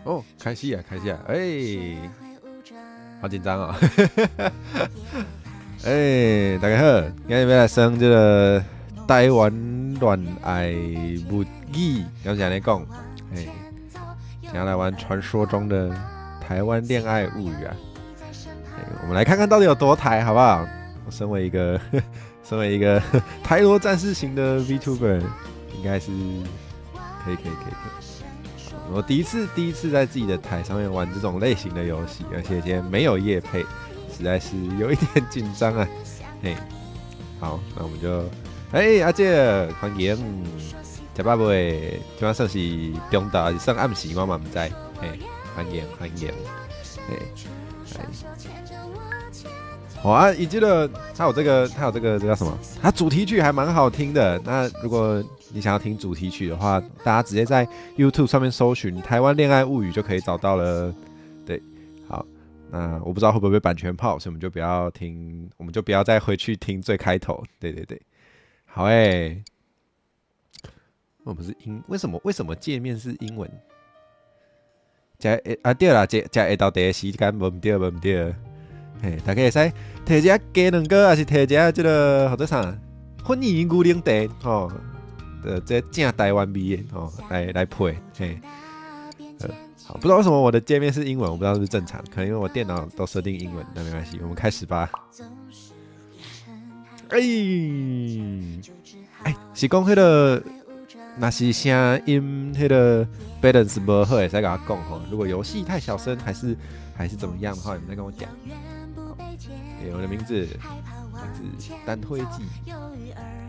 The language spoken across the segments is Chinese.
哦，开戏啊，开戏啊！好紧张哦！大家好，今日要来升这个台湾恋爱物语，刚才来讲，想要来玩传说中的台湾恋爱物语啊！我们来看看到底有多台，好不好？我身为一个台罗战士型的 VTuber， 应该是可以。我第一次在自己的台上面玩这种类型的游戏，而且今天没有业配，实在是有一点紧张啊。好，那我们就阿姐欢迎，食饱未？今晚算是中昼还是算暗时，我嘛唔知。欢迎。好啊，以及的它有这个这叫什么？它主题曲还蛮好听的。那如果你想要听主题曲的话，大家直接在 YouTube 上面搜寻《台湾恋爱物语》就可以找到了。对，好，那我不知道会不会被版权炮，所以我们就不要听，我们就不要再回去听最开头。对，好我们是为什么界面是英文？对啦，这下到第一时间无唔对。大家会使摕一下鸡卵糕，还是摕一下这个或者啥粉圆牛奶茶这正台湾味的来配好，不知道为什么我的界面是英文，我不知道是不是正常，可能因为我电脑都设定英文，那没关系，我们开始吧。是讲迄个，若是声音迄个 balance 不好，会使跟我讲吼。如果游戏太小声，还是怎么样的话，你们再跟我讲。我的名字丹辉记，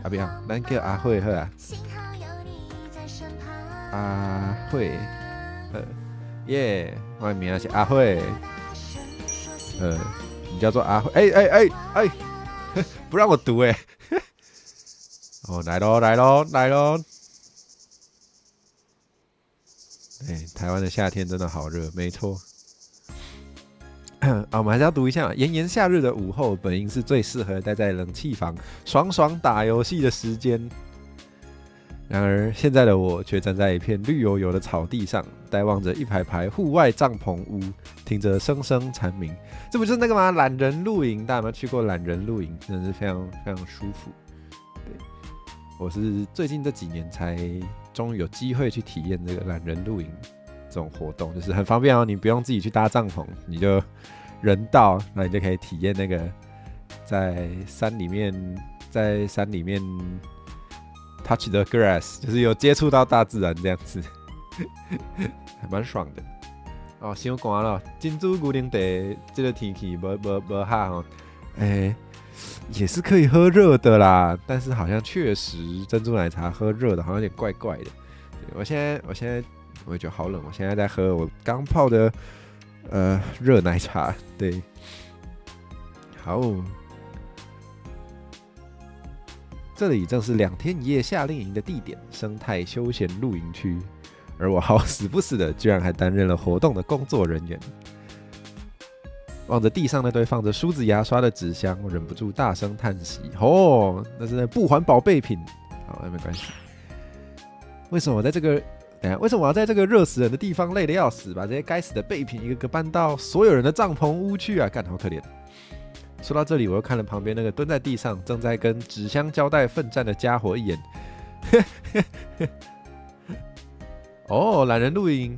不要，咱叫阿慧好啊。阿慧，我的名是阿慧，你叫做阿慧，不让我读来咯。台湾的夏天真的好热，没错。我们还是要读一下，炎炎夏日的午后，本应是最适合待在冷气房爽爽打游戏的时间。然而现在的我却站在一片绿油油的草地上，呆望着一排排户外帐篷屋，听着声声蝉鸣。这不就是那个吗？懒人露营，大家有没有去过懒人露营？真的是非常非常舒服。对，我是最近这几年才终于有机会去体验这个懒人露营这种活动，就是很方便哦，你不用自己去搭帐篷，你就人到，那你就可以体验那个在山里面 touch the grass， 就是有接触到大自然这样子，还蛮爽的。伤寒了，金珠牛奶茶这个天气无哈哦，也是可以喝热的啦，但是好像确实珍珠奶茶喝热的好像有点怪怪的。我现在我也觉得好冷，我现在在喝我刚泡的热奶茶。对，好，这里正是2天1夜夏令营的地点——生态休闲露营区，而我好死不死的，居然还担任了活动的工作人员。望着地上那堆放着梳子、牙刷的纸箱，我忍不住大声叹息：“那是那不环保备品。”好，那没关系。为什么我要在这个热死人的地方累得要死，把这些该死的备品一个个搬到所有人的帐篷屋去啊？干，好可怜。说到这里，我又看了旁边那个蹲在地上正在跟纸箱胶带奋战的家伙一眼。懒人露营，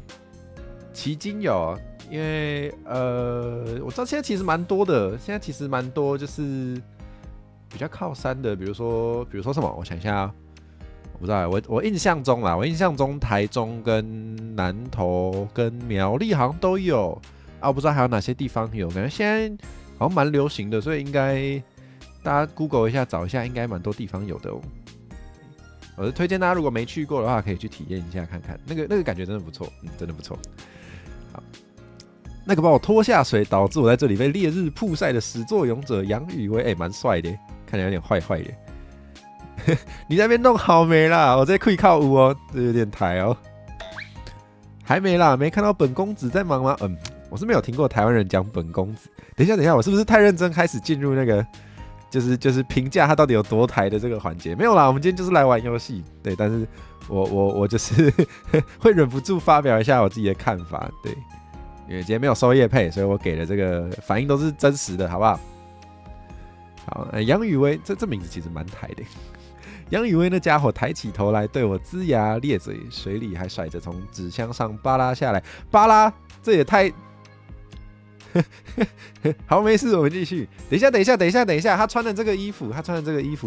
奇经有，因为我知道现在其实蛮多的，就是比较靠山的，比如说什么，我想一下啊。我不知道，我印象中台中跟南投跟苗栗好像都有啊，我不知道还有哪些地方有，感觉现在好像蛮流行的，所以应该大家 Google 一下找一下，应该蛮多地方有的哦。我是推荐大家如果没去过的话，可以去体验一下看看，那个感觉真的不错，真的不错。好，那个把我拖下水，导致我在这里被烈日曝晒的始作俑者杨宇威，蛮帅的，看起来有点坏坏的。你在那边弄好没啦？我这可以靠舞哦，这有点台哦。还没啦，没看到本公子在忙吗？我是没有听过台湾人讲本公子。等一下，我是不是太认真开始进入那个就是评价他到底有多台的这个环节。没有啦，我们今天就是来玩游戏，对，但是我就是会忍不住发表一下我自己的看法，对，因为今天没有收业配，所以我给的这个反应都是真实的，好不好？好，杨宇威这名字其实蛮台的。杨宇威那家伙抬起头来，对我龇牙咧嘴，水里还甩着从纸箱上扒拉下来。扒拉，这也太……好，没事，我们继续。等一下，他穿的这个衣服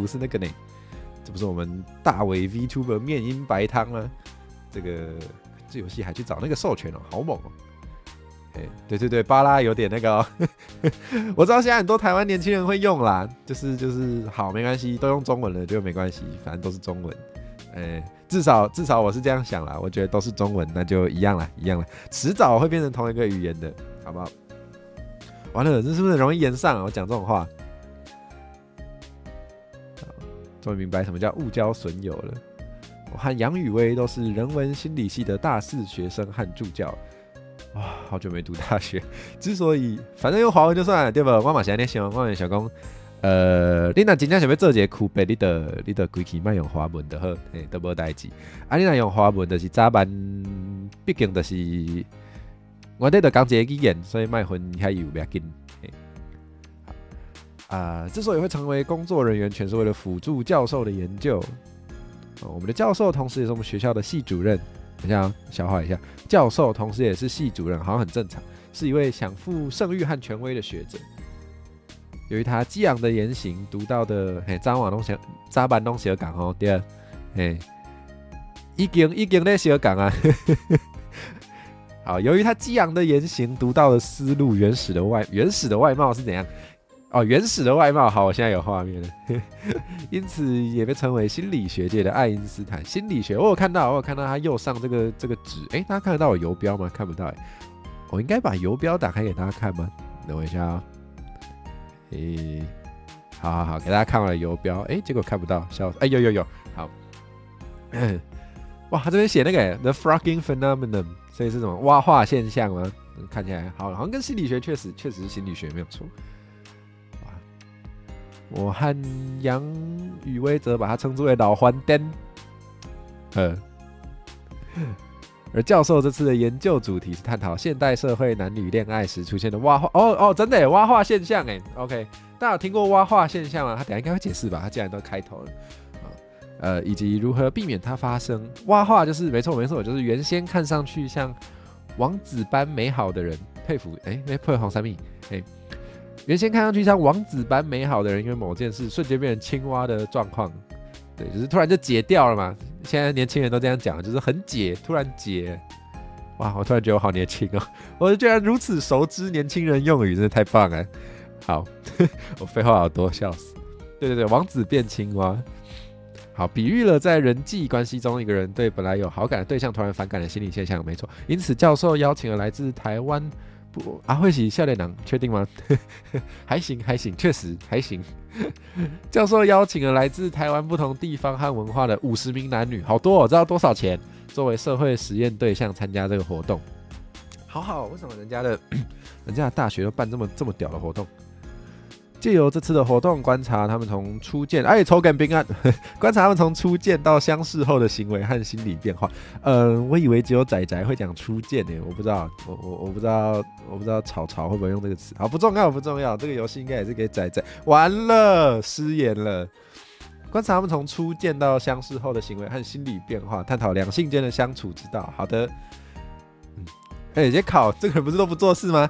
是那个呢？这不是我们大伟 VTuber 面阴白汤吗？这游戏还去找那个授权哦，好猛哦！对，巴拉有点那个哦我知道现在很多台湾年轻人会用啦，就是好，没关系，都用中文了就没关系，反正都是中文。至少我是这样想啦，我觉得都是中文，那就一样啦，迟早会变成同一个语言的，好不好？完了，这是不是很容易延上啊？我讲这种话，终于明白什么叫误交损友了。我和杨宇威都是人文心理系的大四学生和助教。哇，好久没读大学，之所以反正用华文就算了，对吧？我嘛是安尼想，我想讲，你若真正想要做一个区别，你得规气莫用华文就好，都无代志。你若用华文，就是早晚，毕竟就是我得讲一个语言，所以莫分遐有不要紧。之所以会成为工作人员，全是为了辅助教授的研究。我们的教授同时也是我们学校的系主任。等一下，消化一下。教授同时也是系主任，好像很正常，是一位享负盛誉和权威的学者。由于他激昂的言行，读到的早晚拢小讲哦，对，已经在小讲啊。好，由于他激昂的言行，读到的思路，原始的外貌是怎样？哦，原始的外貌，好，我现在有画面了。因此也被称为心理学界的爱因斯坦。心理学，我有看到他右上这个纸，大家看得到我游标吗？看不到我应该把游标打开给大家看吗？等我一下好，给大家看我的游标，结果看不到，笑死，有，好，哇，他这边写那个 The Frogging Phenomenon， 所以是什么蛙化现象吗？看起来好像跟心理学确实是心理学没有错。我和杨宇威则把它称之为老番颠。而教授这次的研究主题是探讨现代社会男女恋爱时出现的蛙化真的耶，蛙化现象OK， 大家有听过蛙化现象吗？他等一下应该会解释吧，他既然都开头了以及如何避免它发生。蛙化就是没错，就是原先看上去像王子般美好的人，佩服黄三密原先看上去像王子般美好的人，因为某件事瞬间变成青蛙的状况，对，就是突然就解掉了嘛。现在年轻人都这样讲，就是很解，突然解。哇，我突然觉得我好年轻哦！我居然如此熟知年轻人用语，真的太棒了。好，我废话好多，笑死。对，王子变青蛙。好，比喻了在人际关系中一个人对本来有好感的对象突然反感的心理现象，没错。因此，教授邀请了来自台湾。会是少年郎，确定吗？还行，确实还行。教授邀请了来自台湾不同地方和文化的50名男女，好多，知道多少钱？作为社会实验对象参加这个活动。好，为什么人家的大学都办这么屌的活动？借由这次的活动，观察他们从初见，抽干兵案，观察他们从初见到相识后的行为和心理变化。我以为只有仔仔会讲初见呢，我不知道，我不知道草会不会用这个词。好，不重要，这个游戏应该也是给仔仔。完了，失言了。观察他们从初见到相识后的行为和心理变化，探讨两性间的相处之道。好的，杰考，这个人不是都不做事吗？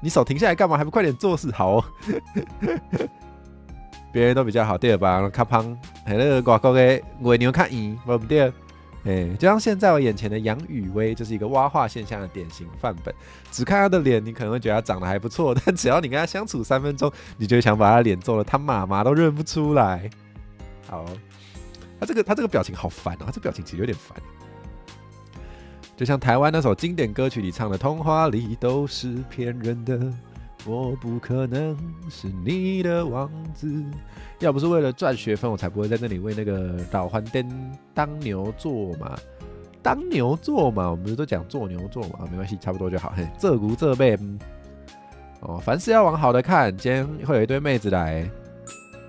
你手停下来干嘛？还不快点做事？好哦，别人都比较好，对吧？较胖，那个外国的月娘较圆，对不对？就像现在我眼前的杨宇威，就是一个蛙化现象的典型范本。只看他的脸，你可能会觉得他长得还不错，但只要你跟他相处3分钟，你就会想把他脸揍了他妈妈都认不出来。好，他这个表情好烦哦，他这表情其实有点烦。就像台湾那首经典歌曲里唱的，童话里都是骗人的，我不可能是你的王子。要不是为了赚学分，我才不会在那里为那个老番颠当牛做嘛。当牛做嘛，我们不是都讲做牛做嘛，没关系，差不多就好。这股这辈凡事要往好的看，今天会有一堆妹子来。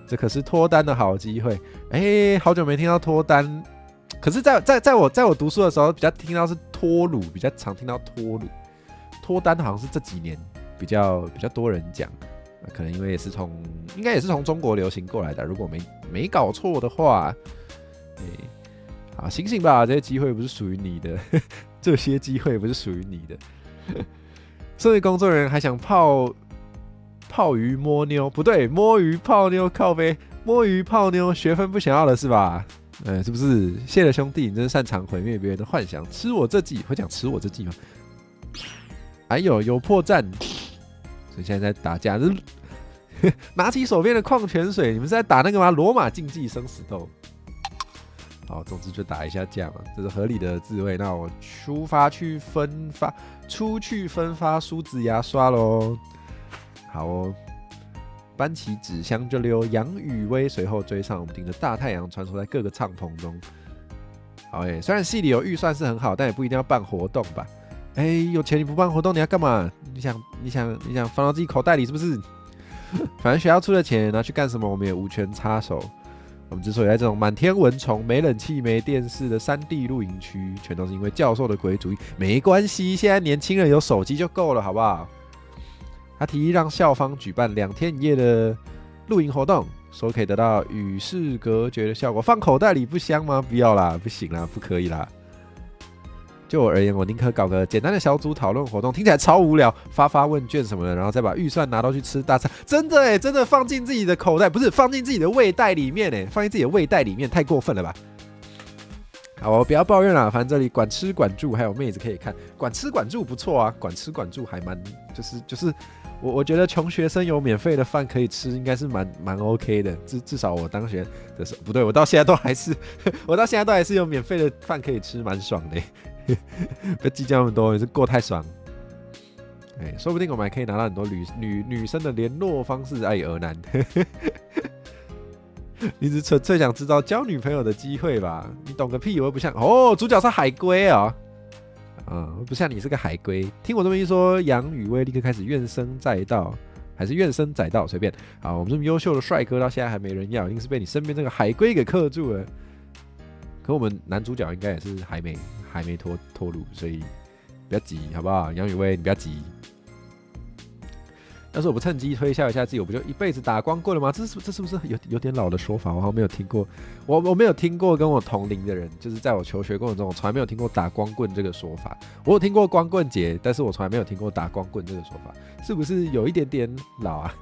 这可是脱单的好机会。好久没听到脱单，可是在我读书的时候，比较听到是脱乳，比较常听到脱乳。脱单好像是这几年比较多人讲，可能因为应该也是从中国流行过来的，如果没搞错的话。好，醒醒吧，这些机会不是属于你的，这些机会不是属于你的。社会工作人员还想泡鱼摸妞，不对，摸鱼泡妞靠背，摸鱼泡妞学分不想要了是吧？是不是？谢了兄弟，你真擅长毁灭别人的幻想。吃我这计，会讲吃我这计吗？哎呦，有破绽！所以现在在打架，拿起手边的矿泉水，你们是在打那个吗？罗马竞技生死斗。好，总之就打一下架嘛，这是合理的自卫。那我出去分发梳子牙刷咯。好哦，搬起纸箱就溜。杨宇威随后追上，我们顶着大太阳穿梭在各个帐篷中。好虽然系里有预算是很好，但也不一定要办活动吧？有钱你不办活动，你要干嘛？你想放到自己口袋里是不是？反正学校出的钱拿去干什么，我们也无权插手。我们之所以在这种满天蚊虫、没冷气、没电视的山地露营区，全都是因为教授的鬼主意。没关系，现在年轻人有手机就够了，好不好？他提议让校方举办2天1夜的露营活动，说可以得到与世隔绝的效果。放口袋里不香吗？不要啦，不行啦，不可以啦。就我而言，我宁可搞个简单的小组讨论活动，听起来超无聊，发问卷什么的，然后再把预算拿到去吃大餐。真的真的放进自己的口袋，不是放进自己的胃袋里面放进自己的胃袋里面，太过分了吧？好，不要抱怨啦，反正这里管吃管住，还有妹子可以看，管吃管住不错啊，管吃管住还蛮就是我觉得穷学生有免费的饭可以吃，应该是蛮 OK 的，至少我当学的时候，不对，我到现在都还是有免费的饭可以吃，蛮爽的。不要计较那么多，也是过太爽。说不定我们还可以拿到很多女生的联络方式，爱而难。你只纯粹想知道交女朋友的机会吧？你懂个屁！我又不像主角是海龟啊，不像你是个海龟。听我这么一说，杨宇威立刻开始怨声载道，还是怨声载道，随便。好，我们这么优秀的帅哥到现在还没人要，一定是被你身边这个海龟给克住了。可我们男主角应该也是还没脱乳，所以不要急，好不好？杨宇威，你不要急。要是我不趁机推销一下自己，我不就一辈子打光棍了吗？这是不是有点老的说法？我好像没有听过，我没有听过跟我同龄的人，就是在我求学过程中，我从来没有听过打光棍这个说法。我有听过光棍节，但是我从来没有听过打光棍这个说法，是不是有一点点老啊？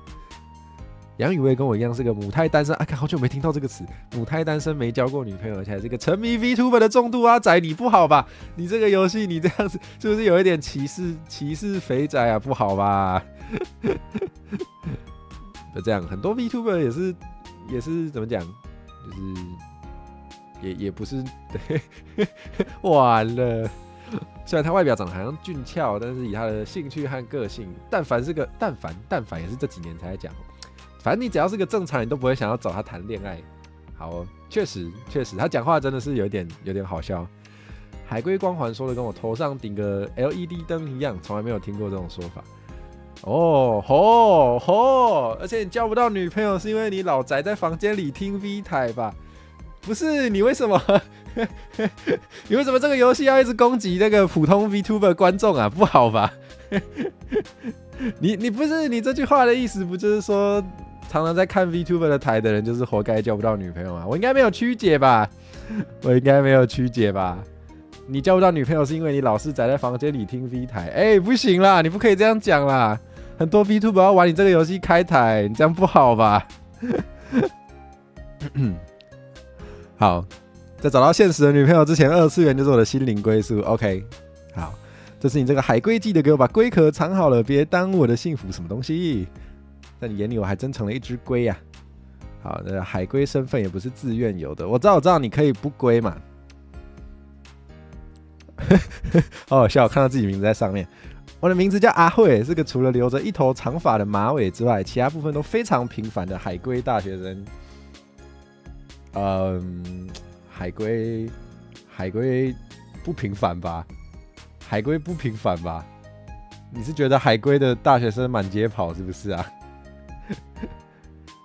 杨宇威跟我一样是个母胎单身看好久没听到这个词，母胎单身没交过女朋友，而且还是个沉迷 VTuber 的重度阿宅，你不好吧？你这个游戏你这样子是不是有一点歧视肥宅啊？不好吧？就这样，很多 VTuber 也是怎么讲，就是也不是完了。虽然他外表长得好像俊俏，但是以他的兴趣和个性，但凡也是这几年才在讲。反正你只要是个正常人，都不会想要找他谈恋爱。好确实，他讲话真的是有点好笑。海龟光环说的跟我头上顶个 LED 灯一样，从来没有听过这种说法。而且你交不到女朋友是因为你老宅在房间里听 V 台吧？不是，你为什么这个游戏要一直攻击那个普通 VTuber 观众啊？不好吧？你不是，你这句话的意思不就是说，常常在看 VTuber 的台的人就是活该交不到女朋友吗？我应该没有曲解吧？你交不到女朋友是因为你老是宅在房间里听 V 台，不行啦，你不可以这样讲啦。很多 VTuber 要玩你这个游戏开台，你这样不好吧？好，在找到现实的女朋友之前，2次元就是我的心灵归宿。OK， 好，这是你这个海龟，记得给我把龟壳藏好了，别耽误我的幸福。什么东西？在你眼里，我还真成了一只龟呀。好，那海龟身份也不是自愿有的。我知道，你可以不龟嘛。好好笑，看到自己名字在上面。我的名字叫阿慧，是个除了留着一头长发的马尾之外，其他部分都非常平凡的海归大学生。海龟不平凡吧？海龟不平凡吧？你是觉得海龟的大学生满街跑是不是啊？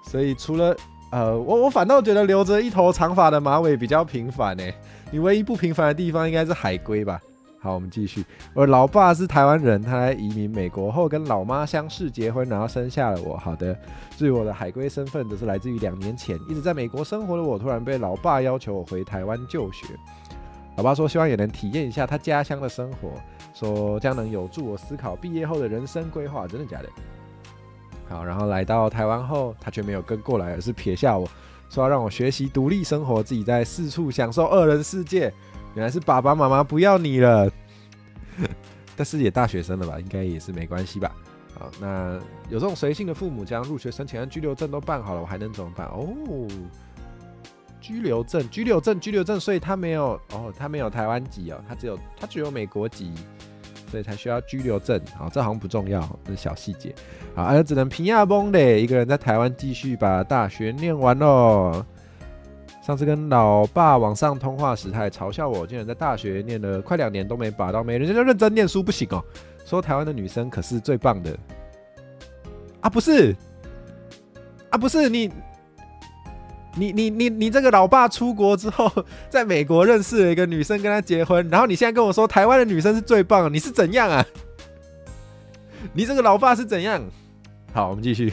所以除了我反倒觉得留着一头长发的马尾比较平凡欸。你唯一不平凡的地方应该是海龟吧？好，我们继续。我老爸是台湾人，他移民美国后跟老妈相识结婚，然后生下了我。好的，至于我的海归身份，则是来自于2年前，一直在美国生活的我，突然被老爸要求我回台湾就学。老爸说希望也能体验一下他家乡的生活，说这样能有助我思考毕业后的人生规划。真的假的？好，然后来到台湾后，他却没有跟过来，而是撇下我，说要让我学习独立生活，自己在四处享受2人世界。原来是爸爸妈妈不要你了，但是也大学生了吧，应该也是没关系吧。好，那有这种随性的父母，将入学申请和居留证都办好了，我还能怎么办？哦，居留证，所以他没有台湾籍哦，他只有美国籍，所以才需要居留证。好，这好像不重要，这是小细节。好，儿子能平亚崩嘞，一个人在台湾继续把大学念完喽。上次跟老爸网上通话时，他还嘲笑我，竟然在大学念了快2年都没拔到妹，人家就认真念书不行哦。说台湾的女生可是最棒的啊，不是你这个老爸出国之后，在美国认识了一个女生，跟他结婚，然后你现在跟我说台湾的女生是最棒的，你是怎样啊？你这个老爸是怎样？好，我们继续。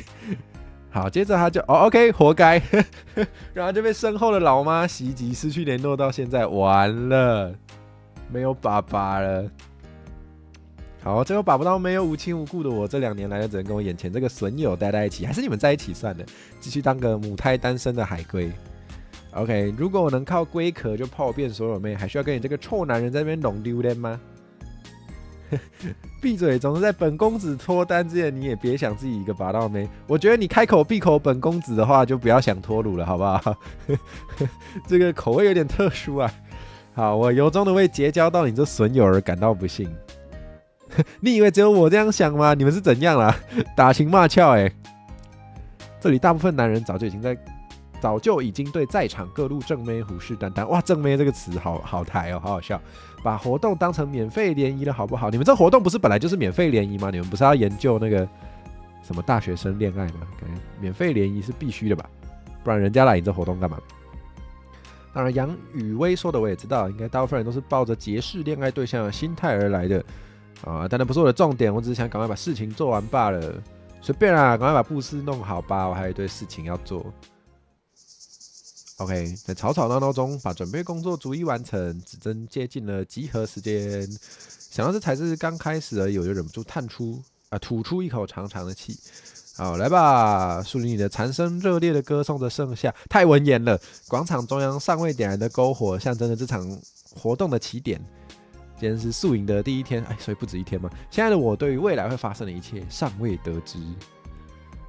好，接着他就OK， 活该，然后就被身后的老妈袭击，失去联络到现在，完了，没有爸爸了。好，最后把不到没有无亲无故的我，这2年来就只能跟我眼前这个损友待在一起，还是你们在一起算了，继续当个母胎单身的海龟。OK， 如果我能靠龟壳就泡遍所有妹，还需要跟你这个臭男人在那边弄榴莲吗？闭嘴！总是在本公子脱单之前，你也别想自己一个拔到妹。我觉得你开口闭口本公子的话，就不要想脱乳了，好不好？这个口味有点特殊啊。好，我由衷的为结交到你这损友而感到不幸。你以为只有我这样想吗？你们是怎样啦？打情骂俏欸。这里大部分男人早就已经对在场各路正妹虎视眈眈。哇，正妹这个词好台哦，好好笑。把活动当成免费联谊了，好不好？你们这活动不是本来就是免费联谊吗？你们不是要研究那个什么大学生恋爱吗？感觉免费联谊是必须的吧？不然人家来你这活动干嘛？当然，杨宇威说的我也知道，应该大部分人都是抱着结识恋爱对象的心态而来的啊。但那不是我的重点，我只是想赶快把事情做完罢了。随便啦，赶快把布施弄好吧，我还有一堆事情要做。OK， 在吵吵闹闹中把准备工作逐一完成，指针接近了集合时间。想到这才是刚开始而已，我就忍不住吐出一口长长的气。好，来吧，树林里的蝉声热烈的歌颂着盛夏，太文言了。广场中央尚未点燃的篝火，象征着这场活动的起点。今天是宿营的第1天，所以不止1天嘛。现在的我对于未来会发生的一切尚未得知。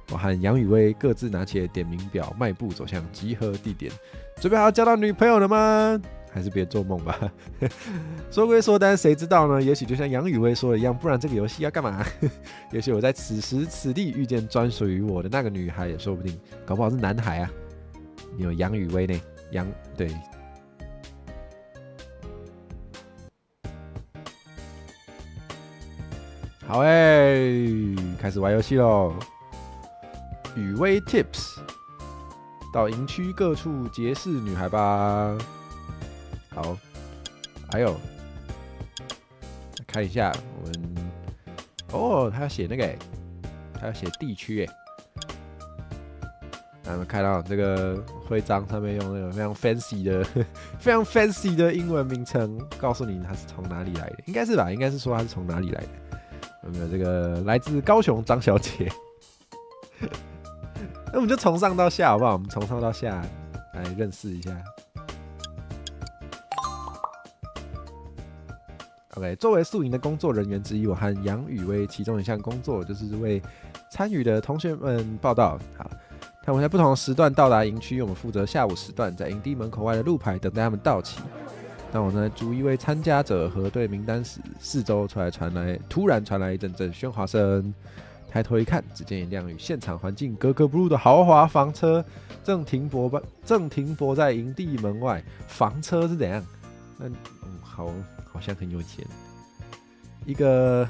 我和杨宇威各自拿起了点名表，迈步走向集合地点。准备好交到女朋友了吗？还是别做梦吧。说归说，但是谁知道呢？也许就像杨宇威说的一样，不然这个游戏要干嘛？也许我在此时此地遇见专属于我的那个女孩也说不定，搞不好是男孩啊。你有杨宇威呢？对。好开始玩游戏喽。宇威 Tips， 到营区各处结识女孩吧。好，看一下我们他要写那个他要写地区那我们看到这个徽章上面用那个非常 fancy 的英文名称，告诉你他是从哪里来的，应该是吧？应该是说他是从哪里来的。有没有这个来自高雄张小姐？那我们就从上到下好不好？我们从上到下来认识一下。OK， 作为宿营的工作人员之一，我和杨宇威其中一项工作就是为参与的同学们报道。好，他们在不同时段到达营区，我们负责下午时段在营地门口外的路牌等待他们到齐。当我在逐一位参加者核对名单时，四周突然传来一阵阵喧哗声。抬头一看，只见一辆与现场环境格格不入的豪华房车正停泊在营地门外。房车是怎样？好像很有钱。一个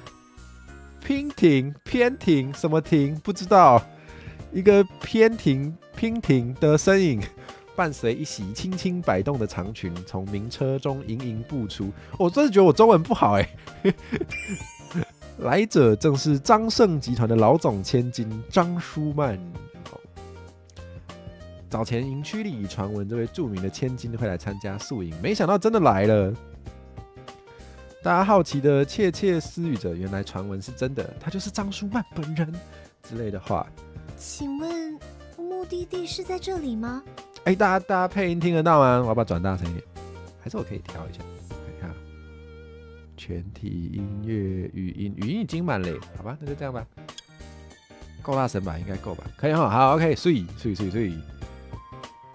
偏停什么停不知道，一个偏停娉婷的身影伴随一袭轻轻摆动的长裙从名车中盈盈步出。我真的觉得我中文不好来者正是张盛集团的老总千金张舒曼。早前营区里传闻这位著名的千金会来参加宿营，没想到真的来了。大家好奇的窃窃私语着，原来传闻是真的，他就是张舒曼本人之类的话。请问目的地是在这里吗？大家配音听得到吗？我要把它转大声一点，还是我可以调一下？看看，全体音乐语音已经满了，好吧，那就这样吧。够大声吧？应该够吧？可以哈，好 ，OK， 睡。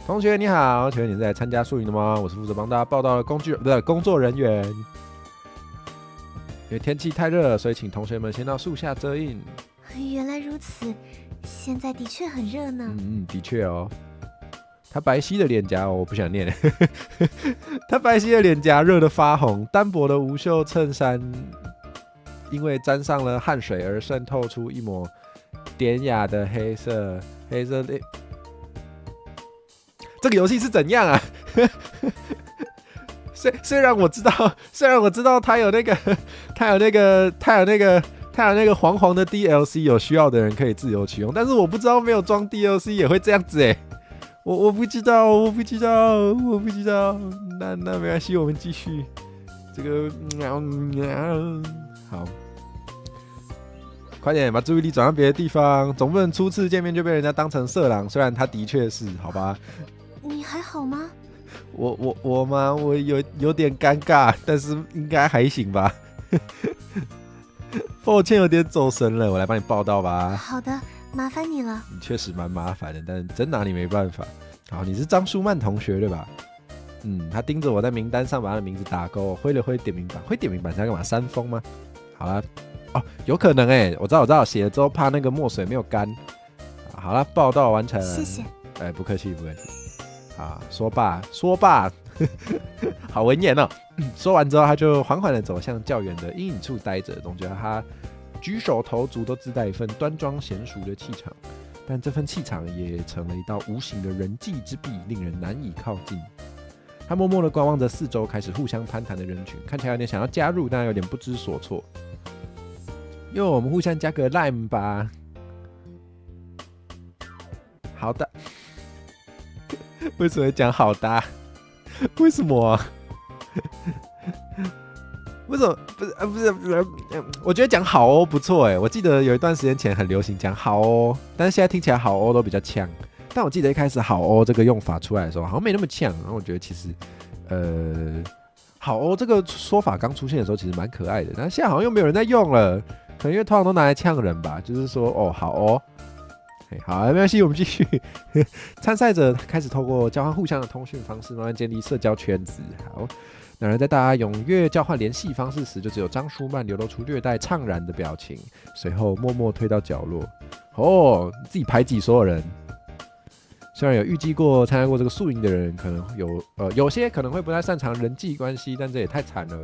同学你好，请问你是来参加宿营的吗？我是负责帮大家报道的工作人员。因为天气太热了，所以请同学们先到树下遮阴。原来如此，现在的确很热呢。的确哦。他白皙的脸颊，我不想念了。他白皙的脸颊热得发红，单薄的无袖衬衫因为沾上了汗水而渗透出一抹典雅的黑色的。这个游戏是怎样啊？虽然我知道他有那个黄黄的 DLC， 有需要的人可以自由取用，但是我不知道没有装 DLC 也会这样子我不知道。那没关系，我们继续。这个好，快点把注意力转到别的地方，总不能初次见面就被人家当成色狼。虽然他的确是，好吧。你还好吗？我吗？我有点尴尬，但是应该还行吧。抱歉，有点走神了，我来帮你报道吧。好的，麻烦你了。你确实蛮麻烦的，但是真拿你没办法。好，你是张舒曼同学对吧？他盯着我在名单上把他的名字打勾，挥了挥点名板，挥点名板是要干嘛？扇风吗？好啦，有可能我知道，写了之后怕那个墨水没有干。好啦，报道完成。谢谢。不客气。说罢，好文言哦。说完之后，他就缓缓地走向较远的阴影处待着，总觉得他举手投足都自带一份端庄娴熟的气场，但这份气场也成了一道无形的人际之壁，令人难以靠近。他默默地观望着四周开始互相攀谈的人群，看起来有点想要加入，但有点不知所措。因为我们互相加个 Line 吧。好的。为什么讲好的？为什么啊？为什么不是？我觉得讲好哦不错我记得有一段时间前很流行讲好哦，但是现在听起来好哦都比较呛。但我记得一开始好哦这个用法出来的时候，好像没那么呛。然后我觉得其实好哦这个说法刚出现的时候其实蛮可爱的，但是现在好像又没有人在用了，可能因为通常都拿来呛人吧，就是说好哦。好，没关系，我们继续。参赛者开始透过交换互相的通讯方式，慢慢建立社交圈子。好，然而在大家踊跃交换联系方式时，就只有张舒曼流露出略带怅然的表情，随后默默退到角落。自己排挤所有人。虽然有预计过参加过这个宿营的人，可能有些可能会不太擅长人际关系，但这也太惨了。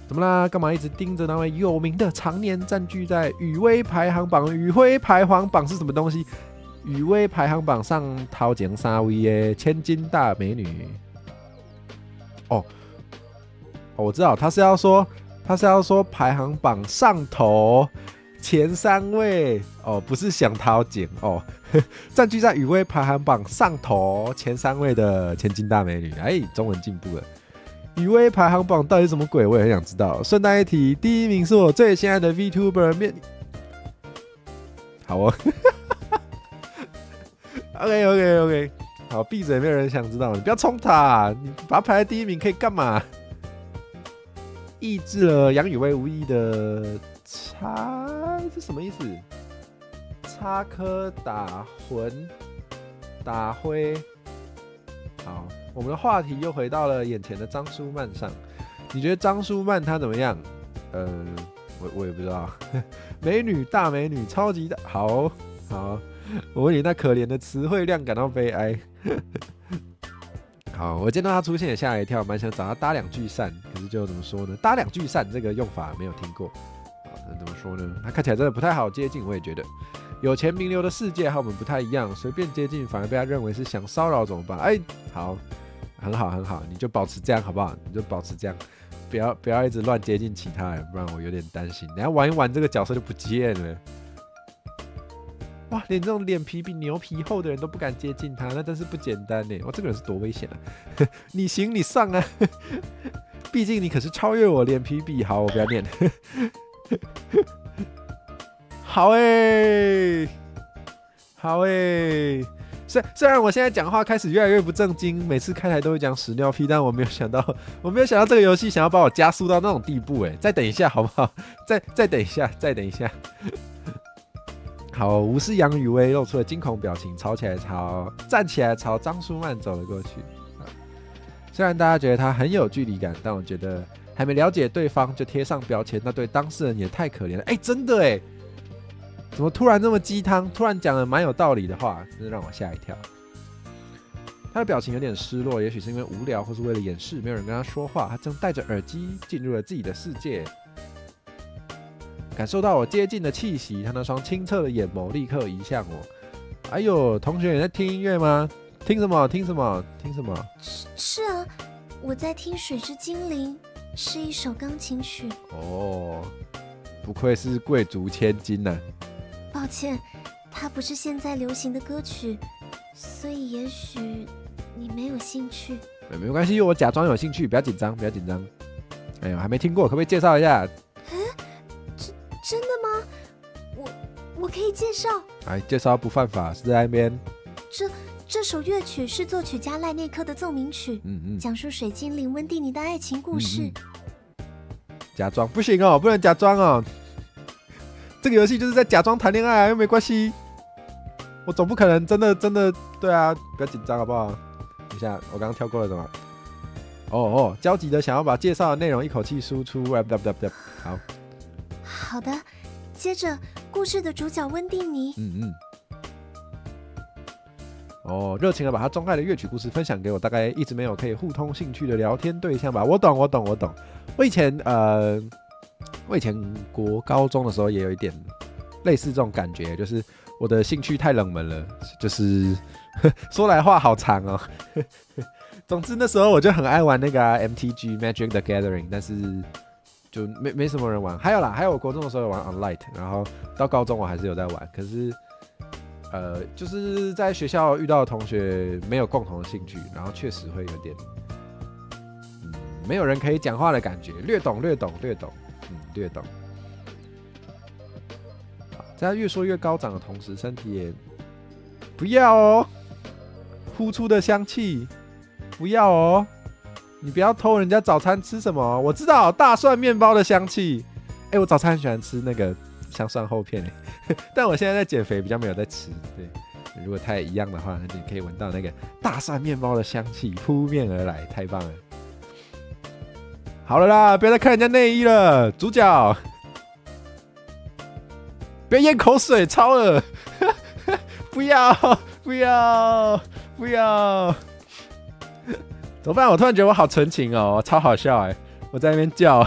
怎么啦？干嘛一直盯着那位有名的、常年占据在雨威排行榜？雨威排行榜是什么东西？雨威排行榜上头前3位的千金大美女。我知道，他是要说排行榜上头前3位不是想掏钱占据在雨威排行榜上头前3位的千金大美女。中文进步了。雨威排行榜到底是什么鬼？我也很想知道。顺带一提，第1名是我最心爱的 VTuber 好OK， 好，闭嘴，没有人想知道。你不要冲他，你把他排在第1名可以干嘛？抑制了杨雨威无意的这什么意思？插科打诨。好。我们的话题又回到了眼前的张舒曼上，你觉得张舒曼他怎么样？我也不知道。美女，大美女，超级大，好，我为你那可怜的词汇量感到悲哀。好，我见到他出现也吓了一跳，蛮想找他搭2句扇，可是就怎么说呢？搭2句扇这个用法没有听过。好，那怎么说呢？他看起来真的不太好接近，我也觉得。有钱名流的世界和我们不太一样，随便接近反而被他认为是想骚扰怎么办？哎，好，很好很好，你就保持这样好不好？你就保持这样，不要一直乱接近其他人，不然我有点担心。等下玩一玩这个角色就不见了。哇，连这种脸皮比牛皮厚的人都不敢接近他，那真是不简单呢。哇，这个人是多危险啊！你行，你上啊！毕竟你可是超越我，脸皮比好，我不要念。好好虽然我现在讲话开始越来越不正经，每次开台都会讲屎尿屁，但我没有想到这个游戏想要把我加速到那种地步，再等一下好不好？再等一下。好，无视杨宇威露出了惊恐表情，站起来朝张舒曼走了过去。虽然大家觉得他很有距离感，但我觉得还没了解对方就贴上标签，那对当事人也太可怜了。真的怎么突然这么鸡汤？突然讲了蛮有道理的话，真是让我吓一跳。他的表情有点失落，也许是因为无聊，或是为了掩饰没有人跟他说话。他正戴着耳机进入了自己的世界，感受到我接近的气息。他那双清澈的眼眸立刻移向我。哎呦，同学，你在听音乐吗？听什么？是啊，我在听《水之精灵》，是一首钢琴曲。哦，不愧是贵族千金啊。抱歉，它不是现在流行的歌曲，所以也许你没有兴趣。没关系，我假装有兴趣，不要紧张。哎呦，还没听过，可不可以介绍一下？真的吗？我可以介绍。介绍不犯法，是在那边。这首乐曲是作曲家赖内克的奏鸣曲，讲述水精灵温蒂尼的爱情故事。假装不行哦，不能假装哦。这个游戏就是在假装谈恋爱又没关系。我总不可能真的，对啊，不要紧张好不好？等一下，我刚刚跳过了什么？焦急的想要把介绍的内容一口气输出。好的，接着故事的主角温蒂尼。热情的把他钟爱的乐曲故事分享给我，大概一直没有可以互通兴趣的聊天对象吧。我懂。我以前国高中的时候也有一点类似这种感觉，就是我的兴趣太冷门了，就是说来话好长哦。总之那时候我就很爱玩那个MTG Magic the Gathering， 但是就没什么人玩。还有我国中的时候有玩 Online， 然后到高中我还是有在玩，可是就是在学校遇到的同学没有共同的兴趣，然后确实会有点没有人可以讲话的感觉，略懂。在他越说越高涨的同时，身体也不要哦，呼出的香气不要哦，你不要偷人家早餐吃什么？我知道大蒜面包的香气。我早餐很喜欢吃那个香蒜厚片但我现在在减肥，比较没有在吃。对，如果太一样的话，你可以闻到那个大蒜面包的香气扑面而来，太棒了。好了啦，不要再看人家内衣了，主角，不要咽口水，超恶不要，怎么办？我突然觉得我好纯情哦，超好笑我在那边叫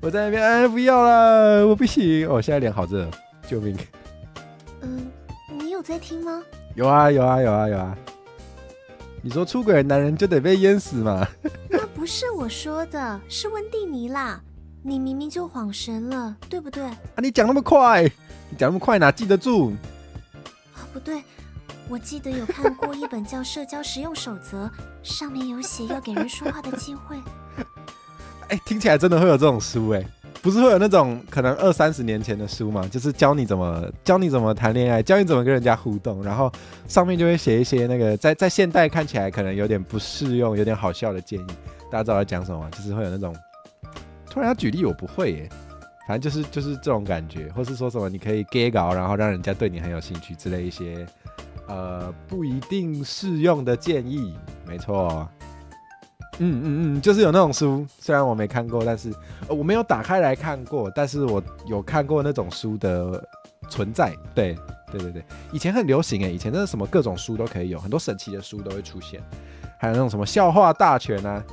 我在那边不要了，我不行，我现在脸好热，救命。你有在听吗？有啊。你说出轨的男人就得被淹死吗？那不是我说的，是温蒂尼啦。你明明就恍神了，对不对？你讲那么快，哪记得住？不对，我记得有看过一本叫《社交实用守则》，上面有写要给人说话的机会。听起来真的会有这种书不是会有那种可能20-30年前的书嘛，就是教你怎么谈恋爱，教你怎么跟人家互动，然后上面就会写一些那个在现代看起来可能有点不适用、有点好笑的建议。大家知道我在讲什么吗？就是会有那种，突然要举例我不会反正就是这种感觉，或是说什么你可以 gay 搞，然后让人家对你很有兴趣之类一些不一定适用的建议，没错。就是有那种书，虽然我没看过，但是我没有打开来看过，但是我有看过那种书的存在。对，以前很流行以前真的什么各种书都可以有，很多神奇的书都会出现，还有那种什么笑话大全啊，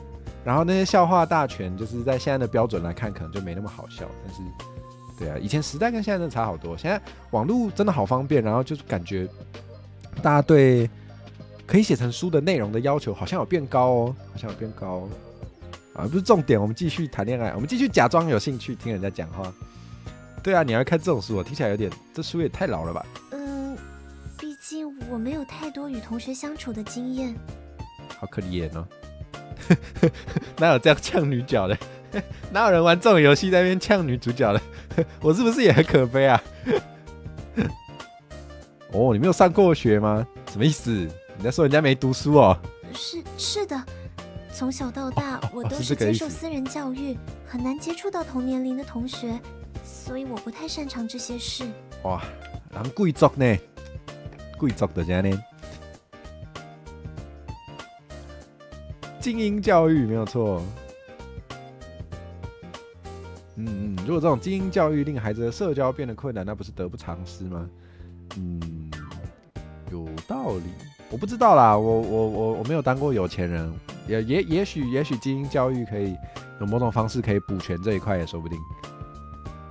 然后那些笑话大全就是在现在的标准来看可能就没那么好笑，但是对啊，以前时代跟现在真的差好多，现在网络真的好方便，然后就是感觉大家对可以写成书的内容的要求好像有变高哦，好像有变高哦。啊，不是重点，我们继续谈恋爱，我们继续假装有兴趣听人家讲话。对啊，你还看这种书，听起来有点，这书也太老了吧？毕竟我没有太多与同学相处的经验。好可怜哦，哪有这样呛女角的？哪有人玩这种游戏在那边呛女主角的？我是不是也很可悲啊？哦，你没有上过学吗？什么意思？你在说人家没读书哦？是的。从小到大，我都是接受私人教育，很难接触到同年龄的同学，所以我不太擅长这些事。哇，人贵族呢？贵族的这样呢？精英教育没有错。如果这种精英教育令孩子的社交变得困难，那不是得不偿失吗？有道理。我不知道啦，我没有当过有钱人。也许精英教育可以有某种方式可以补全这一块也说不定。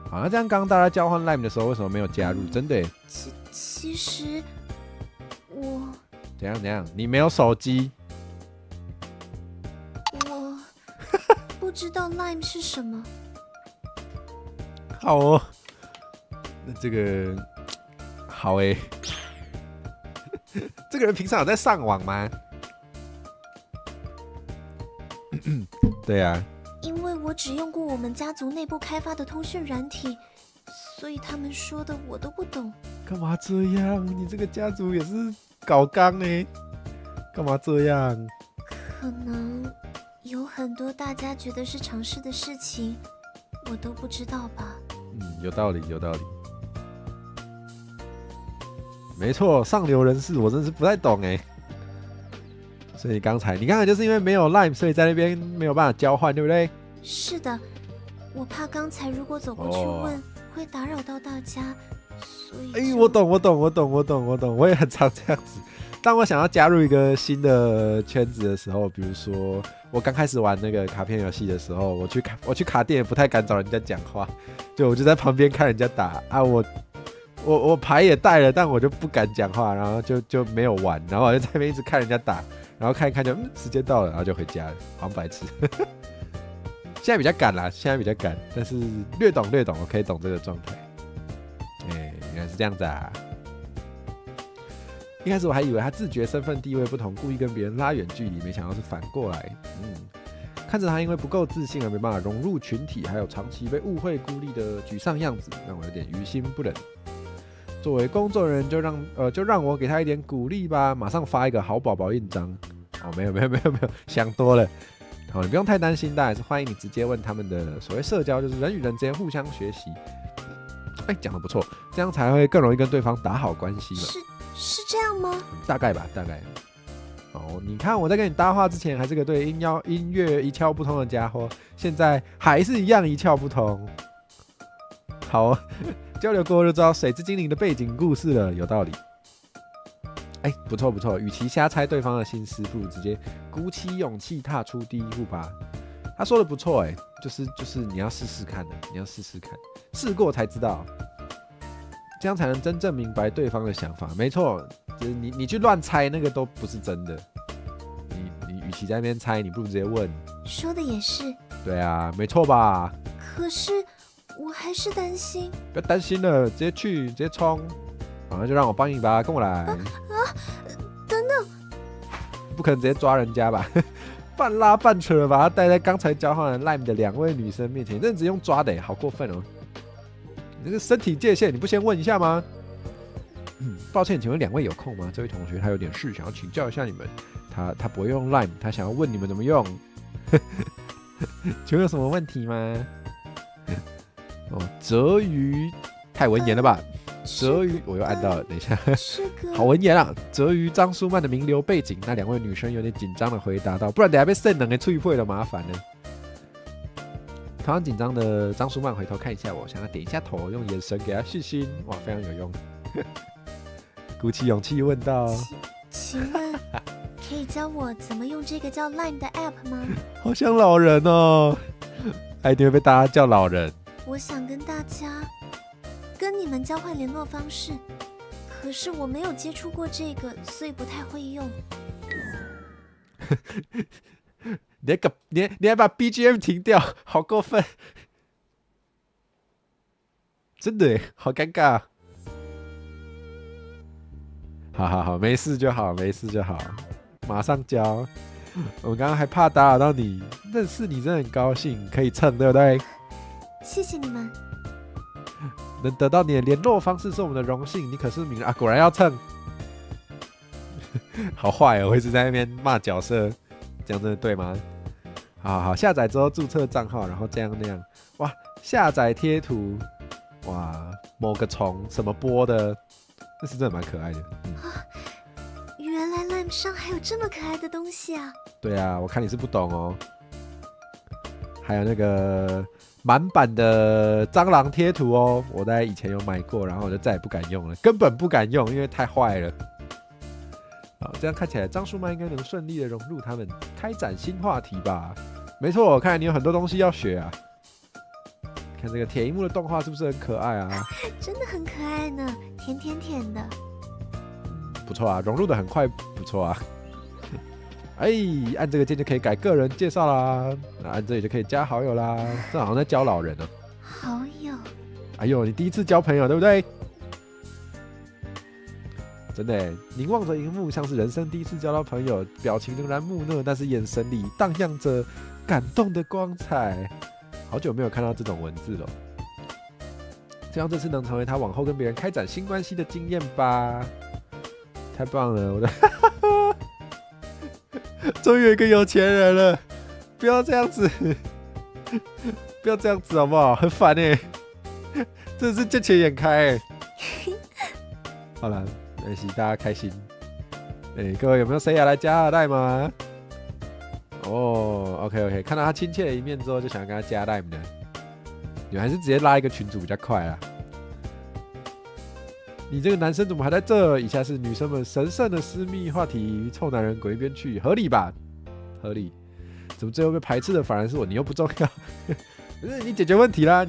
好，那这样刚刚大家交换 Line 的时候，为什么没有加入？真的耶？其实我怎样？你没有手机？我不知道 Line 是什么。好哦，那这个好诶。这个人平常有在上网吗？对啊，因为我只用过我们家族内部开发的通讯软体，所以他们说的我都不懂。干嘛这样？你这个家族也是搞纲呢？干嘛这样？可能有很多大家觉得是常识的事情，我都不知道吧。有道理。没错，上流人士我真是不太懂哎。所以你刚才就是因为没有 Line， 所以在那边没有办法交换，对不对？是的，我怕刚才如果走过去问，会打扰到大家，所以我懂，我也很常这样子。当我想要加入一个新的圈子的时候，比如说我刚开始玩那个卡片游戏的时候，我去卡店也不太敢找人家讲话，我就在旁边看人家打啊，我牌也带了，但我就不敢讲话，然后就没有玩，然后我就在那边一直看人家打，然后看一看就时间到了，然后就回家了，好像白痴。现在比较赶啦，但是略懂，我可以懂这个状态。原来是这样子啊！一开始我还以为他自觉身份地位不同，故意跟别人拉远距离，没想到是反过来。看着他因为不够自信而没办法融入群体，还有长期被误会孤立的沮丧样子，让我有点于心不忍。作为工作人员，就让我给他一点鼓励吧，马上发一个好宝宝印章。没有，想多了。你不用太担心，但还是欢迎你直接问他们的所谓社交，就是人与人之间互相学习。讲得不错，这样才会更容易跟对方打好关系嘛。是这样吗？大概吧。你看我在跟你搭话之前还是个对音乐一窍不通的家伙，现在还是一样一窍不通。好，交流过后就知道水之精灵的背景故事了，有道理。不错，与其瞎猜对方的心思，不如直接鼓起勇气踏出第一步吧。他说的不错，就是你要试试看，试过才知道，这样才能真正明白对方的想法。没错，就是你去乱猜那个都不是真的。你与其在那边猜，你不如直接问。说的也是。对啊，没错吧？可是我还是担心。不要担心了，直接冲。那就让我帮你吧，跟我来。等等，不可能直接抓人家吧？半拉半扯的把他带在刚才交换了 Line 的2位女生面前，真的只用抓的，好过分哦！你这个身体界限你不先问一下吗？抱歉，请问2位有空吗？这位同学他有点事想要请教一下你们，他不会用 Line， 他想要问你们怎么用。请问有什么问题吗？泽鱼太文言了吧？泽于我又按到了，等一下，好文言啊！泽于张舒曼的名流背景，那2位女生有点紧张的回答道：“不然等下被圣人给脆破了，麻烦了。”同样紧张的张舒曼回头看一下我，想要点一下头，用眼神给他讯息，哇，非常有用。鼓起勇气问道：“请问可以教我怎么用这个叫 Line 的 App 吗？”好像老人哦，他一定会被大家叫老人。我想跟大家你们交换联络方式，可是我没有接触过这个，所以不太会用。你还把 BGM 停掉，好过分！真的耶，好尴尬。好，没事就好，马上交。我刚刚还怕打扰到你，认识你真的很高兴，可以蹭，对不对？谢谢你们。能得到你的联络方式是我们的荣幸，你可是名人啊，果然要蹭。好坏哦，我一直在那边骂角色，这样真的对吗？好，下载之后注册账号，然后这样那样。哇，下载贴图，哇，某个虫什么波的，那是真的蛮可爱的。原来 Lime 上还有这么可爱的东西啊！对啊，我看你是不懂哦。还有那个满版的蟑螂贴图哦，我在以前有买过，然后我就再也不敢用了，根本不敢用，因为太坏了。好，这样看起来张舒曼应该能顺利的融入他们，开展新话题吧。没错，看来你有很多东西要学啊。看这个铁荧幕的动画是不是很可爱啊？真的很可爱呢，甜甜甜的。不错啊，融入的很快，不错啊。哎，按这个键就可以改个人介绍啦，按这里就可以加好友啦。这好像在教老人哦。好友。哎呦，你第一次交朋友对不对？真的耶，凝望着荧幕，像是人生第一次交到朋友，表情仍然木讷，但是眼神里荡漾着感动的光彩。好久没有看到这种文字了，希望这次能成为他往后跟别人开展新关系的经验吧。太棒了，我的，终于有一个有钱人了！不要这样子，不要这样子好不好？很烦哎，真的是见钱眼开哎。好了。没关系，大家开心。各位有没有谁要来加二代吗？哦 ，OK， 看到他亲切的一面之后，就想要跟他加代呢。你们还是直接拉一个群组比较快啦。你这个男生怎么还在这？以下是女生们神圣的私密话题，臭男人滚一边去，合理吧？合理。怎么最后被排斥的反而是我？你又不重要。可是你解决问题啦，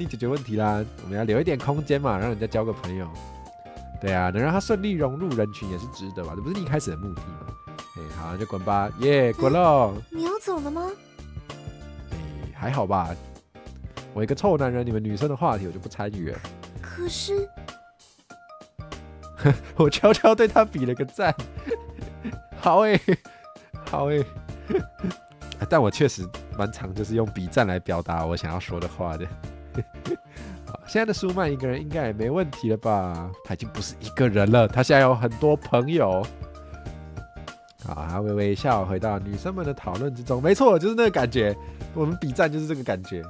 我们要留一点空间嘛，让人家交个朋友。对啊，能让他顺利融入人群也是值得吧？这不是你一开始的目的吗？好，那就滚吧，耶，滚喽！你要走了吗？还好吧。我一个臭男人，你们女生的话题我就不参与了。可是，我悄悄对他比了个赞。好好但我确实蛮常就是用比赞来表达我想要说的话的。现在的舒曼一个人应该也没问题了吧？他已经不是一个人了，他现在有很多朋友。好，他微微一笑，回到女生们的讨论之中。没错，就是那个感觉。我们比赞就是这个感觉。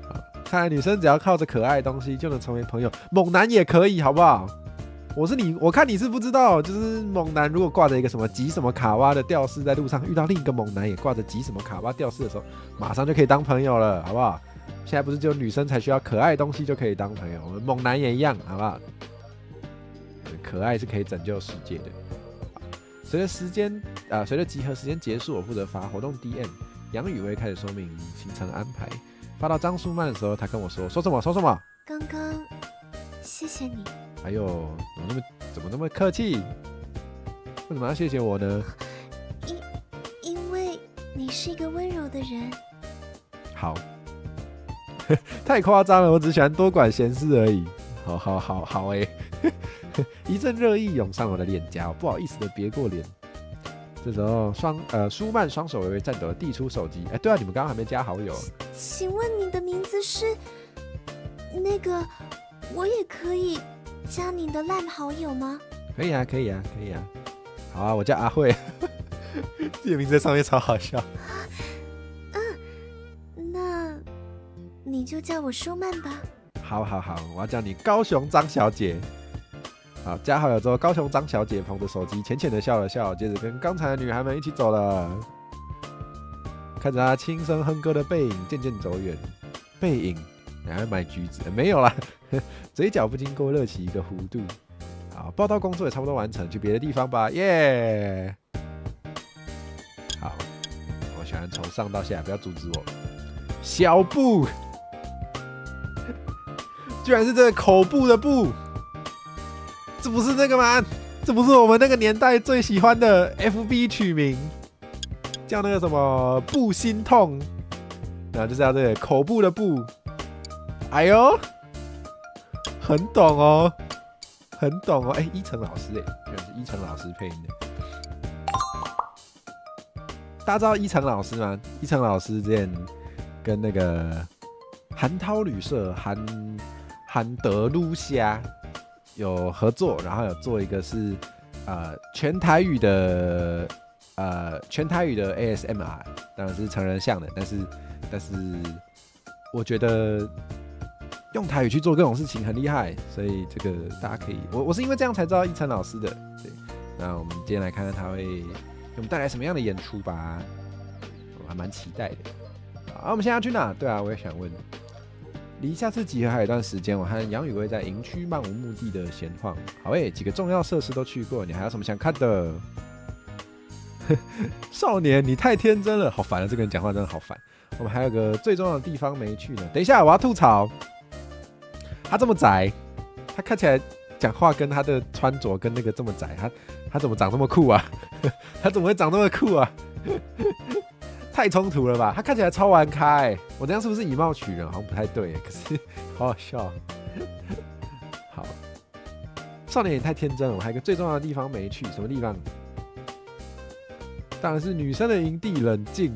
好，看来女生只要靠着可爱的东西就能成为朋友，猛男也可以，好不好？我看你是不知道，就是猛男如果挂着一个什么吉什么卡哇的吊饰，在路上遇到另一个猛男也挂着吉什么卡哇吊饰的时候，马上就可以当朋友了，好不好？现在不是只有女生才需要可爱的东西就可以当朋友，我们猛男也一样，好不好？可爱是可以拯救世界的。随着集合时间结束，我负责发活动 DM， 杨宇威开始说明行程安排。发到张舒曼的时候，他跟我说什么？刚刚谢谢你。哎呦，怎么那么客气？为什么要谢谢我呢？因为你是一个温柔的人。好。太夸张了，我只喜欢多管闲事而已。好一阵热意涌上我的脸颊，我不好意思的别过脸。这时候舒曼双手微微颤抖的递出手机。对啊，你们刚刚还没加好友。请问你的名字是？那个，我也可以加你的 LINE 好友吗？可以啊。好啊，我叫阿慧。这个名字在上面超好笑。那你就叫我舒曼吧。好，我要叫你高雄张小姐。好，加好友之后，高雄张小姐捧着手机，浅浅的笑了笑，接着跟刚才的女孩们一起走了。看着她轻声哼歌的背影渐渐走远，背影还要买橘子？没有啦，嘴角不经过热起一个弧度。好，报道工作也差不多完成，去别的地方吧，耶！好，我喜欢从上到下，不要阻止我。小布，居然是这个口部的部，这不是那个吗？这不是我们那个年代最喜欢的 FB 取名，叫那个什么部心痛，然后就是要这个口部的部。哎呦，很懂哦，很懂哦。依晨老师原来是依晨老师配音的。大家知道依晨老师吗？依晨老师之前跟那个韩涛旅社韩德撸虾有合作，然后有做一个是全台语的ASMR， 当然是成人向的，但是我觉得用台语去做各种事情很厉害，所以这个大家可以，我是因为这样才知道依晨老师的。对，那我们今天来看看他会给我们带来什么样的演出吧，我还蛮期待的。好，我们现在要去哪？对啊，我也想问。离下次集合还有一段时间，我和杨宇威在营区漫无目的的闲晃。好几个重要设施都去过，你还有什么想看的？少年，你太天真了，好烦啊！这个人讲话真的好烦。我们还有个最重要的地方没去呢。等一下，我要吐槽，他这么宅，他看起来讲话跟他的穿着跟那个这么宅，他怎么长这么酷啊？他怎么会长这么酷啊？太冲突了吧！他看起来超玩咖我这样是不是以貌取人？好像不太对可是好好笑。好，少年也太天真了。我还有一个最重要的地方没去，什么地方？当然是女生的营地，冷静。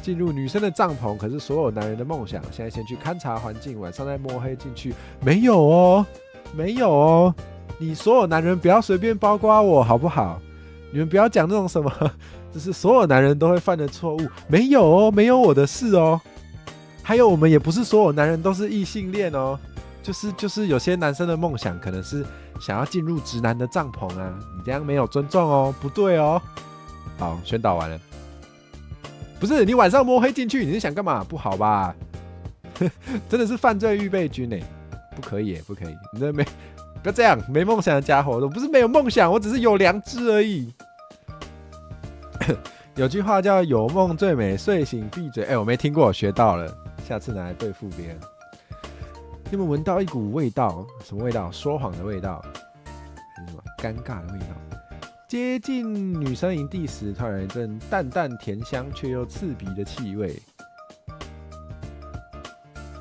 进入女生的帐篷，可是所有男人的梦想。现在先去勘察环境，晚上再摸黑进去。没有哦，没有哦，你所有男人不要随便包括我，好不好？你们不要讲那种什么。这是所有男人都会犯的错误，没有哦，没有我的事哦。还有，我们也不是所有男人都是异性恋哦，就是有些男生的梦想可能是想要进入直男的帐篷啊，你这样没有尊重哦，不对哦。好，宣导完了。不是你晚上摸黑进去，你是想干嘛？不好吧？真的是犯罪预备军不可以不可以，你这不要这样，没梦想的家伙，我不是没有梦想，我只是有良知而已。有句话叫有梦最美，睡醒闭嘴。我没听过，学到了，下次拿来对付别人。你有没有闻到一股味道？什么味道？说谎的味道，还是什么尴尬的味道？接近女生营地时，突然一阵淡淡甜香却又刺鼻的气味。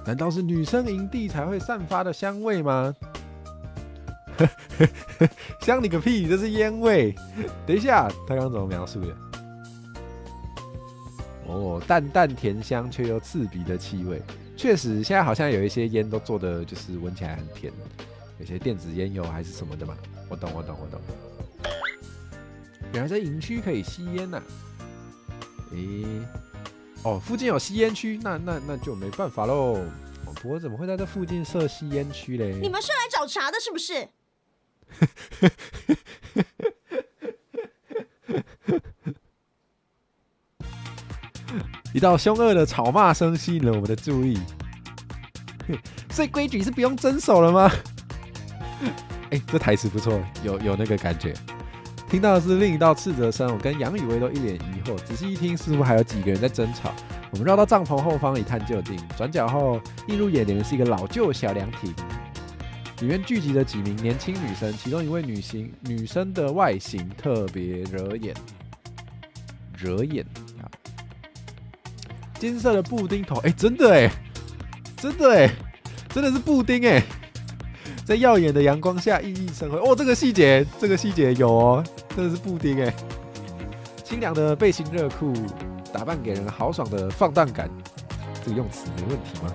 难道是女生营地才会散发的香味吗？香你个屁，这是烟味。等一下，他刚刚怎么描述的？淡淡甜香却又刺鼻的气味，确实，现在好像有一些烟都做的就是闻起来很甜，有些电子烟油还是什么的嘛。我懂。原来在营区可以吸烟呐、附近有吸烟区，那就没办法喽。不过怎么会在这附近设吸烟区嘞？你们是来找茬的，是不是？一道凶恶的吵骂声吸引了我们的注意。所以规矩是不用遵守了吗？这台词不错，有那个感觉。听到的是另一道斥责声，我跟杨宇威都一脸疑惑。仔细一听，似乎还有几个人在争吵。我们绕到帐篷后方一探究竟，转角后映入眼帘的是一个老旧小凉亭，里面聚集了几名年轻女生，其中一位女生的外形特别惹眼。金色的布丁头，真的真的是布丁在耀眼的阳光下熠熠生辉。这个细节有哦，真的是布丁清凉的背心热裤，打扮给人豪爽的放荡感，这个用词没问题吗？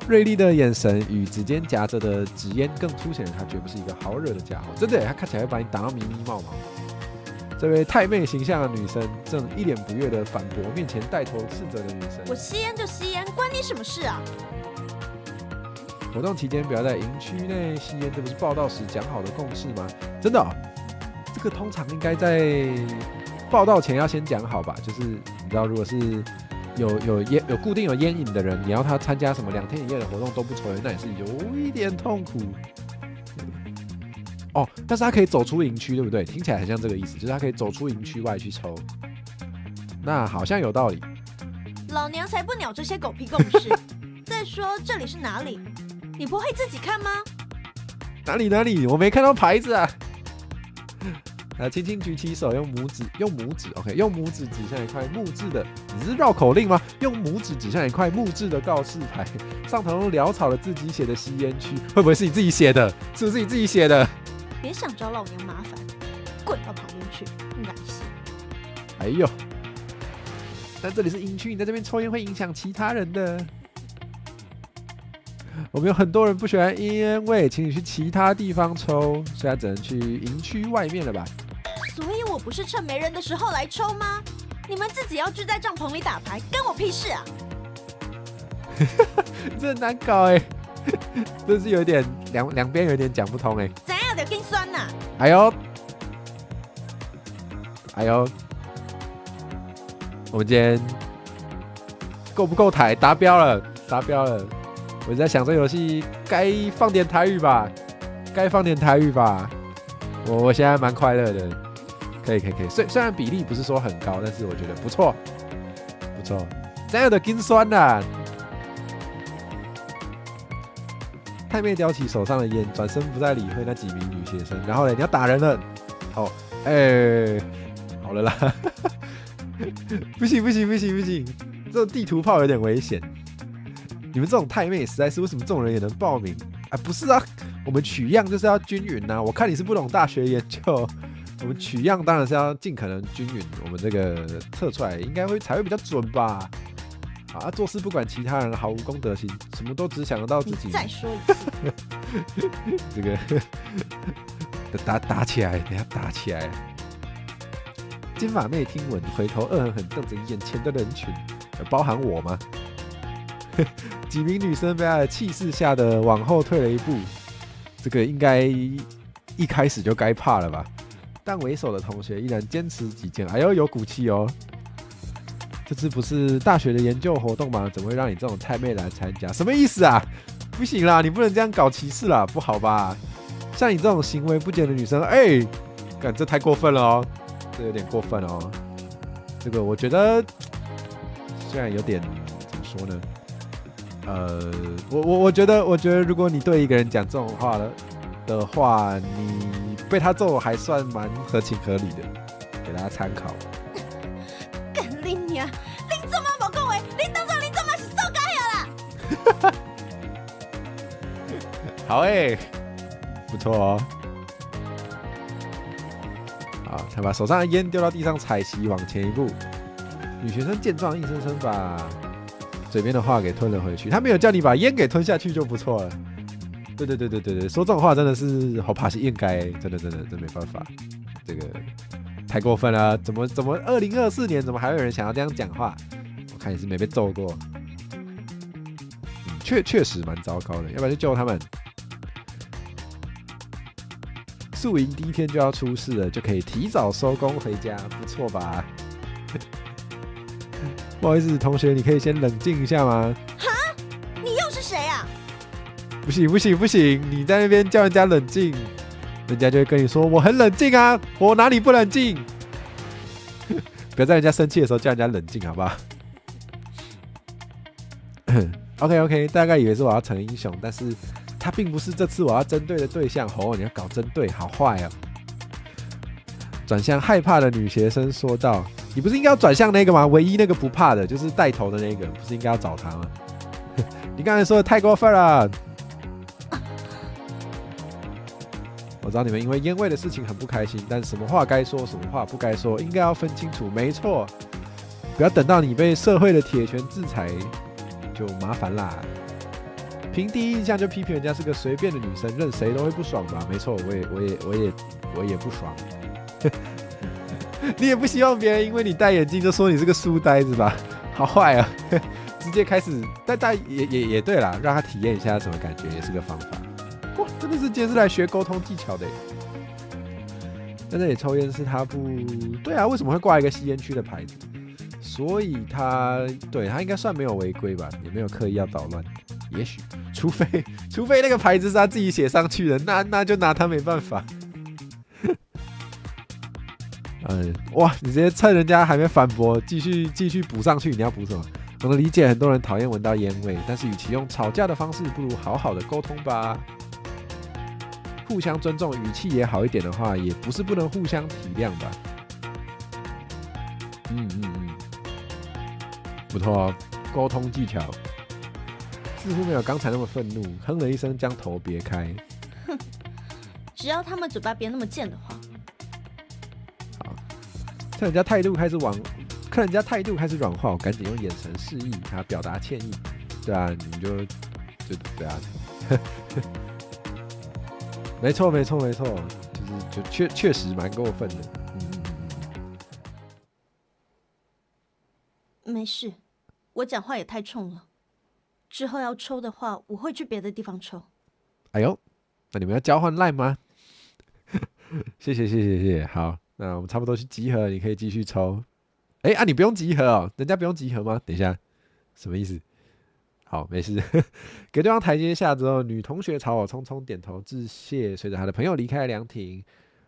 锐利的眼神与指尖夹着的纸烟更凸显了他绝不是一个好惹的家伙。真的他看起来会把你打到迷迷冒冒。这位太妹形象的女生正一脸不悦地反驳面前带头斥责的女生：“我吸烟就吸烟，关你什么事啊？”活动期间不要在营区内吸烟，这不是报道时讲好的共识吗？真的这个通常应该在报道前要先讲好吧？就是你知道，如果是有固定有烟瘾的人，你要他参加什么2天1夜的活动都不抽烟，那也是有一点痛苦。但是他可以走出营区，对不对？听起来很像这个意思，就是他可以走出营区外去抽。那好像有道理。老娘才不鸟这些狗屁共识。再说这里是哪里？你不会自己看吗？哪里？我没看到牌子啊！轻轻举起手，用拇指 ，OK， 用拇指指向一块木质的，你是绕口令吗？用拇指指向一块木质的告示牌，上头用潦草的字迹写的吸烟区，会不会是你自己写的？是不是你自己写的？别想找老娘麻烦，滚到旁边去，来些。哎呦！但这里是营区，你在这边抽烟会影响其他人的。我们有很多人不喜欢烟味，请你去其他地方抽，现在只能去营区外面了吧？所以我不是趁没人的时候来抽吗？你们自己要聚在帐篷里打牌，干我屁事啊！这很难搞哎，真是有点两边有点讲不通哎。怎样的更酸呐？哎呦，我们今天够不够台？达标了。我在想这游戏该放点台语吧，我现在蛮快乐的，可以。虽然比例不是说很高，但是我觉得不错。这样的更酸呐！太妹叼起手上的烟，转身不再理会那几名女学生。然后呢，你要打人了。哦，好了啦。不行，这种地图炮有点危险。你们这种太妹实在是，为什么这种人也能报名？不是啊，我们取样就是要均匀啊。我看你是不懂大学研究，我们取样当然是要尽可能均匀，我们这个测出来应该才会比较准吧。做事不管其他人，毫无公德心，什么都只想得到自己。你再说一次。这个打起来，等下打起来。金发妹听闻，回头恶狠狠瞪着眼前的人群，包含我吗？几名女生被她的气势吓得往后退了一步，这个应该一开始就该怕了吧？但为首的同学依然坚持己见，哎呦，有骨气哦！这次不是大学的研究活动吗？怎么会让你这种太妹来参加？什么意思啊？不行啦，你不能这样搞歧视啦，不好吧？像你这种行为不检的女生，干这太过分了哦，这有点过分哦。这个我觉得虽然有点怎么说呢？我觉得，如果你对一个人讲这种话的话，你被他揍还算蛮合情合理的，给大家参考。干你娘！你做嘛无讲话？你当作你做嘛是做假呀啦？好不错哦。好，他把手上的烟丢到地上，踩熄，往前一步。女学生见状，硬生生把嘴边的话给吞了回去。他没有叫你把烟给吞下去就不错了。对，说这种话真的是好怕是应该，真没办法，这个太过分了。怎么2024年怎么还有人想要这样讲话？我看你是没被揍过。确实蛮糟糕的，要不然就救他们。宿营第一天就要出事了，就可以提早收工回家，不错吧？不好意思，同学，你可以先冷静一下吗？哈，你又是谁啊？不行，你在那边叫人家冷静，人家就会跟你说我很冷静啊，我哪里不冷静？不要在人家生气的时候叫人家冷静，好不好？OK， 大概以为是我要成英雄，但是他并不是这次我要针对的对象。你要搞针对，好坏哦！转向害怕的女学生说道：“你不是应该要转向那个吗？唯一那个不怕的，就是带头的那个，不是应该要找他吗？你刚才说的太过分了！我知道你们因为烟味的事情很不开心，但什么话该说，什么话不该说，应该要分清楚。没错，不要等到你被社会的铁拳制裁，就麻烦啦。凭第一印象就批评人家是个随便的女生，任谁都会不爽吧？没错，我也不爽。”你也不希望别人因为你戴眼镜就说你是个书呆子吧？好坏啊！直接开始，但也对啦，让他体验一下什么感觉也是个方法。哇，真的是今天是来学沟通技巧的耶。在这里抽烟是他不对啊？为什么会挂一个吸烟区的牌子？所以他应该算没有违规吧，也没有刻意要捣乱。也许，除非那个牌子是他自己写上去的，那就拿他没办法。哇！你直接趁人家还没反驳，继续补上去。你要补什么？我能理解很多人讨厌闻到烟味，但是与其用吵架的方式，不如好好的沟通吧。互相尊重，语气也好一点的话，也不是不能互相体谅吧。不错哦，沟通技巧。似乎没有刚才那么愤怒，哼了一声，将头别开。哼，只要他们嘴巴别那么贱的话。好，看人家态度开始软化，我赶紧用眼神示意他表达歉意。对啊，你就对啊。没错，就确实蛮过分的。没事，我讲话也太冲了。之后要抽的话，我会去别的地方抽。哎呦，那你们要交换 line 吗？谢谢。好，那我们差不多去集合，你可以继续抽。你不用集合哦，人家不用集合吗？等一下，什么意思？好，没事。给对方台阶下之后，女同学朝我匆匆点头致谢，随着她的朋友离开了凉亭。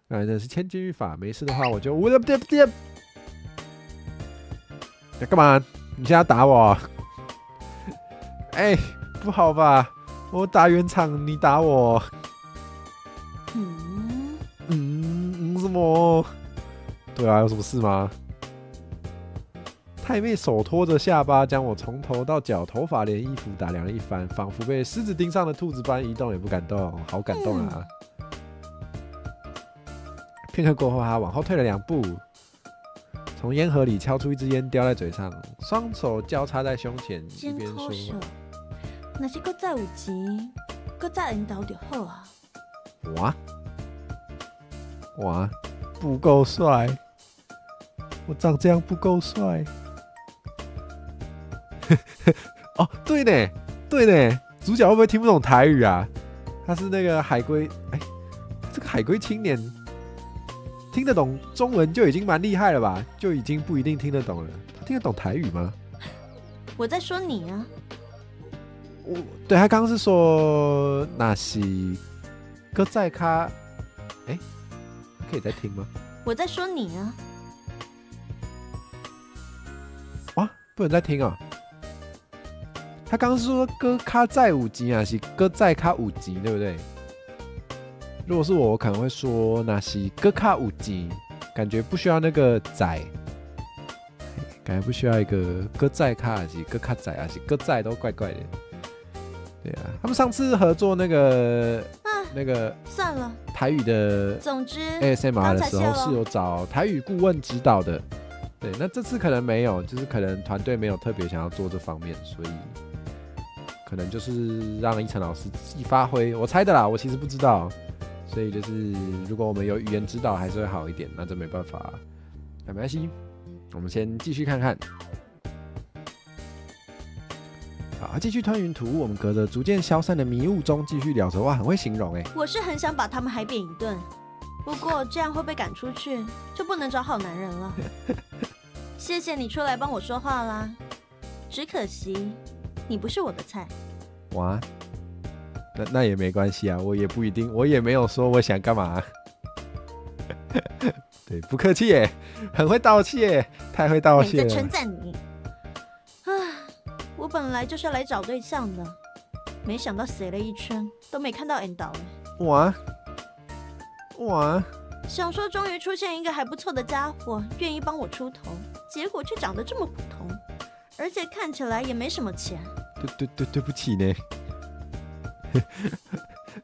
那是千钧一发，没事的话我就要干嘛？你现在打我？不好吧？我打圆场，你打我。什么？对啊，有什么事吗？太妹手托着下巴，将我从头到脚、头发连衣服打量了一番，仿佛被狮子盯上的兔子般，一动也不敢动，好感动啊！片刻过后，他往后退了2步，从烟盒里敲出一支烟，叼在嘴上，双手交叉在胸前，一边说：“若是搁再有钱，搁再引导就好啊。”哇，不够帅，我长这样不够帅。哦，对呢，主角会不会听不懂台语啊？他是那个海龟，这个海龟青年听得懂中文就已经蛮厉害了吧？就已经不一定听得懂了。他听得懂台语吗？我在说你啊。对，他刚刚是说那是搁再卡，可以再听吗？我在说你啊。哇，不能再听啊！他刚刚是说搁卡再5集啊，是搁再卡5集，对不对？如果是我可能会说那是搁卡5集，感觉不需要那个仔，感觉不需要一个搁再卡还是搁卡仔还是搁再都怪怪的。对啊，他们上次合作那个算了，台语的总之 ASMR 的时候是有找台语顾问指导的。对，那这次可能没有，就是可能团队没有特别想要做这方面，所以可能就是让依晨老师自己发挥，我猜的啦，我其实不知道。所以就是如果我们有语言指导还是会好一点，那这没办法，没关系，我们先继续看看。好，继续吞云吐雾，我们隔着逐渐消散的迷雾中继续聊着。哇，很会形容我是很想把他们海扁一顿，不过这样会被赶出去，就不能找好男人了。谢谢你出来帮我说话啦，只可惜你不是我的菜。哇，那也没关系啊，我也不一定，我也没有说我想干嘛。对，不客气耶，很会道歉耶，太会道歉了。在称赞你。我本来就是来找对象的，没想到死了一圈都没看到 end 到哇，想说终于出现一个还不错的家伙，愿意帮我出头，结果却长得这么普通，而且看起来也没什么钱。对不起呢。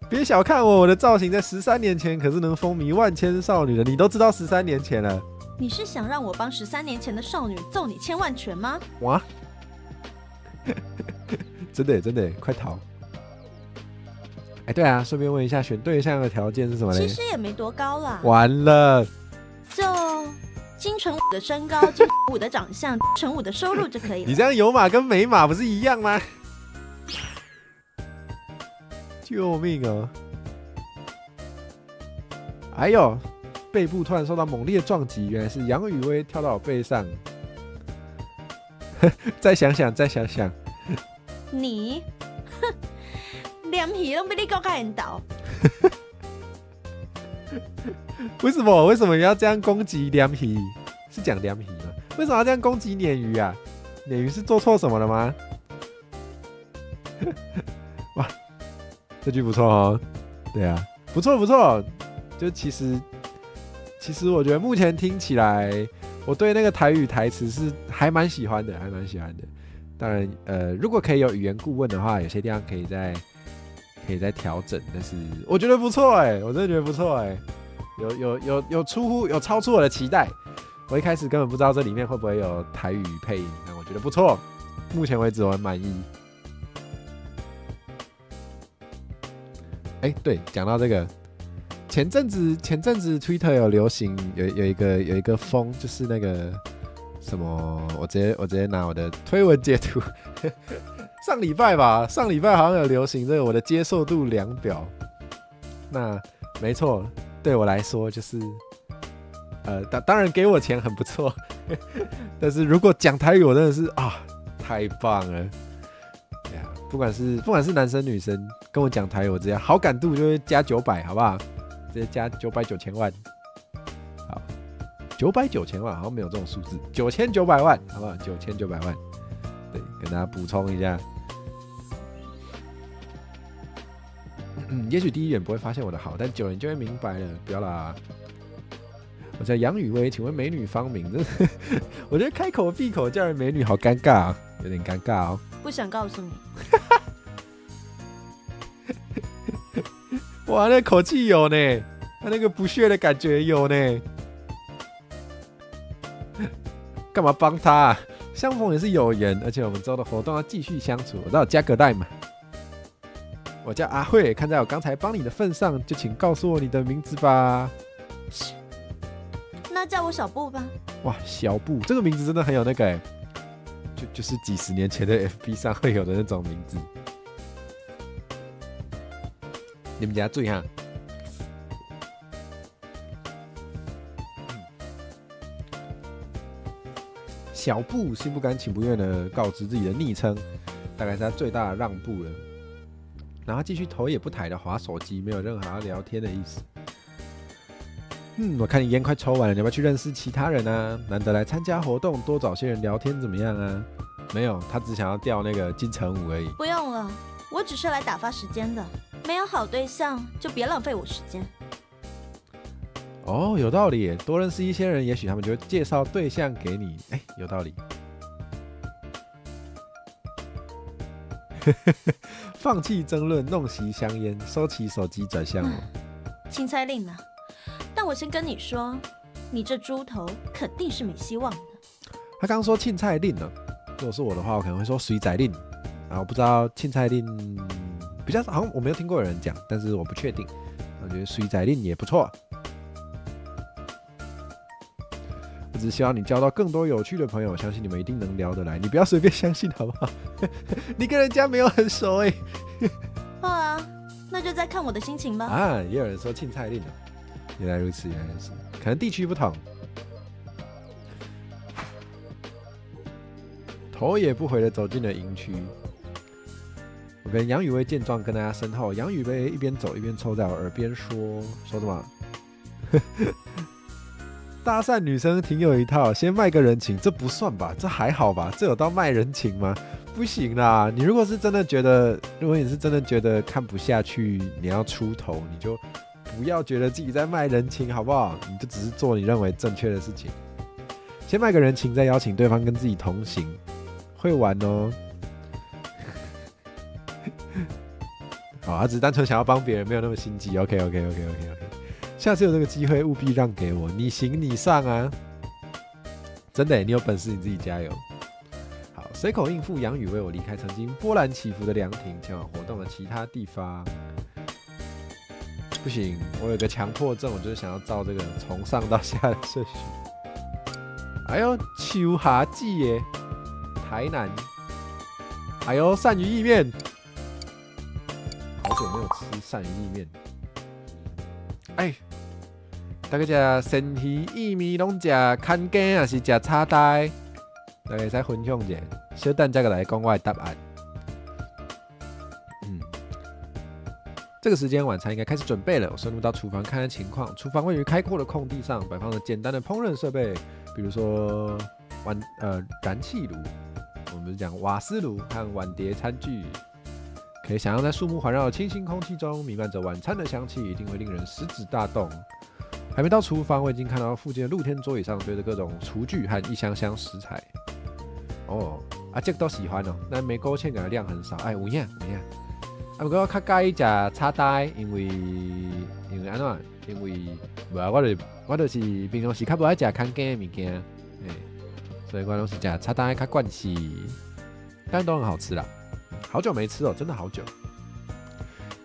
别小看我的造型在13年前可是能风靡万千少女的，你都知道13年前了。你是想让我帮13年前的少女揍你千万拳吗？哇！真的，快逃！对啊，顺便问一下，选对象的条件是什么呢？其实也没多高啦。完了，就金城武的身高、金城武的长相、金城武的收入就可以了。你这样有码跟没码不是一样吗？救命哦！哎呦，背部突然受到猛烈撞击，原来是杨宇威跳到我背上。再想想，你，脸皮都被你搞开倒。为什么你要这样攻击脸皮？是讲脸皮吗？为什么要这样攻击鲶鱼啊？鲶鱼是做错什么了吗？哇，这句不错哦。对啊，不错不错。就其实我觉得目前听起来，我对那个台语台词是还蛮喜欢的，还蛮喜欢的。当然，如果可以有语言顾问的话，有些地方可以再调整。但是我觉得不错哎，我真的觉得不错哎，有超出我的期待。我一开始根本不知道这里面会不会有台语配音，但我觉得不错，目前为止我很满意。对，讲到这个，前阵子 Twitter 有流行有一个风，就是那个什么，我直接拿我的推文截图，上礼拜好像有流行这个我的接受度量表。那没错，对我来说就是。当然给我钱很不错，但是如果讲台语，我真的是太棒了。不管是男生女生跟我讲台语，我直接好感度就会加900，好不好？直接加900-9000万。好，900-9000万好像没有这种数字，9900万，好不好？9900万。对，跟大家补充一下。也许第一眼不会发现我的好，但久了你就会明白了。不要啦。我叫杨雨薇，请问美女芳名？我觉得开口闭口叫人美女好尴尬啊，有点尴尬哦。不想告诉你。哇，那口气有呢，他那个不屑的感觉有呢。干嘛帮他啊？相逢也是有缘，而且我们之后的活动要继续相处，我都有加个代码。我叫阿慧，看在我刚才帮你的份上，就请告诉我你的名字吧。那叫我小布吧。哇，小布这个名字真的很有那个就是几十年前的 FB 上会有的那种名字。你们家注意哈。小布心不甘情不愿的告知自己的昵称，大概是他最大的让步了。然后继续头也不抬的滑手机，没有任何要聊天的意思。我看你烟快抽完了，你要不要去认识其他人啊？难得来参加活动，多找些人聊天怎么样啊？没有，他只想要钓那个金城武而已。不用了，我只是来打发时间的，没有好对象就别浪费我时间。哦，有道理耶，多认识一些人，也许他们就会介绍对象给你。有道理。放弃争论，弄熄香烟，收起手机，转向我。钦差令啊！但我先跟你说，你这猪头肯定是没希望的。他刚说钦差令呢，如果是我的话，我可能会说水仔令。我不知道钦差令比较好像我没有听过有人讲，但是我不确定。我觉得水仔令也不错。我只希望你交到更多有趣的朋友，相信你们一定能聊得来。你不要随便相信好不好？你跟人家没有很熟好啊，那就再看我的心情吧。也有人说钦差令了。原来如此，可能地区不同。头也不回的走进了营区。我跟杨雨薇见状，跟在他身后。杨雨薇一边走一边凑在我耳边说什么？搭讪女生挺有一套，先卖个人情，这不算吧？这还好吧？这有到卖人情吗？不行啦！你如果是真的觉得看不下去，你要出头，你就不要觉得自己在卖人情，好不好？你就只是做你认为正确的事情。先卖个人情，再邀请对方跟自己同行，会玩哦。好，他只是单纯想要帮别人，没有那么心机。OK。下次有这个机会，务必让给我。你行你上啊！真的，你有本事你自己加油。好，随口应付杨雨为我离开曾经波澜起伏的凉亭，前往活动的其他地方。不行，我有个强迫症，我就是想要照这个从上到下的顺序。哎呦，秋蛤记耶，台南。哎呦，鳝鱼意面，好久没有吃鳝鱼意面。大家吃生鱼意面拢吃看羹还是吃叉呆？大家再分享一下，小等再来讲我的答案。这个时间晚餐应该开始准备了。我顺路到厨房看看情况。厨房位于开阔的空地上，摆放着简单的烹饪设备，比如说燃气炉、我们是讲瓦斯炉和碗碟餐具。可以想象，在树木环绕的清新空气中，弥漫着晚餐的香气，一定会令人食指大动。还没到厨房，我已经看到附近的露天桌椅上堆着各种厨具和一箱箱食材。哦，这个都喜欢哦，但没勾芡的量很少。有影。不过我较介意食炒呆，因为安怎？因为我就是平常时较不爱食看干的物件，所以我都是食炒呆较惯势，但都很好吃啦。好久没吃哦，真的好久。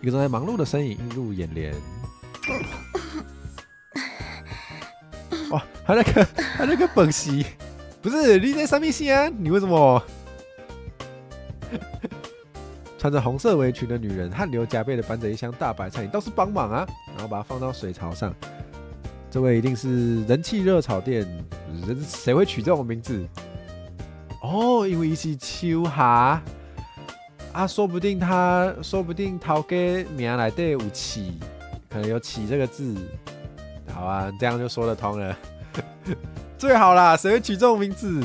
一个正在忙碌的身影映入眼帘。哇，他那个本席，不是你在上面先，你为什么？穿着红色围裙的女人汗流浃背的搬着一箱大白菜，你倒是帮忙啊！然后把它放到水槽上。这位一定是人气热炒店，谁会取这种名字？哦，因为伊是秋霞啊，说不定头家名内底有起，可能有起这个字。好啊，这样就说得通了。最好啦，谁会取这种名字？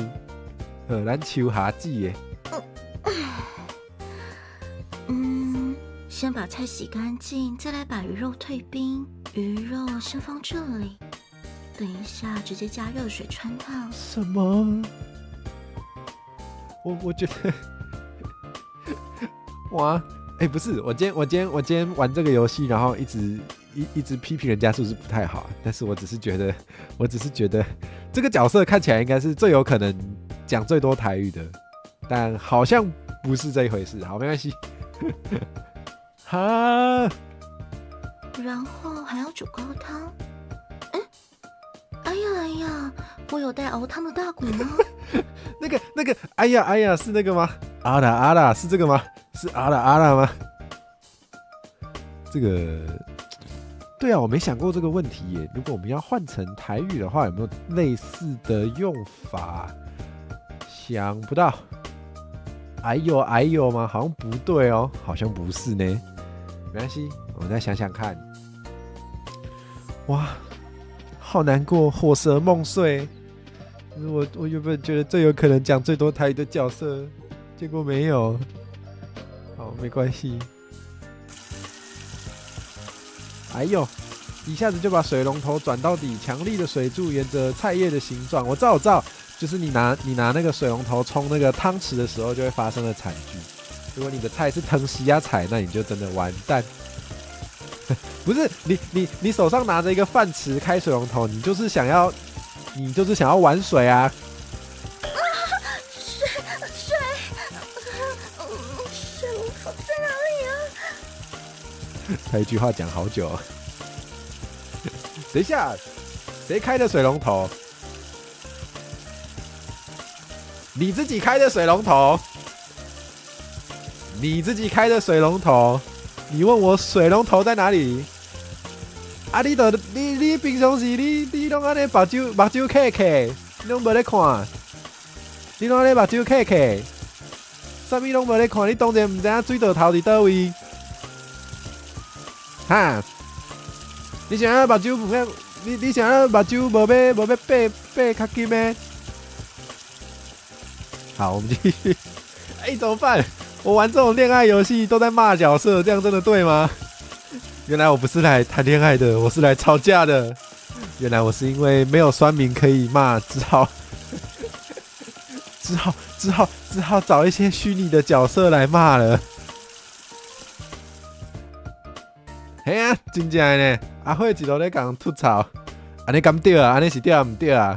咱秋霞记耶。先把菜洗干净，再来把鱼肉退冰。鱼肉先放这里，等一下直接加热水穿烫。什么？我觉得，哇，不是，我今天玩这个游戏，然后一直批评人家是不是不太好？但是我只是觉得这个角色看起来应该是最有可能讲最多台语的，但好像不是这一回事。好，没关系。哈，然后还要煮高汤。哎呀，我有带熬汤的大骨吗？那个，哎呀，是那个吗？阿拉是这个吗？是阿拉吗？这个，对啊，我没想过这个问题耶。如果我们要换成台语的话，有没有类似的用法？想不到。哎呦吗？好像不对哦，好像不是呢。没关系，我们再想想看。哇，好难过，火蛇梦碎。我原本觉得最有可能讲最多台语的角色，结果没有。好，没关系。哎呦，一下子就把水龙头转到底，强力的水柱沿着菜叶的形状，我知道，就是你拿那个水龙头冲那个汤匙的时候，就会发生的惨剧。如果你的菜是藤西亚菜，那你就真的完蛋。不是你手上拿着一个饭匙开水龙头，你就是想要玩水啊！水龙头在哪里啊？他一句话讲好久。等一下，谁开的水龙头？你自己开的水龙头。你问我水龙头在哪里？啊，你平常时你拢安尼目睭开，你拢无咧看，你拢安尼目睭开，啥物拢无咧看，你当然唔知影水道头伫倒位。哈，你想要目睭唔要？你想要目睭无要爬较紧咩？好，我们继续。怎么办？我玩这种恋爱游戏都在骂角色，这样真的对吗？原来我不是来谈恋爱的，我是来吵架的。原来我是因为没有酸民可以骂，只好找一些虚拟的角色来骂了。嘿啊，真正的呢，阿慧一路在讲吐槽，安尼敢对啊？安尼是对啊？唔对啊？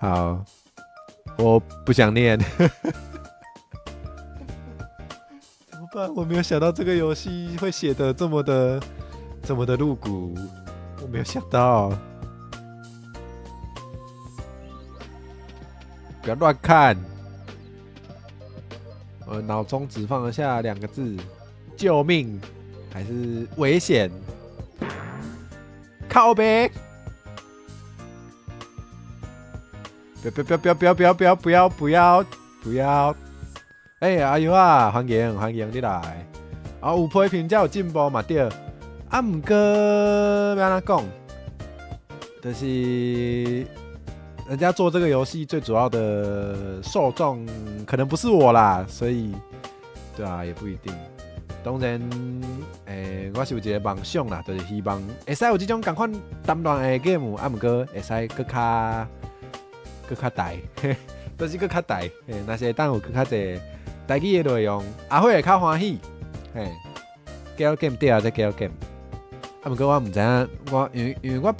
好，我不想念。我没有想到这个游戏会写得这么的露骨，我没有想到。不要乱看，我脑中只放得下2个字：救命还是危险？靠北！不要！阿尤啊，欢迎你来。有批评才有进步嘛对。不过要安怎讲，就是人家做这个游戏最主要的受众可能不是我啦，所以对啊，也不一定。当然，我是有一个梦想啦，就是希望会使有这种同款单乱的 game， 啊，毋过会使更较大，就是更较大。若是当有更较侪台语的内容，阿辉会较欢喜。Gal game 对啊，这 Gal game。啊，毋过我毋知影，因为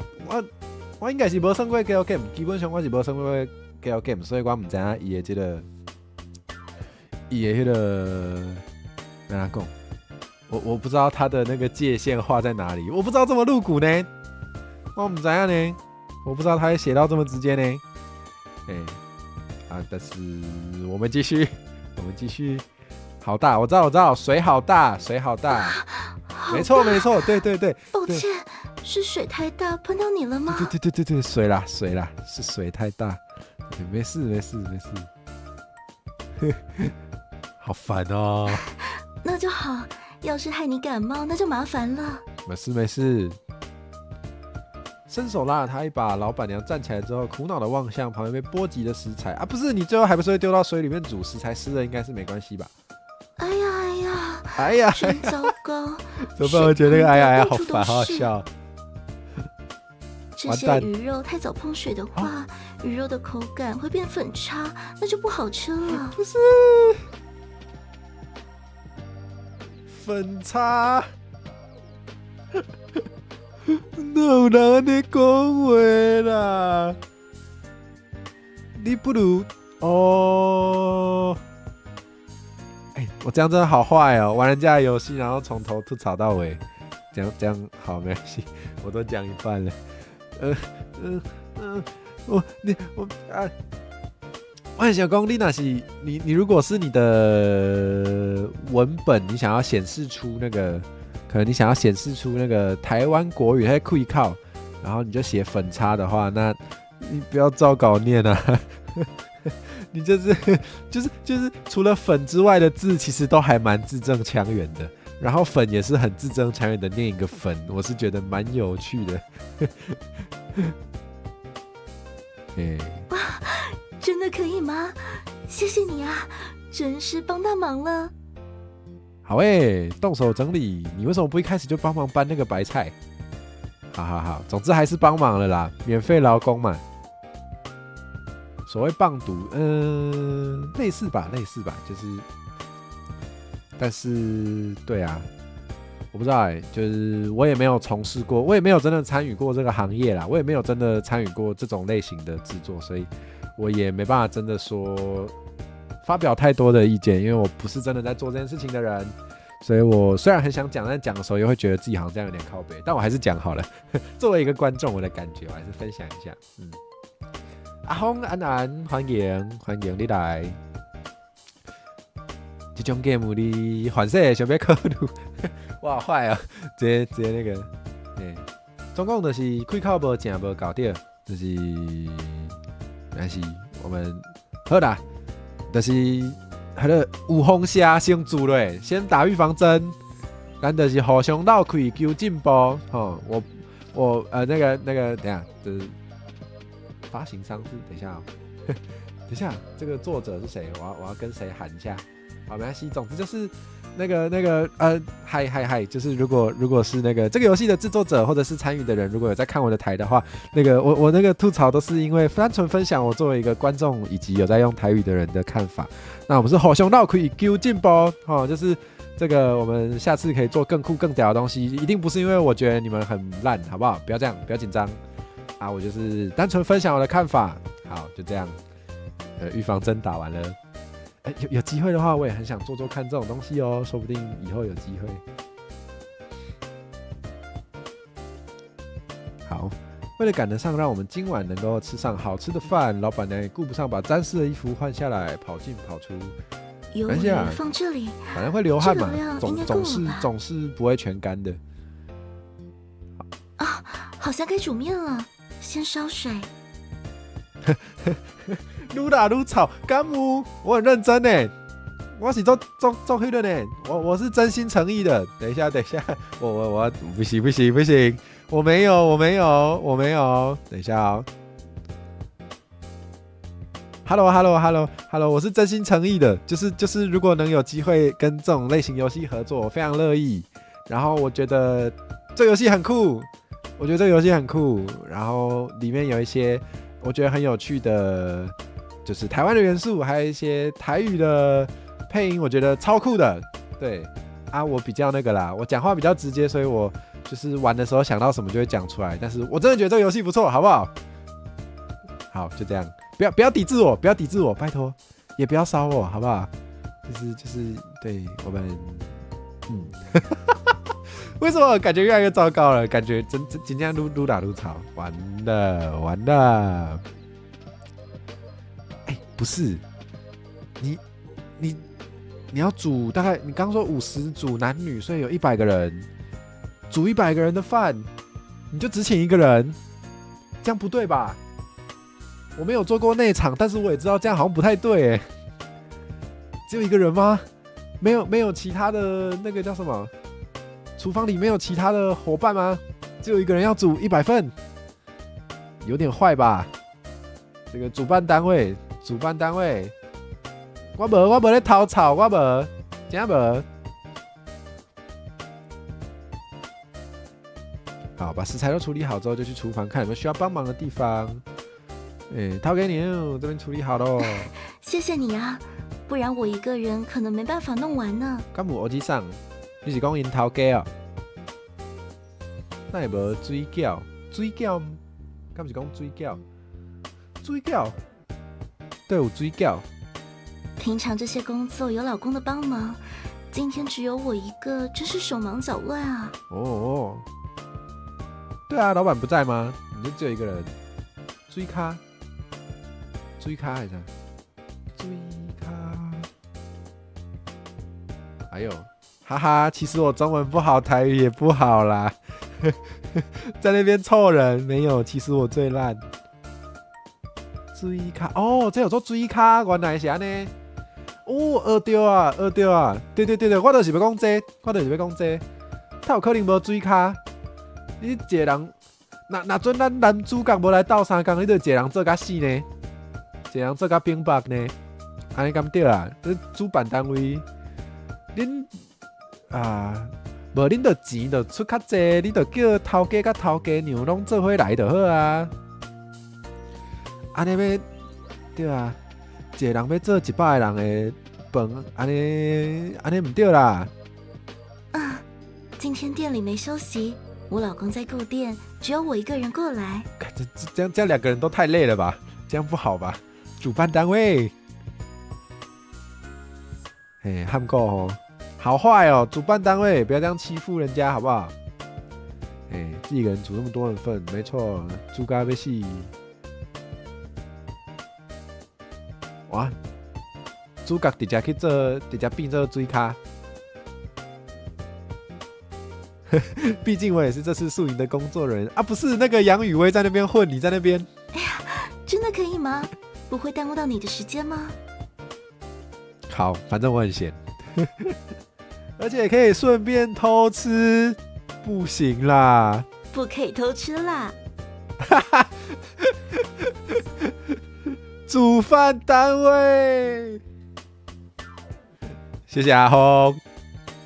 我应该是无算过 Gal game， 基本上我是无算过 Gal game， 所以我毋知影伊的迄个哪样讲。我不知道他的那个界限画在哪里，我不知道这么露骨呢，我不知道呢，我不知道他会写到这么直接呢，但是我们继续，好大，我知道，水好大，没错，对，抱歉，是水太大喷到你了吗？对，水啦，是水太大，没事，好烦哦。那就好。要是害你感冒，那就麻烦了。没事。伸手拉了他一把，老板娘站起来之后，苦恼的望向旁边被波及的食材。啊，不是，你最后还不是会丢到水里面煮？食材湿了应该是没关系吧？哎呀，真糟糕！怎么办？我觉得那个哎呀好烦，好好笑。这些鱼肉太早碰水的话，鱼肉的口感会变粉差，那就不好吃了。不是。粉差，哪有人安尼讲话啦？你不如哦，我这样真的好坏哦，玩人家的游戏，然后从头吐槽到尾，这样好没关系，我都讲一半了。我很想讲，你那是你如果是你的文本，你想要显示出那个，可能你想要显示出那个台湾国语还可以靠，然后你就写粉叉的话，那你不要照稿念啊，你就是除了粉之外的字，其实都还蛮字正腔圆的，然后粉也是很字正腔圆的念一个粉，我是觉得蛮有趣的。哇，真的可以吗？谢谢你啊，真是帮大忙了。好动手整理，你为什么不一开始就帮忙搬那个白菜？好，总之还是帮忙了啦，免费劳工嘛。所谓棒读，类似吧，就是，但是对啊，我不知道就是我也没有从事过，我也没有真的参与过这个行业啦，我也没有真的参与过这种类型的制作，所以我也没办法真的说发表太多的意见，因为我不是真的在做这件事情的人，所以我虽然很想讲，但讲的时候又会觉得自己好像这样有点靠北，但我还是讲好了。作为一个观众，我的感觉我还是分享一下。阿峰、安，欢迎你来。这种 game 你反正想要考虑，哇坏啊！直接那个，总共就是开口无正无搞掉，就是但是我们好啦，就是有风险先做嘞，先打预防针，咱就是互相闹开求进步。我那个等一下就是发行商是等一下，这个作者是谁？我要跟谁喊一下？好，没关系。总之就是嗨，就是如果是那个这个游戏的制作者或者是参与的人，如果有在看我的台的话，那个我那个吐槽都是因为单纯分享我作为一个观众以及有在用台语的人的看法。那我们是互相闹开求进步，就是这个我们下次可以做更酷更屌的东西，一定不是因为我觉得你们很烂，好不好？不要这样，不要紧张啊！我就是单纯分享我的看法。好，就这样。预防针打完了。有机会的话，我也很想做做看这种东西哦，说不定以后有机会。好，为了赶得上，让我们今晚能够吃上好吃的饭，老板娘也顾不上把沾湿的衣服换下来，跑进跑出。有鱼放这里，反正会流汗嘛，总是不会全干的。啊，好像该煮面了，先烧水。愈打愈吵，干母，我很认真呢，我是做黑的呢，我是真心诚意的。等一下，我不行，我没有，等一下哦。，Hello，我是真心诚意的，就是如果能有机会跟这种类型游戏合作，我非常乐意。然后我觉得这个游戏很酷，然后里面有一些我觉得很有趣的，就是台湾的元素，还有一些台语的配音，我觉得超酷的。对啊，我比较那个啦，我讲话比较直接，所以我就是玩的时候想到什么就会讲出来。但是我真的觉得这个游戏不错，好不好？好，就这样，不要抵制我，拜托，也不要烧我，好不好？就是对我们，为什么感觉越来越糟糕了？感觉今天撸打撸吵，完了。不是，你要煮大概，你刚说50组男女，所以有100个人，煮100个人的饭，你就只请1个人，这样不对吧？我没有做过内场，但是我也知道这样好像不太对，只有1个人吗？没有其他的那个叫什么？厨房里没有其他的伙伴吗？只有1个人要煮100份，有点坏吧？这个主办单位，我没在偷吵，真没。好，把食材都处理好之后，就去厨房看有没有需要帮忙的地方。掏给你，这边处理好咯。谢谢你啊，不然我一个人可能没办法弄完呢。敢有欧吉桑，你是讲因头家哦？那也无水饺，敢是讲水饺？对，有水饺。平常这些工作有老公的帮忙，今天只有我一个，真是手忙脚乱啊。哦，对啊，老板不在吗？你就只有1个人。水咖还是啥？水咖。还有，哈哈，其实我中文不好，台语也不好啦，在那边凑人，没有，其实我最烂。水咖，哦，这有做水咖，原来是安尼。哦，学到啊，对，我就是要讲这，他有可能无水咖，你一个人。那阵咱男主角无来斗3工，你就一个人做甲死呢，一个人做甲冰白呢，安尼敢对啊？这主办单位，恁啊，无恁的钱就出较济，你就叫头家甲头家娘拢做伙来就好啊。安尼要对啊，一个人要做100个人的饭，安尼唔对啦。今天店里没休息。我老公在顾店，只有我一个人过来。这样2个人都太累了吧？这样不好吧？主办单位，汉过哦，好坏哦，主办单位不要这样欺负人家好不好？自己一个人煮那么多人份，没错，猪肝被戏。哇，主角直接变做水咖。毕竟我也是这次宿营的工作人员啊，不是那个杨宇威在那边混，你在那边。哎呀，真的可以吗？不会耽误到你的时间吗？好，反正我很闲，而且可以顺便偷吃，不行啦，不可以偷吃啦。主办单位，谢谢阿红，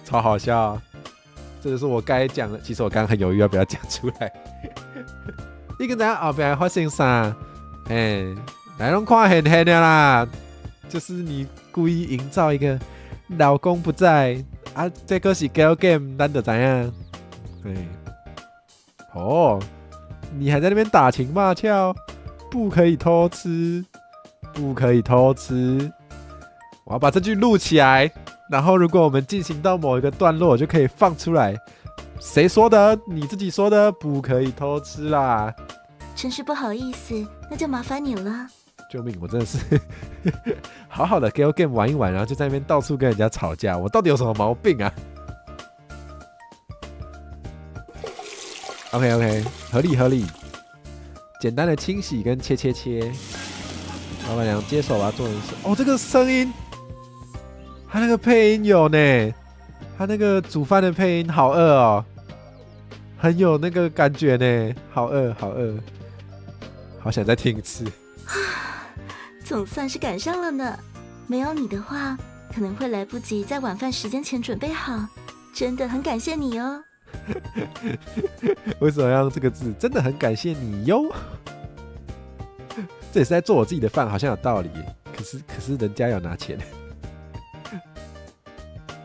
超好笑。这就是我该讲的，其实我刚刚很犹豫要不要讲出来。你跟大家后边发生啥？来拢看很黑的啦，就是你故意营造一个老公不在啊，这个是 girl game， 咱就知影。哦，你还在那边打情骂俏，不可以偷吃，我要把这句录起来。然后，如果我们进行到某一个段落，就可以放出来。谁说的？你自己说的，不可以偷吃啦！真是不好意思，那就麻烦你了。救命！我真的是好好的 girl game 玩一玩，然后就在那边到处跟人家吵架，我到底有什么毛病啊 ？OK， 合理。简单的清洗跟切。老板娘接手把它做成是哦，这个声音。他那个配音有呢，他那个煮饭的配音好饿哦，很有那个感觉呢，好饿，好想再听一次。总算是赶上了呢。没有你的话，可能会来不及在晚饭时间前准备好。真的很感谢你哦。为什么要用这个字？真的很感谢你哟。这也是在做我自己的饭，好像有道理耶。可是人家有拿钱。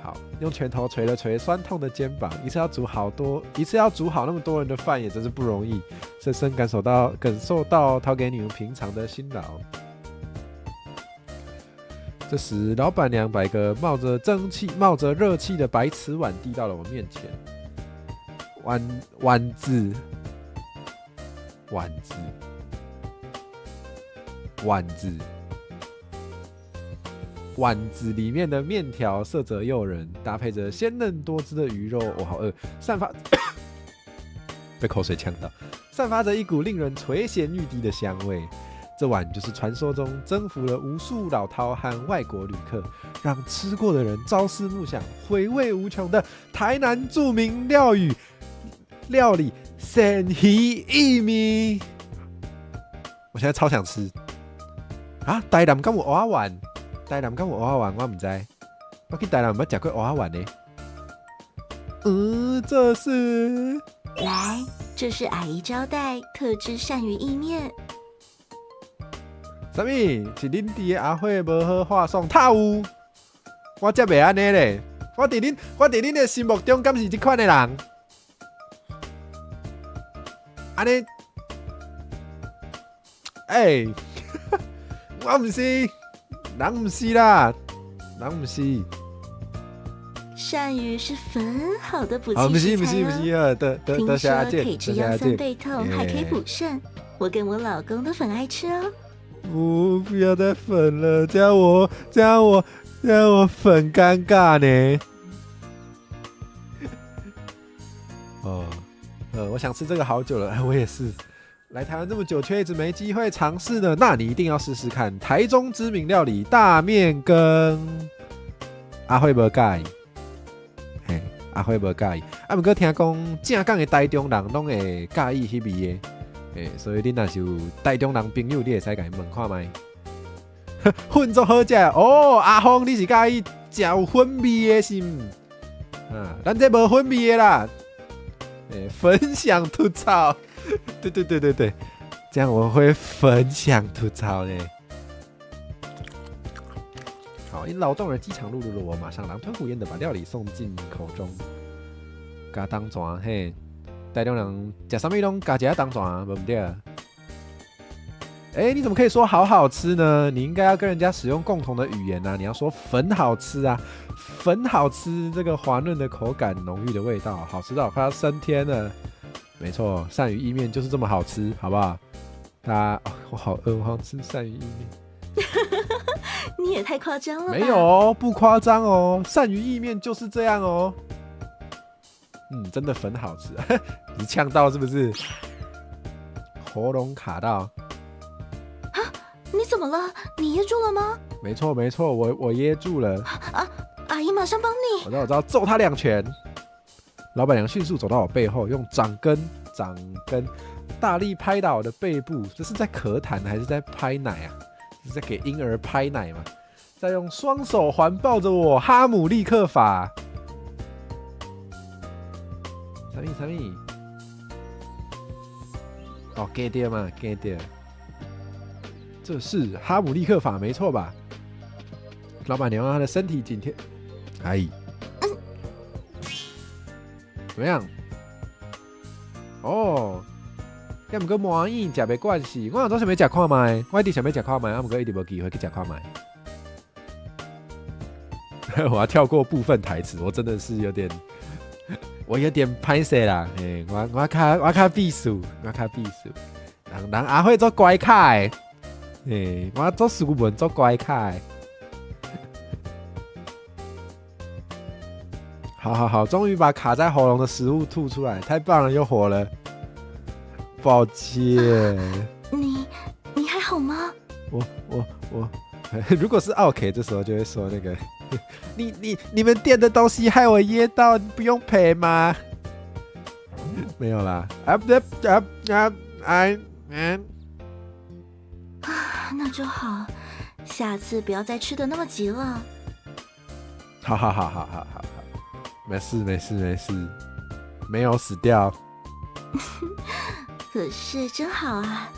好，用拳头捶了捶酸痛的肩膀，一次要煮好那么多人的饭，也真是不容易。深深感受到掏给你们平常的辛劳。这时，老板娘把一个冒着热气的白瓷碗递到了我面前。碗子里面的面条色泽诱人，搭配着鲜嫩多汁的鱼肉，我好饿，被口水呛到，散发着一股令人垂涎欲滴的香味。这碗就是传说中征服了无数老饕和外国旅客，让吃过的人朝思暮想、回味无穷的台南著名料理鳝鱼意面。我现在超想吃啊！台南敢有蚵仔丸？我不知道。我去台南没吃过蚵仔丸呢。这是来，这是阿姨招待特制鳝鱼意面。什么？是恁弟的阿慧无好话送套有？我才袂安尼咧。我伫恁的心目中，敢是这款的人？安尼，我唔是，人唔是啦，人唔是。鳝鱼是很好的补不气食材是啊，听说可以治腰酸背痛，耶还可以补肾。我跟我老公都很爱吃哦。不要再粉了，这样我粉尴尬呢。我想吃这个好久了，我也是。来台湾这么久，却一直没机会尝试呢。那你一定要试试看台中知名料理大面羹。阿慧无介意，阿慧无介意。不过听讲正港的台中人拢会介意迄味的。所以你若是有台中人朋友，你会使甲伊问看卖。粉足好食哦，阿峰你是介意食有粉味的是唔？咱这无粉味的啦。分享吐槽，对，这样我会分享吐槽的。好，因劳动而饥肠辘辘的我，马上狼吞虎咽的把料理送进口中，加当泉嘿。台中人吃什么拢加一下当泉，无唔对。你怎么可以说好好吃呢？你应该要跟人家使用共同的语言啊！你要说粉好吃啊，粉好吃，这个滑润的口感，浓郁的味道，好吃到快要升天了。没错，鳝鱼意面就是这么好吃，好不好？大家，我好饿，我好吃鳝鱼意面。你也太夸张了吧？没有，不夸张哦，鳝鱼意面就是这样哦。真的粉好吃，你呛到是不是？喉咙卡到。你怎么了？你噎住了吗？没错，我噎住了。阿姨马上帮你。我知道，揍他2拳。老板娘迅速走到我背后，用掌根大力拍打我的背部。这是在咳痰还是在拍奶啊？这是在给婴儿拍奶吗？再用双手环抱着我，哈姆立克法。什么？哦 ，get 掉嘛 ，get 掉。这是哈姆立克法没错吧？老板娘让她的身体紧贴，怎么样？要不过满意，食袂惯势。我做想要食看卖，我一直想要食看卖，不过一直无机会去食看卖。我要跳过部分台词，我真的是有点歹势啦。我较避暑，人阿慧做乖卡的，我做斯文做乖卡的。好，终于把卡在喉咙的食物吐出来，太棒了，又活了。抱歉。你还好吗？我，如果是 OK， 这时候就会说那个，你们店的东西害我噎到，你不用赔吗？没有啦。那就好。下次不要再吃的那么急了。好，没事，没有死掉。可是真好啊，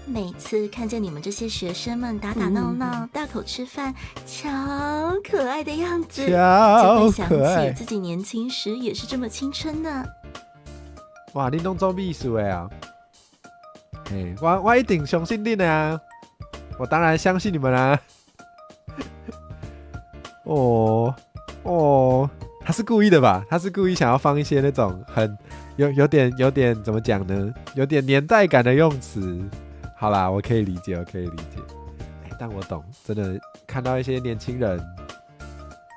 每次看见你们这些学生们打打闹闹、大口吃饭，超可爱的样子，就超会想可爱起自己年轻时也是这么青春的。哇，你拢做秘书的啊？嘿，我一定相信你的啊！我当然相信你们啦。他是故意的吧？他是故意想要放一些那种很有点怎么讲呢？有点年代感的用词。好啦，我可以理解。但我懂，真的看到一些年轻人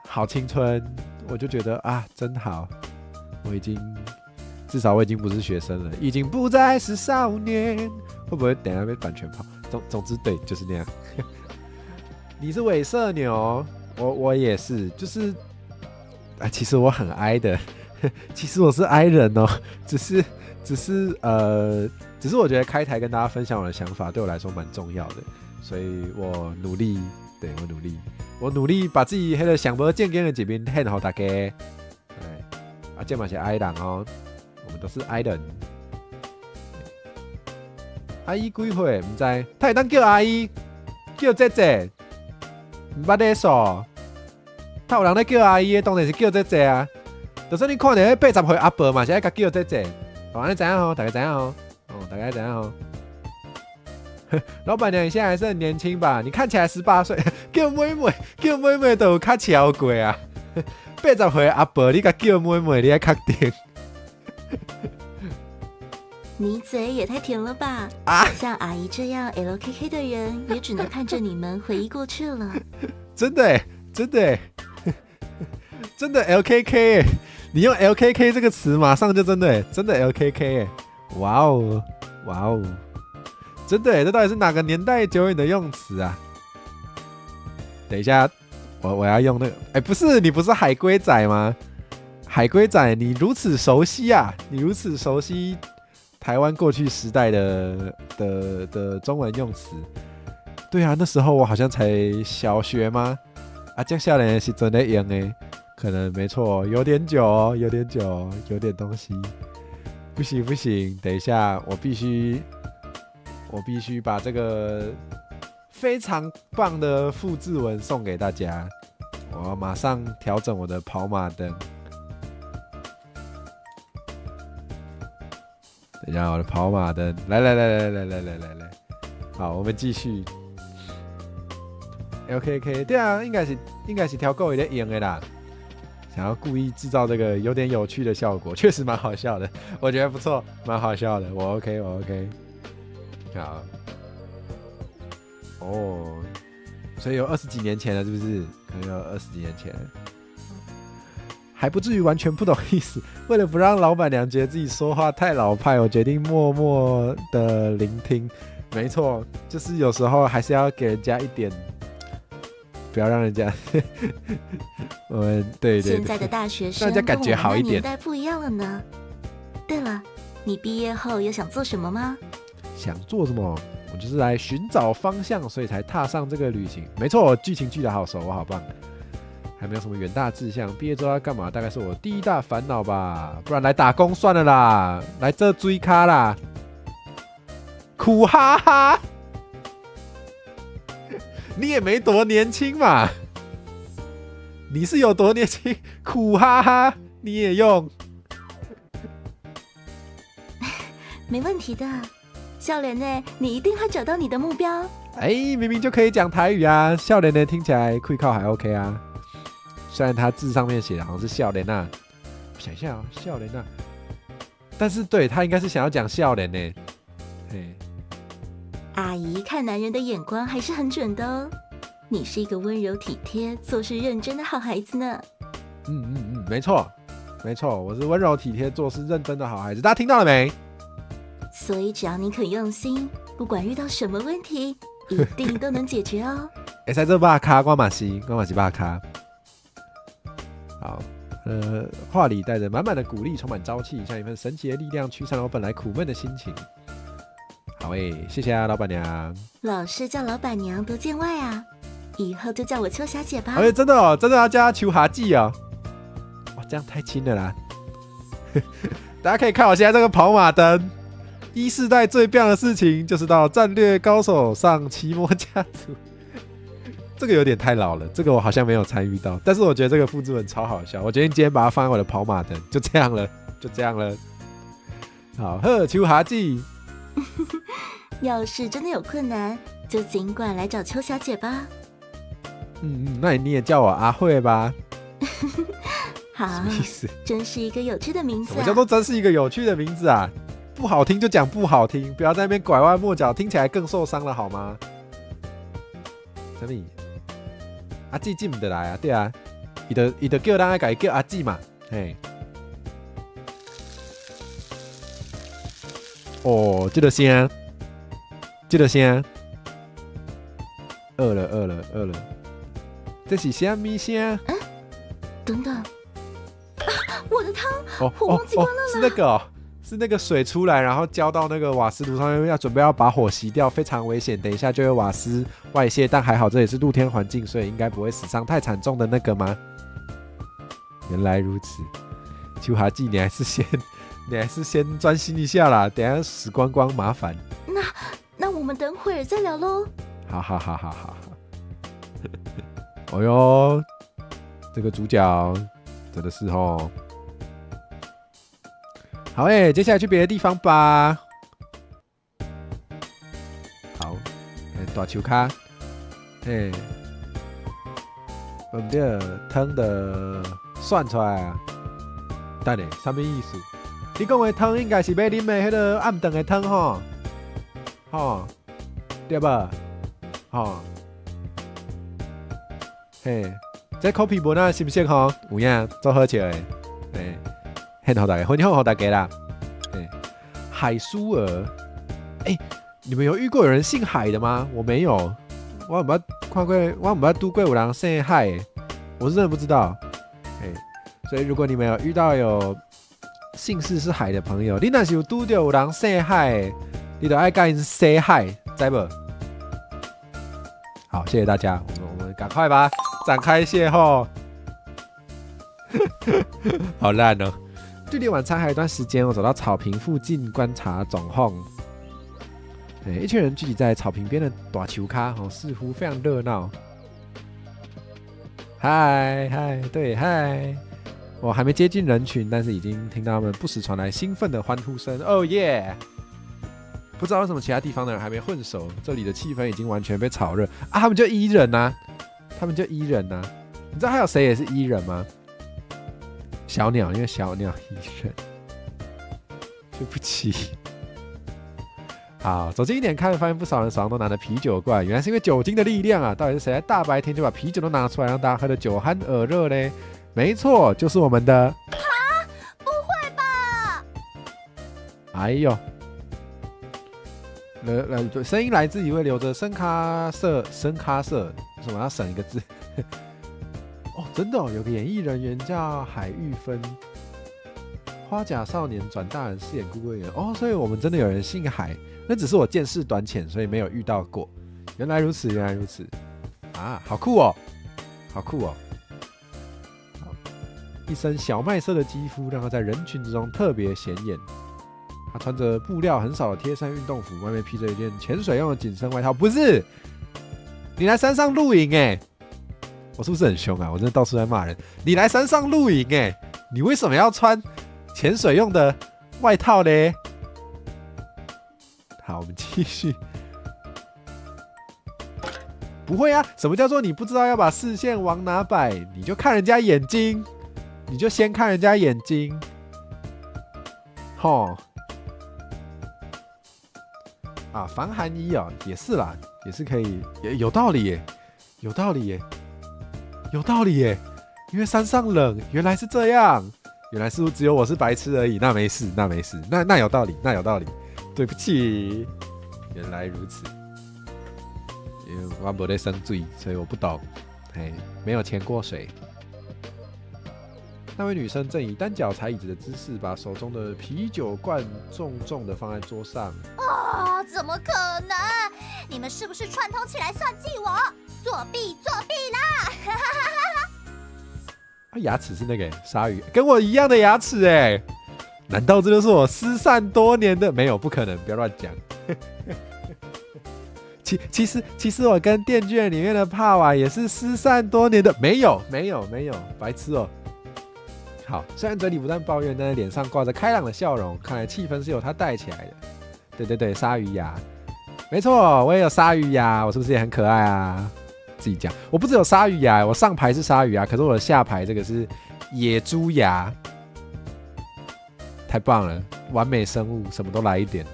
好青春，我就觉得啊，真好。至少我已经不是学生了，已经不再是少年。会不会等一下被版权跑？总之对，就是那样。你是伪社牛，我也是，就是其实我很 I 的，其实我是 I 人哦，只是我觉得开台跟大家分享我的想法对我来说蛮重要的，所以我努力把自己那个想无正经的一面献给大家。这嘛是 I 人哦，我们都是 I 人。阿姨几岁？唔知，他会当叫阿姨，叫姐姐，唔捌咧说。他有人咧叫阿姨的，当然是叫姐姐啊。就算你看到迄80岁阿伯嘛，是爱甲叫姐姐。安尼知影吼，大家知影吼，大家知影吼。老板娘，你现在还是很年轻吧？你看起来18岁，叫妹妹都有较超过啊。80岁阿伯，你甲叫妹妹，你爱确定？你嘴也太甜了吧！像阿姨这样 LKK 的人，也只能看着你们回忆过去了。真的LKK，你用 LKK 这个词，马上就真的 LKK， 哇哦，真的这到底是哪个年代久远的用词啊？等一下，我要用那个，不是你不是海龟仔吗？海龟仔，你如此熟悉啊，你如此熟悉台湾过去时代的中文用词。对啊，那时候我好像才小学吗？这少年的时阵在用的，可能没错，有点久，有点东西。不行，等一下，我必须把这个非常棒的复制文送给大家。我要马上调整我的跑马灯。等一下，我的跑马灯，来，好，我们继续。LKK， 对啊，应该是调够在用的啦。想要故意制造这个有点有趣的效果，确实蛮好笑的，我觉得不错，蛮好笑的，我 OK。好，所以有20几年前了，是不是？可能有20几年前。还不至于完全不懂意思。为了不让老板娘觉得自己说话太老派，我决定默默的聆听。没错，就是有时候还是要给人家一点，不要让人家我们对，现在的大学生让人家感觉好一点。跟我们那年代不一样了呢。对了，你毕业后有想做什么吗？想做什么？我就是来寻找方向，所以才踏上这个旅行。没错，剧情剧得好熟，我好棒。还没有什么远大志向，毕业之后要干嘛？大概是我第一大烦恼吧。不然来打工算了啦，来这追咖啦，苦哈哈。你也没多年轻嘛，你是有多年轻？苦哈哈，你也用？没问题的，少年呢，你一定会找到你的目标。明明就可以讲台语啊，少年呢听起来会靠还 OK 啊。虽然他字上面写的好像是笑脸呐，我想一下哦，笑脸呐，但是对他应该是想要讲笑脸呢。阿姨看男人的眼光还是很准的哦，你是一个温柔体贴、做事认真的好孩子呢。没错，我是温柔体贴、做事认真的好孩子，大家听到了没？所以只要你肯用心，不管遇到什么问题，一定都能解决哦。在这把卡，我嘛是把卡。好，话里带着满满的鼓励，充满朝气，像一份神奇的力量驱散了我本来苦闷的心情。好谢谢啊，老板娘。老师叫老板娘多见外啊。以后就叫我秋霞姐吧。哎，真的哦，真的要叫她秋霞记哦。哇，这样太轻了啦。大家可以看我现在这个跑马灯。1世代最棒的事情就是到战略高手上奇摩家族。这个有点太老了，这个我好像没有参与到，但是我觉得这个复制文超好笑。我决定今天把它放在我的跑马灯，就这样了，就这样了。好，呵，秋霞记。要是真的有困难，就尽管来找秋霞姐吧。那你也叫我阿慧吧。好，什么意思？真是一个有趣的名字、啊。什么叫做真是一个有趣的名字啊？不好听就讲不好听，不要在那边拐弯抹角，听起来更受伤了好吗？什么？阿姊进不得来啊？对啊，伊就叫咱来改叫阿姊嘛，嘿。哦，这个声，这个声，饿了，这是什么声？等等，我的汤，我忘记关了啦。是那个哦。是那个水出来，然后浇到那个瓦斯炉上面，要准备要把火熄掉，非常危险，等一下就会瓦斯外泄。但还好这也是露天环境，所以应该不会死伤太惨重的那个吗？原来如此，秋霞记，你还是先专心一下啦，等一下死光光麻烦。那我们等会儿再聊喽。好。哦哟，这个主角真的是哦。好接下来去别的地方吧。好，大球卡，我们这汤的算出来啊。等下，什么意思？你讲的汤应该是要啉的迄个暗顿的汤吼，对吧？吼，这 copy 文啊，是不是吼？有影，做好笑的，献给大家，分享给大家啦。海苏儿，你们有遇过有人姓海的吗？我没有，我有没有看过？我有没有拄过有人姓海的？我是真的不知道。所以如果你们有遇到有姓氏是海的朋友，你若是有拄到有人姓海的，你就爱跟因 say hi， 知不？好，谢谢大家，我们赶快吧，展开邂逅。好烂哦。距离晚餐还有一段时间，我走到草坪附近观察总晃。一群人聚集在草坪边的大球咖，似乎非常热闹。嗨，对，嗨！我还没接近人群，但是已经听到他们不时传来兴奋的欢呼声。哦耶！不知道为什么其他地方的人还没混熟，这里的气氛已经完全被炒热啊！他们就E人啊，你知道还有谁也是E人吗？小鸟，因为小鸟E人，对不起。好，走近一点看，发现不少人手上都拿着啤酒罐，原来是因为酒精的力量啊！到底是谁在大白天就把啤酒都拿出来，让大家喝得酒酣耳热嘞？没错，就是我们的。不会吧？哎呦，声音来自一位留着深咖色，为什么要省一个字？哦，真的哦，有个演艺人员叫海玉芬，花甲少年转大人饰演顾问员哦，所以我们真的有人姓海，那只是我见识短浅，所以没有遇到过。原来如此啊，好酷哦！一身小麦色的肌肤让他在人群之中特别显眼。他穿着布料很少的贴身运动服，外面披着一件潜水用的紧身外套。不是，你来山上露营我是不是很凶啊？我真的到处在骂人。你来山上露营你为什么要穿潜水用的外套嘞？好，我们继续。不会啊，什么叫做你不知道要把视线往哪摆？你就看人家眼睛，你就先看人家眼睛。吼啊，防寒衣哦，也是啦，也是可以，也有道理耶，有道理耶，因为山上冷，原来是这样，原来是不是只有我是白痴而已？那没事，那有道理，对不起，原来如此，因为我没在生水，所以我不懂，没有潜过水。那位女生正以单脚踩椅子的姿势，把手中的啤酒罐重重的放在桌上。怎么可能？你们是不是串通起来算计我？作弊啦！牙齿是那个鲨鱼，跟我一样的牙齿哎，难道这就是我失散多年的？没有，不可能，不要乱讲。其实我跟电锯人里面的帕瓦也是失散多年的，没有，白痴哦。好，虽然嘴里不断抱怨，但是脸上挂着开朗的笑容，看来气氛是由他带起来的。对，鲨鱼牙，没错，我也有鲨鱼牙，我是不是也很可爱啊？自己讲，我不只有鲨鱼牙，我上排是鲨鱼牙，可是我的下排这个是野猪牙，太棒了，完美生物，什么都来一点。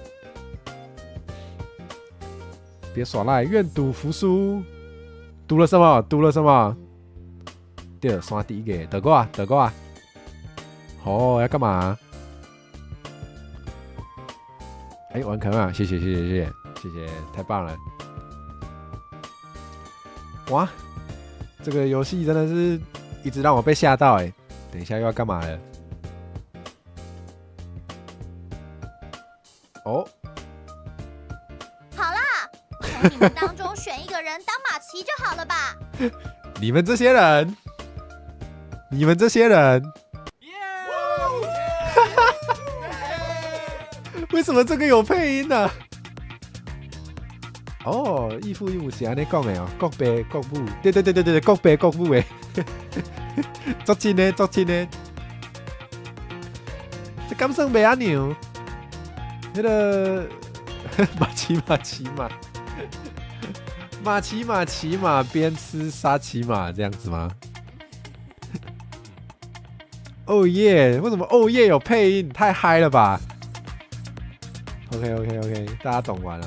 别耍赖，愿赌服输。赌了什么？对，刷第一个，得过啊。哦，要干嘛？玩可爱，谢谢，太棒了。哇，这个游戏真的是一直让我被吓到等一下又要干嘛了？哦，好啦，从你们当中选一个人当马骑就好了吧？你们这些人，为什么这个有配音呢？哦，异父异母是安尼讲的哦，各爸各母，对，各爸各母的，足真的。这敢算袂阿牛？那个马骑马，边吃沙骑马这样子吗？哦耶！为什么哦耶有配音？太嗨了吧 ！OK， 大家懂完了。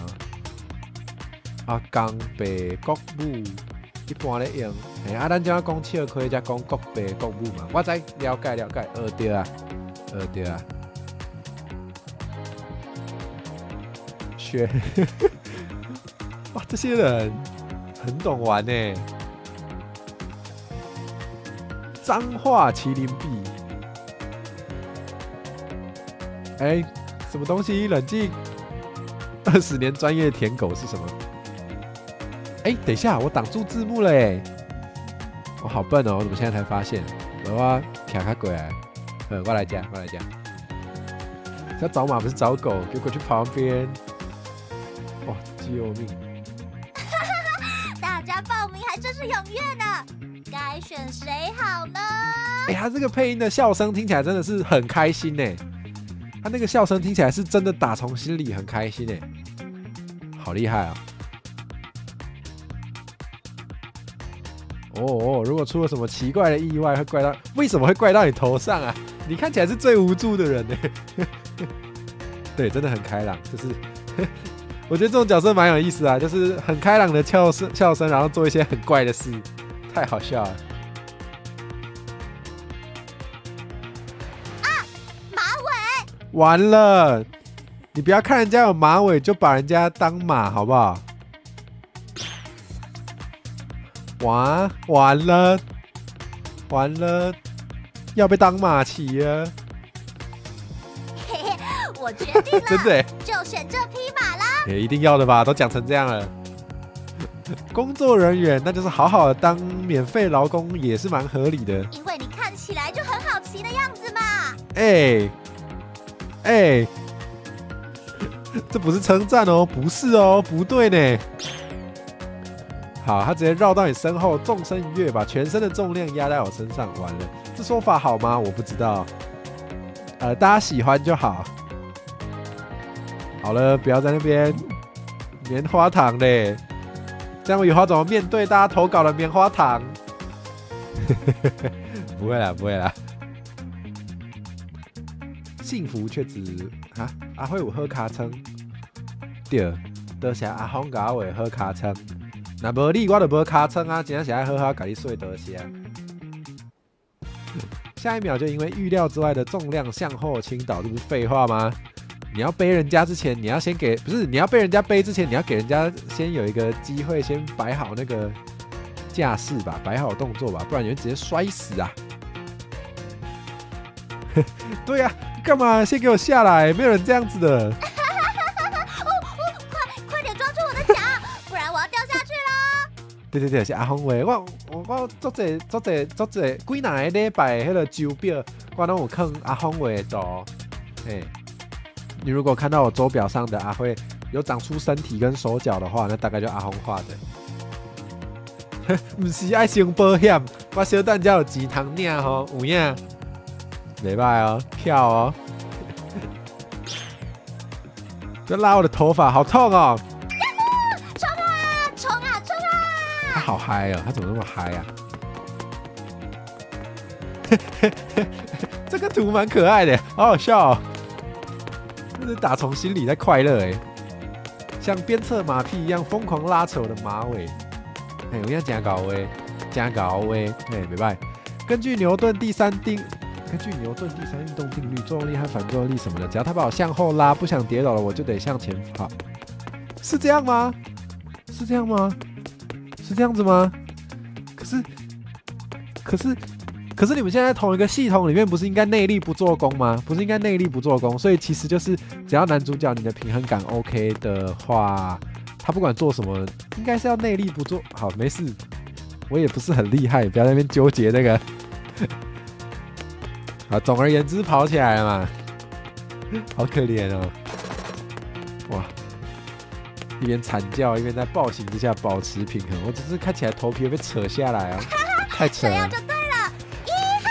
公爸国母一般咧用，咱怎讲笑亏，才讲国爸国母嘛。我知了解，对啊。学，哇，这些人很懂玩呢。彰化麒麟臂，什么东西？冷静！20年专业舔狗是什么？等一下，我挡住字幕了我好笨哦，我怎么现在才发现？我跳开过来，我来讲。要找马不是找狗，给我去旁边。哇，救命！大家报名还真是踊跃呢，该选谁好呢？他这个配音的笑声听起来真的是很开心呢。他那个笑声听起来是真的打从心里很开心呢，好厉害啊！如果出了什么奇怪的意外，为什么会怪到你头上啊？你看起来是最无助的人呢。对，真的很开朗，就是我觉得这种角色蛮有意思啊，就是很开朗的笑声，然后做一些很怪的事，太好笑了。马尾，完了！你不要看人家有马尾就把人家当马，好不好？完了，要被当马骑了。我决定了，真的就选这匹马啦。一定要的吧？都讲成这样了。工作人员那就是好好的当免费劳工也是蛮合理的。因为你看起来就很好骑的样子嘛。这不是称赞哦，不是哦，不对呢。好，他直接绕到你身后，纵身一跃，把全身的重量压在我身上。完了，这说法好吗？我不知道。大家喜欢就好。好了，不要在那边棉花糖嘞，这样我以后要怎么面对大家投稿的棉花糖？不会啦。幸福却只阿辉有喝卡称，对，多谢阿峰甲我喝卡称。那无你我就无卡称啊，真正是爱好好甲你说多谢。下一秒就因为预料之外的重量向后倾倒，这不是废话吗？你要背人家之前，你要先给，不是你要被人家背之前，你要给人家先有一个机会，先摆好那个架势吧，摆好动作吧，不然你会直接摔死啊！对呀，干嘛先给我下来？没有人这样子的。快点抓住我的脚，不然我要掉下去了！对，是阿峰画。我足济几哪个礼拜迄个手表，我拢有看阿峰画的图。你如果看到我手表上的阿辉有长出身体跟手脚的话，那大概就阿峰画的。不是爱先保险，我小等才有钱通领吼，有影，袂歹哦，跳哦。不要拉我的头发，好痛哦！冲啊，冲啊，冲啊！他好嗨哦，他怎么那么嗨啊？这个图蛮可爱的，好好笑哦。这是打从心里在快乐哎，像鞭策马屁一样疯狂拉扯我的马尾。我要加高位，袂歹。根据牛顿第三运动定律，作用力和反作用力什么的，只要他把我向后拉，不想跌倒了，我就得向前跑。是这样吗？是这样吗？是这样子吗？可是你们现在在同一个系统里面，不是应该内力不做功吗？不是应该内力不做功，所以其实就是只要男主角你的平衡感 OK 的话，他不管做什么，应该是要内力不做。好，没事，我也不是很厉害，不要在那边纠结那个。好，总而言之，跑起来了嘛，好可怜哦，哇！一边惨叫，一边在暴行之下保持平衡。我只是看起来头皮被扯下来啊，太扯了。这样就对了，一哈！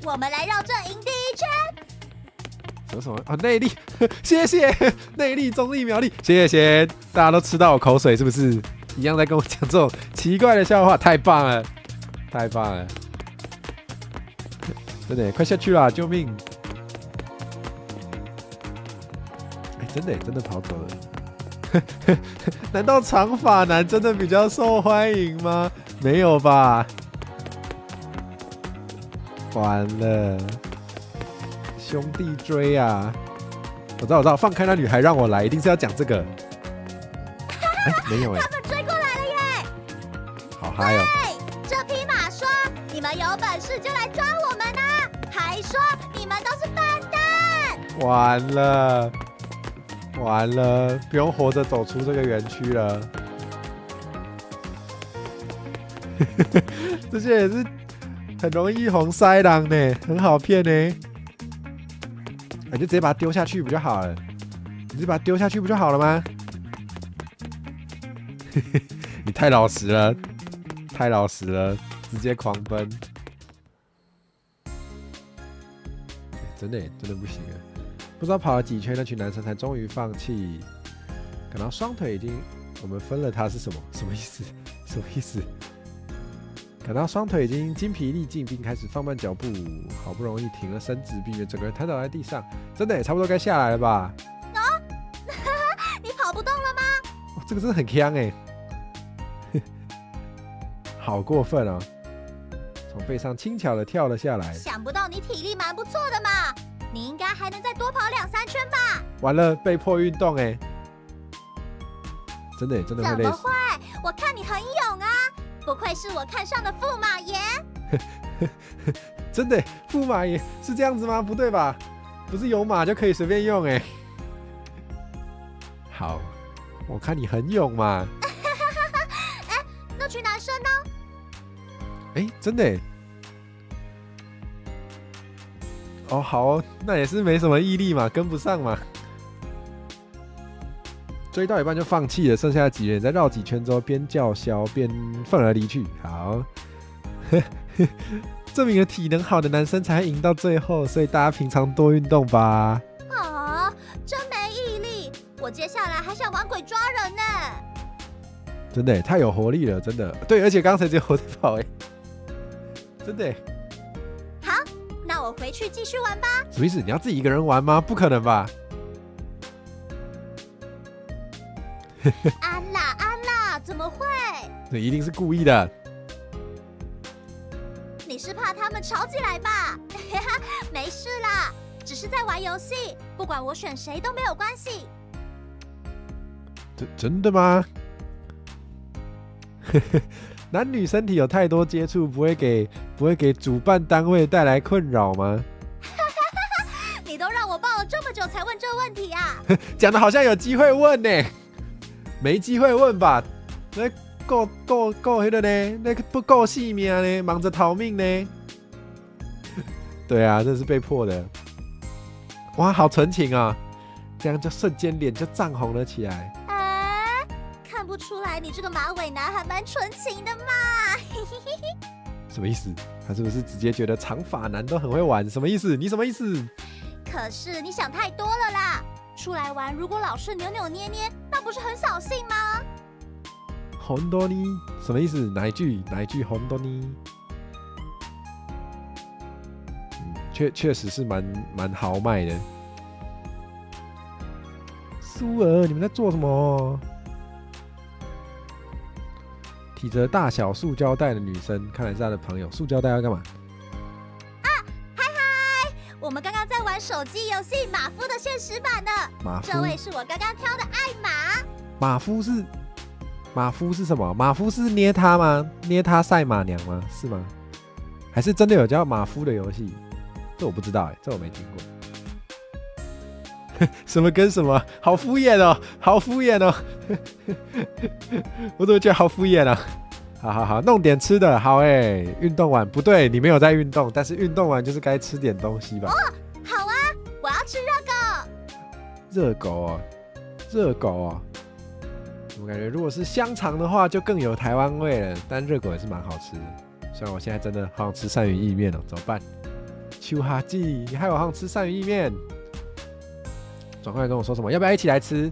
我们来绕这营地一圈。什么啊？内力，谢谢内力、中力、苗力，谢谢大家都吃到我口水，是不是？一样在跟我讲这种奇怪的笑话，太棒了，太棒了！真的，快下去啦！救命！真的跑走了。难道长发男真的比较受欢迎吗？没有吧？完了，兄弟追啊！我知道，放开那女孩让我来，一定是要讲这个。没有他们追过来了耶！好嗨哦！这匹马说：“你们有本事就来抓我们啊！”还说你们都是笨蛋。完了，不用活着走出这个园区了。这些也是很容易红腮狼呢，很好骗呢。你就直接把它丢下去不就好了？你直接把它丢下去不就好了吗？你太老实了，直接狂奔。真的不行了，不知道跑了几圈，那群男生才终于放弃。感到双腿已经，我们分了他是什么意思？感到双腿已经筋疲力尽，并开始放慢脚步，好不容易停了身子，并且整个人瘫倒在地上。真的也差不多该下来了吧？你跑不动了吗？这个真的很呛哎，好过分哦！从背上轻巧的跳了下来。想不到你体力蛮不错的嘛，你应该还能再多跑2-3圈吧？完了，被迫运动哎，真的会累死。怎么会？我看你很勇啊，不愧是我看上的驸马爷。真的，驸马爷是这样子吗？不对吧？不是有马就可以随便用哎。好，我看你很勇嘛。那群男生呢？真的。哦，好哦，那也是没什么毅力嘛，跟不上嘛。追到一半就放弃了，剩下的几人在绕几圈之后，边叫嚣边愤而离去。好，证明了体能好的男生才会赢到最后，所以大家平常多运动吧。啊，真没毅力！我接下来还想玩鬼抓人呢。真的太有活力了，真的。对，而且刚才只有我在跑真的。好，那我回去继续玩吧。什么意思？你要自己一个人玩吗？不可能吧？安啦，怎么会？这一定是故意的。你是怕他们吵起来吧？没事啦，只是在玩游戏，不管我选谁都没有关系。真的吗？男女身体有太多接触，不会给主办单位带来困扰吗？你都让我抱了这么久才问这问题啊？讲的好像有机会问呢，没机会问吧？那顾迄个呢？那个不顾性命呢？忙着逃命呢？对啊，这是被迫的。哇，好纯情啊！这样就瞬间脸就涨红了起来。哎，看不出来你这个马尾男还蛮纯情的嘛。什么意思？他是不是直接觉得长发男都很会玩？什么意思？你什么意思？可是你想太多了啦！出来玩如果老是扭扭捏捏，那不是很扫兴吗？红多尼什么意思？哪一句？红多尼？确实是蛮豪迈的。苏儿，你们在做什么？提着大小塑胶袋的女生，看来是他的朋友。塑胶袋要干嘛？我们刚刚在玩手机游戏马夫的现实版呢。马夫，这位是我刚刚挑的爱马。马夫是什么？马夫是捏他吗？捏他赛马娘吗？是吗？还是真的有叫马夫的游戏？这我不知道这我没听过。什么跟什么？好敷衍哦，好敷衍哦。我怎么觉得好敷衍啊？好，弄点吃的，好运动完不对，你没有在运动，但是运动完就是该吃点东西吧？哦，好啊，我要吃热狗。热狗哦，我感觉如果是香肠的话，就更有台湾味了。但热狗也是蛮好吃的。虽然我现在真的好想吃鳝鱼意面哦，怎么办？秋哈记，你害我好想吃鳝鱼意面。转过来跟我说什么？要不要一起来吃？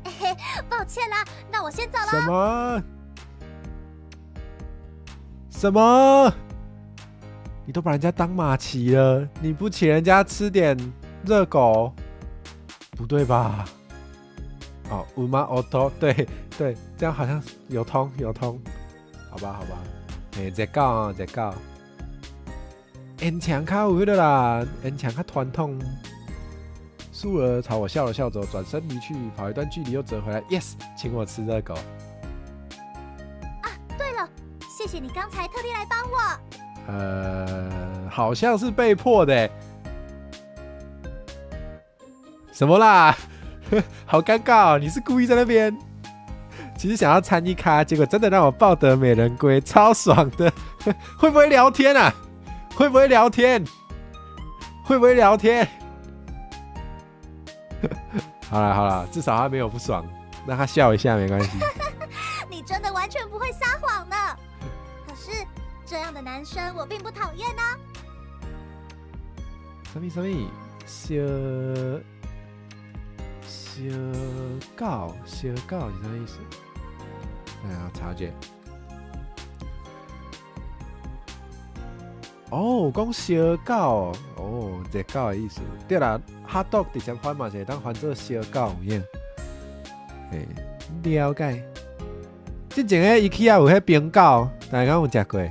抱歉啦，那我先走了。什么？你都把人家当马骑了，你不请人家吃点热狗，不对吧？哦，五马奥托，对，这样好像有通，好吧。热狗，烟肠较有迄个啦，烟肠较传统。苏儿朝我笑了笑之后，转身离去，跑一段距离又折回来 ，yes， 请我吃热狗。对了，谢谢你刚才特地来帮我。好像是被迫的。什么啦？好尴尬哦！你是故意在那边？其实想要参一咖，结果真的让我抱得美人归，超爽的。会不会聊天啊？会不会聊天？好了，至少他没有不爽，让他笑一下没关系。你真的完全不会撒谎呢。可是这样的男生我并不讨厌呢。什么？小狗是什么意思？查一下。哦，讲小狗哦，热狗的意思。对啦，hot dog 直接翻嘛是当翻做小狗有影。了解。之前伊IKEA有迄冰狗，大家有食过？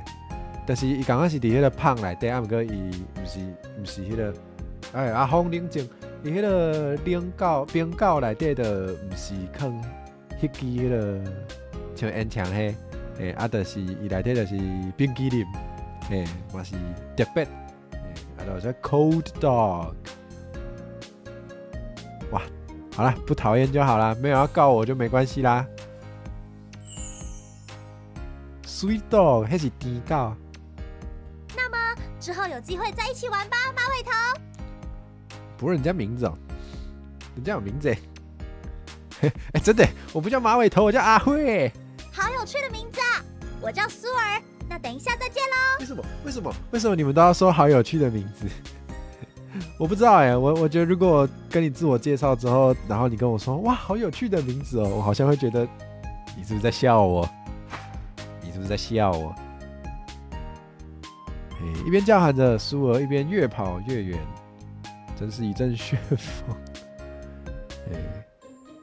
但是伊刚刚是伫迄个胖内底，不过伊毋是迄个。阿峰冷静，伊迄个冰狗内底的毋是放迄支迄个像烟肠迄，就是伊内底就是冰淇淋。嘛是特别，叫做 cold dog。哇，好了，不讨厌就好啦，没有要告我就没关系啦。sweet dog， 那是甜狗。那么之后有机会再一起玩吧，马尾头。不是人家名字哦，人家有名字真的，我不叫马尾头，我叫阿慧。好有趣的名字啊！我叫苏儿。那等一下再见喽。为什么你们都要说好有趣的名字？我不知道我觉得如果我跟你自我介绍之后，然后你跟我说哇好有趣的名字哦，我好像会觉得你是不是在笑我？一边叫喊着苏儿，一边越跑越远，真是一阵旋风。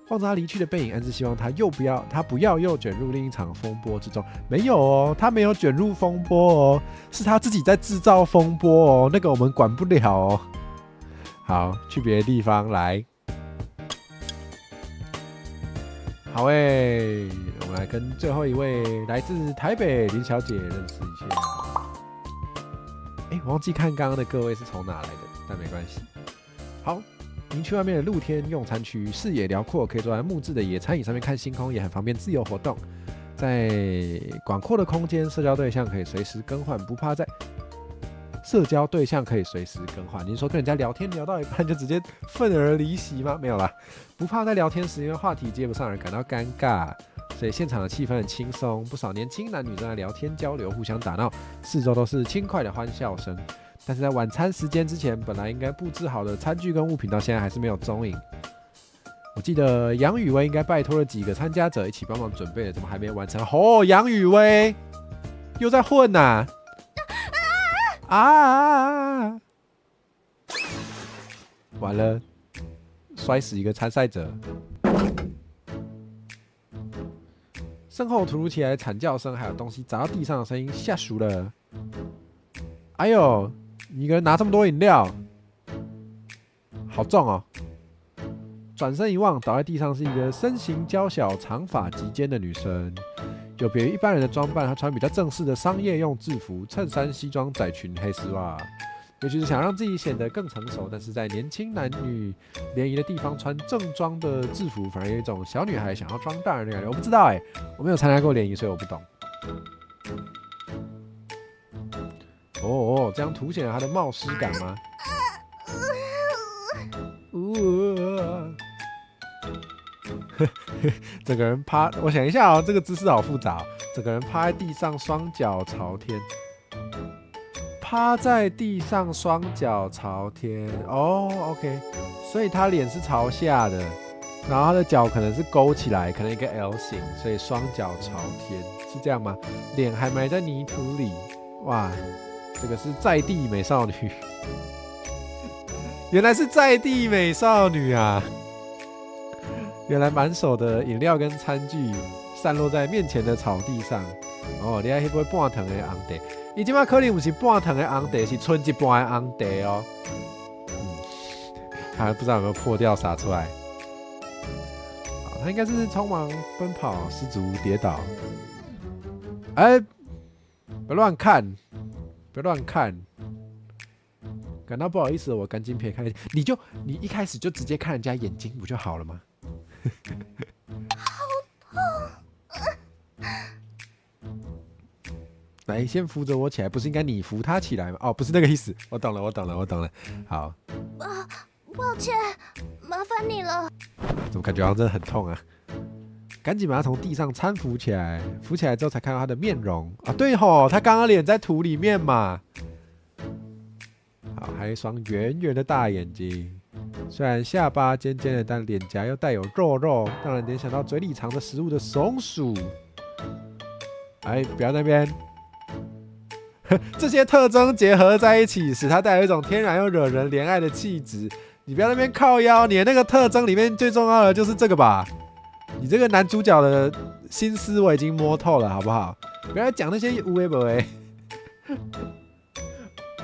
望着他离去的背影，暗自希望他不要又卷入另一场风波之中。没有哦，他没有卷入风波哦，是他自己在制造风波哦，那个我们管不了哦。好，去别的地方来。好我们来跟最后一位来自台北林小姐认识一下。我忘记看刚刚的各位是从哪来的，但没关系。好。营区外面的露天用餐区视野辽阔，可以坐在木质的野餐椅上面看星空，也很方便自由活动。在广阔的空间，社交对象可以随时更换，不怕在社交对象可以随时更换。你是说跟人家聊天聊到一半就直接愤而离席吗？没有啦，不怕在聊天时因为话题接不上而感到尴尬，所以现场的气氛很轻松，不少年轻男女正在聊天交流，互相打闹，四周都是轻快的欢笑声。但是在晚餐时间之前，本来应该布置好的餐具跟物品到现在还是没有踪影。我记得杨宇威应该拜托了几个参加者一起帮忙准备的，怎么还没完成？哦，杨宇威又在混呐！啊！完了，摔死一个参赛者。身后突如其来的惨叫声，还有东西砸到地上的声音，吓熟了。哎呦，你一个人拿这么多饮料，好重哦！转身一望，倒在地上是一个身形娇小、长发及肩的女生。有别于一般人的装扮，她穿比较正式的商业用制服，衬衫、西装、窄裙、黑丝袜。也许是想让自己显得更成熟，但是在年轻男女联谊的地方穿正装的制服，反而有一种小女孩想要装大人的感觉。我不知道我没有参加过联谊，所以我不懂。这样凸显了她的冒失感吗？整个人趴，我想一下这个姿势好复杂整个人趴在地上，双脚朝天。趴在地上，双脚朝天。OK， 所以他脸是朝下的，然后他的脚可能是勾起来，可能一个 L 型，所以双脚朝天，是这样吗？脸还埋在泥土里，哇，这个是在地美少女，原来是在地美少女啊！原来满手的饮料跟餐具散落在面前的草地上。你看那杯半糖的红茶，伊即摆可能不是半糖的红茶，是剩一半的红茶哦。还不知道有没有破掉洒出来。他应该是匆忙奔跑，失足跌倒。别乱看，别乱看。感到不好意思，我赶紧撇开。你一开始就直接看人家眼睛不就好了吗？好痛！来，先扶着我起来，不是应该你扶他起来吗？不是那个意思，我懂了。好。抱歉，麻烦你了。怎么感觉好像真的很痛啊？赶紧把他从地上搀扶起来，扶起来之后才看到他的面容啊！对吼，他刚刚脸在土里面嘛。好，还有一双圆圆的大眼睛，虽然下巴尖尖的，但脸颊又带有肉肉，让人联想到嘴里藏着食物的松鼠。不要那边。这些特征结合在一起，使它带有一种天然又惹人怜爱的气质。你不要那边靠腰，你的那个特征里面最重要的就是这个吧？你这个男主角的心思我已经摸透了，好不好？不要讲那些有的没的。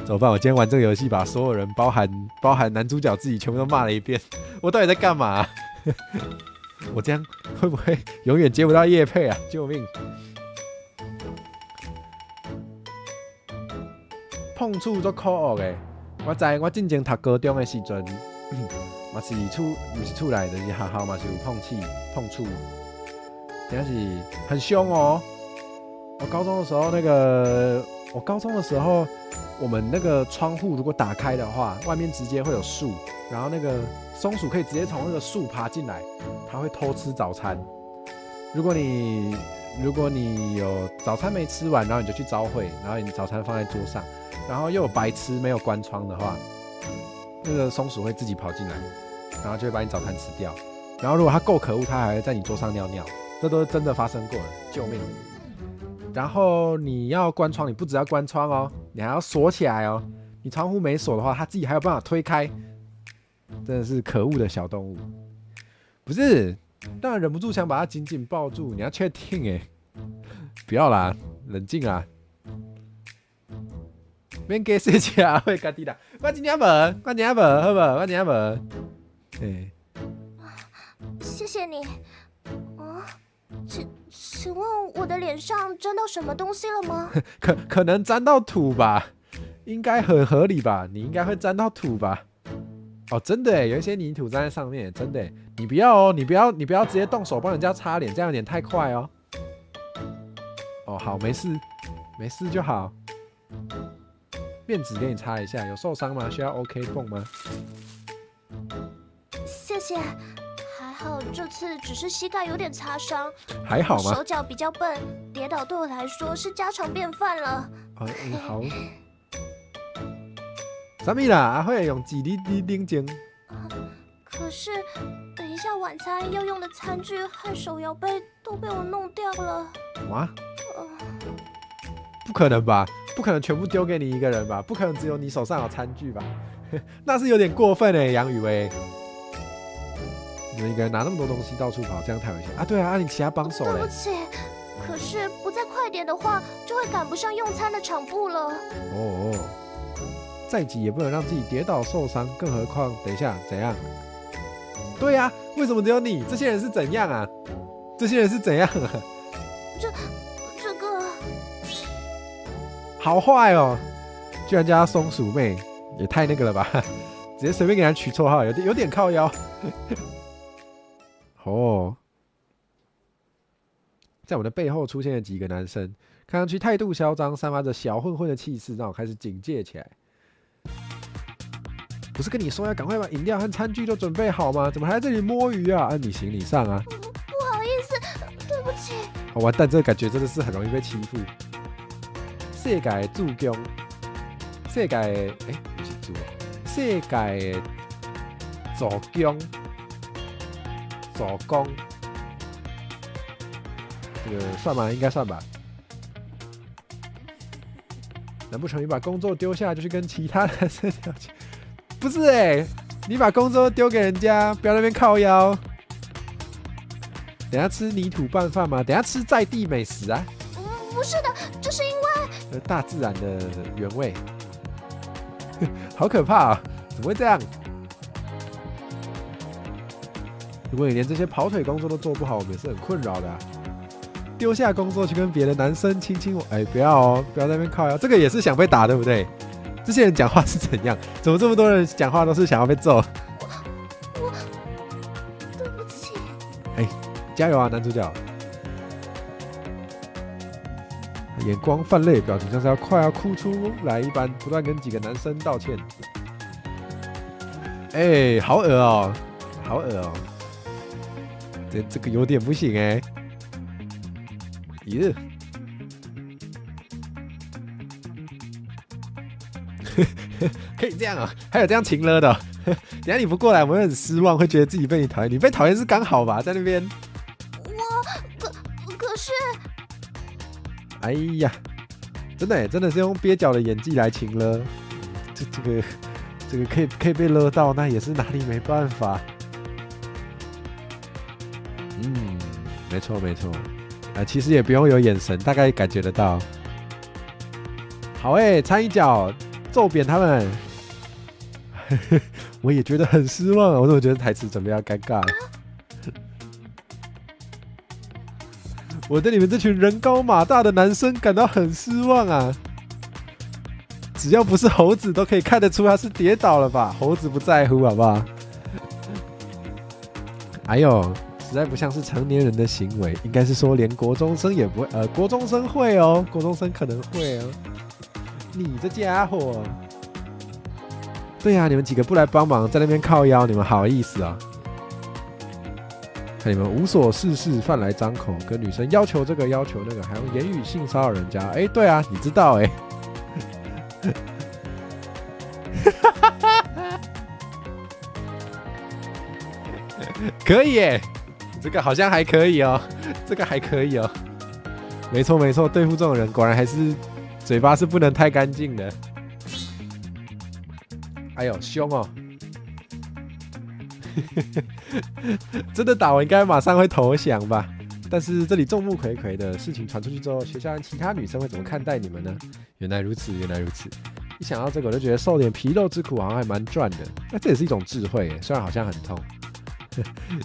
怎么办？我今天玩这个游戏，把所有人包含男主角自己全部都骂了一遍。我到底在干嘛？我这样会不会永远接不到业配啊？救命！碰触都可恶的，我知我之前读高中的时阵，嘛是不是厝内，就是学校嘛是有碰触，真是很凶哦。我高中的时候，我们那个窗户如果打开的话，外面直接会有树，然后那个松鼠可以直接从那个树爬进来，它会偷吃早餐。如果你有早餐没吃完，然后你就去朝会，然后你早餐放在桌上。然后又有白痴没有关窗的话，那个松鼠会自己跑进来，然后就会把你早餐吃掉。然后如果它够可恶，它还会在你桌上尿尿，这都真的发生过了，救命！然后你要关窗，你不只要关窗哦，你还要锁起来哦。你窗户没锁的话，它自己还有办法推开，真的是可恶的小动物。不是，当然忍不住想把它紧紧抱住，你要确定不要啦，冷静啦。免加生气啊，会家己啦。我真正无，好不好？我真正无。谢谢你。请问我的脸上沾到什么东西了吗？可能沾到土吧，应该很合理吧？你应该会沾到土吧？真的有一些泥土沾在上面，真的。你不要直接动手帮人家擦脸，这样有点太快哦。哦，好，没事，没事就好。面纸给你擦一下，有受伤吗？需要 OK 泵吗？谢谢，还好这次只是膝盖有点擦伤，还好吗？手脚比较笨，跌倒对我来说是家常便饭了。好。啥物啦？阿慧用纸你冷静。可是等一下晚餐要用的餐具和手摇杯都被我弄掉了。哇？不可能吧？不可能全部丢给你一个人吧？不可能只有你手上有餐具吧？那是有点过分哎，杨宇威。你们一个人拿那么多东西到处跑，这样太危险啊！对啊，你其他帮手嘞？对不起，可是不再快点的话，就会赶不上用餐的场步了。哦，再急也不能让自己跌倒受伤，更何况等一下怎样？对啊，为什么只有你？这些人是怎样啊？这些人是怎样啊？这个好坏哦！居然叫他松鼠妹，也太那个了吧！直接随便给人取绰号，有点靠腰。哦，在我的背后出现了几个男生，看上去态度嚣张，散发着小混混的气势，让我开始警戒起来。不是跟你说要赶快把饮料和餐具都准备好吗？怎么还在这里摸鱼啊？按你行李上啊！不好意思，对不起。哦，完蛋，这个感觉真的是很容易被欺负。世界的助攻，世界的不是助，世界的助攻，助攻，这个算吗？应该算吧。难不成你把工作丢下就去跟其他男生聊天？不是你把工作丢给人家，不要在那边靠腰。等下吃泥土拌饭吗？等下吃在地美食啊？不是的，这是因为大自然的原味，好可怕啊！怎么会这样？如果你连这些跑腿工作都做不好，我们也是很困扰的啊。丢下工作去跟别的男生亲亲我，不要哦，不要在那边靠腰，这个也是想被打，对不对？这些人讲话是怎样？怎么这么多人讲话都是想要被揍？我对不起。加油啊，男主角！眼光泛泪，表情像是快要哭出来一般，不断跟几个男生道歉。好恶哦，好恶哦！这个有点不行哎。咦？可以这样啊？还有这样情勒的？等下你不过来，我们会很失望，会觉得自己被你讨厌。你被讨厌是刚好吧？在那边。可是，哎呀，真的是用蹩脚的演技来情勒。这个可以被勒到，那也是哪里没办法。没错。其实也不用有眼神，大概感觉得到。好掺一脚。揍扁他们，我也觉得很失望啊！我怎么觉得台词准备要尴尬了？我对你们这群人高马大的男生感到很失望啊！只要不是猴子，都可以看得出他是跌倒了吧？猴子不在乎，好不好？哎呦，实在不像是成年人的行为，应该是说连国中生也不会，国中生会哦，国中生可能会哦。你这家伙，对呀，你们几个不来帮忙，在那边靠腰，你们好意思啊？看你们无所事事，饭来张口，跟女生要求这个要求那个，还用言语性骚扰人家。对啊，你知道可以这个好像还可以哦，这个还可以哦。没错，对付这种人，果然还是。嘴巴是不能太干净的。哎呦，凶哦！真的打我应该马上会投降吧？但是这里众目睽睽的事情传出去之后，学校和其他女生会怎么看待你们呢？原来如此。一想到这个，我就觉得受点皮肉之苦好像还蛮赚的。这也是一种智慧耶，虽然好像很痛。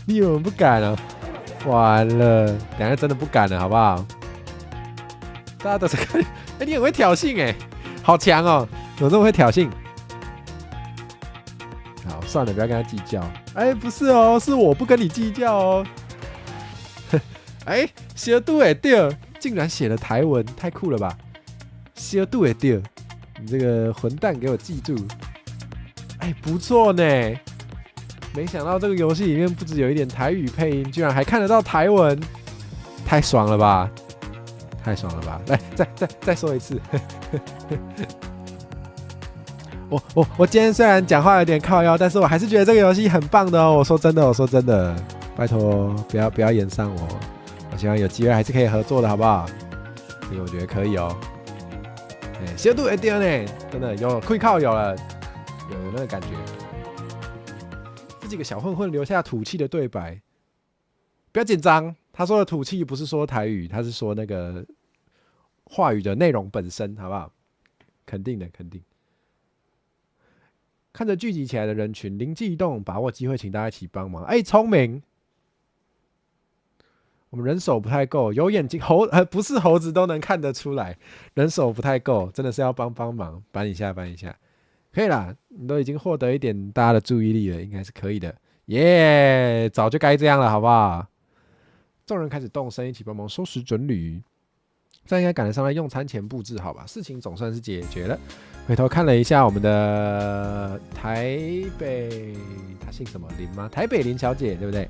你以为我不敢啊？完了，等下真的不敢了，好不好？大家都在看。你很会挑衅好强哦！怎么这么会挑衅？好，算了，不要跟他计较。不是哦，是我不跟你计较哦。小度对，竟然写了台文，太酷了吧！小度也掉，你这个混蛋给我记住！哎，不错呢。没想到这个游戏里面不只有一点台语配音，居然还看得到台文，太爽了吧！太爽了吧！来，再说一次。我今天虽然讲话有点靠腰，但是我还是觉得这个游戏很棒的哦。我说真的，拜托不要延上我。我希望有机会还是可以合作的，好不好？这个我觉得可以哦。小度一点呢，真的有可以靠有了，有那个感觉。这几个小混混留下吐气的对白，不要紧张。他说的吐气不是说台语，他是说那个话语的内容本身，好不好？肯定的，肯定。看着聚集起来的人群，灵机一动，把握机会，请大家一起帮忙。哎，聪明！我们人手不太够，有眼睛不是猴子都能看得出来，人手不太够，真的是要帮忙，搬一下，可以啦，你都已经获得一点大家的注意力了，应该是可以的。耶，早就该这样了，好不好？众人开始动身，一起帮忙收拾整理。这样应该赶得上来用餐前布置好吧？事情总算是解决了。回头看了一下我们的台北，她姓什么林吗？台北林小姐，对不对？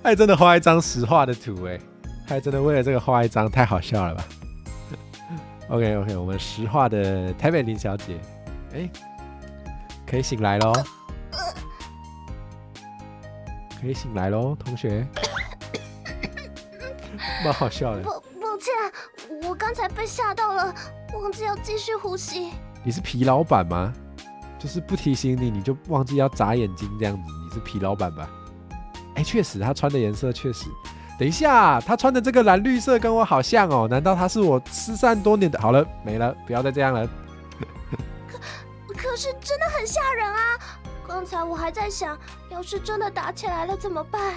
还真的画一张实画的图哎，还真的为了这个画一张，太好笑了吧？OK， 我们实画的台北林小姐，哎，可以醒来咯，可以醒来咯，同学，蛮好笑的。抱歉，我刚才被吓到了，忘记要继续呼吸。你是皮老板吗？就是不提醒你，你就忘记要眨眼睛这样子，你是皮老板吧？哎，确实，他穿的颜色确实。等一下，他穿的这个蓝绿色跟我好像哦，难道他是我失散多年的？好了，没了，不要再这样了。可是真的很吓人啊！刚才我还在想，要是真的打起来了怎么办？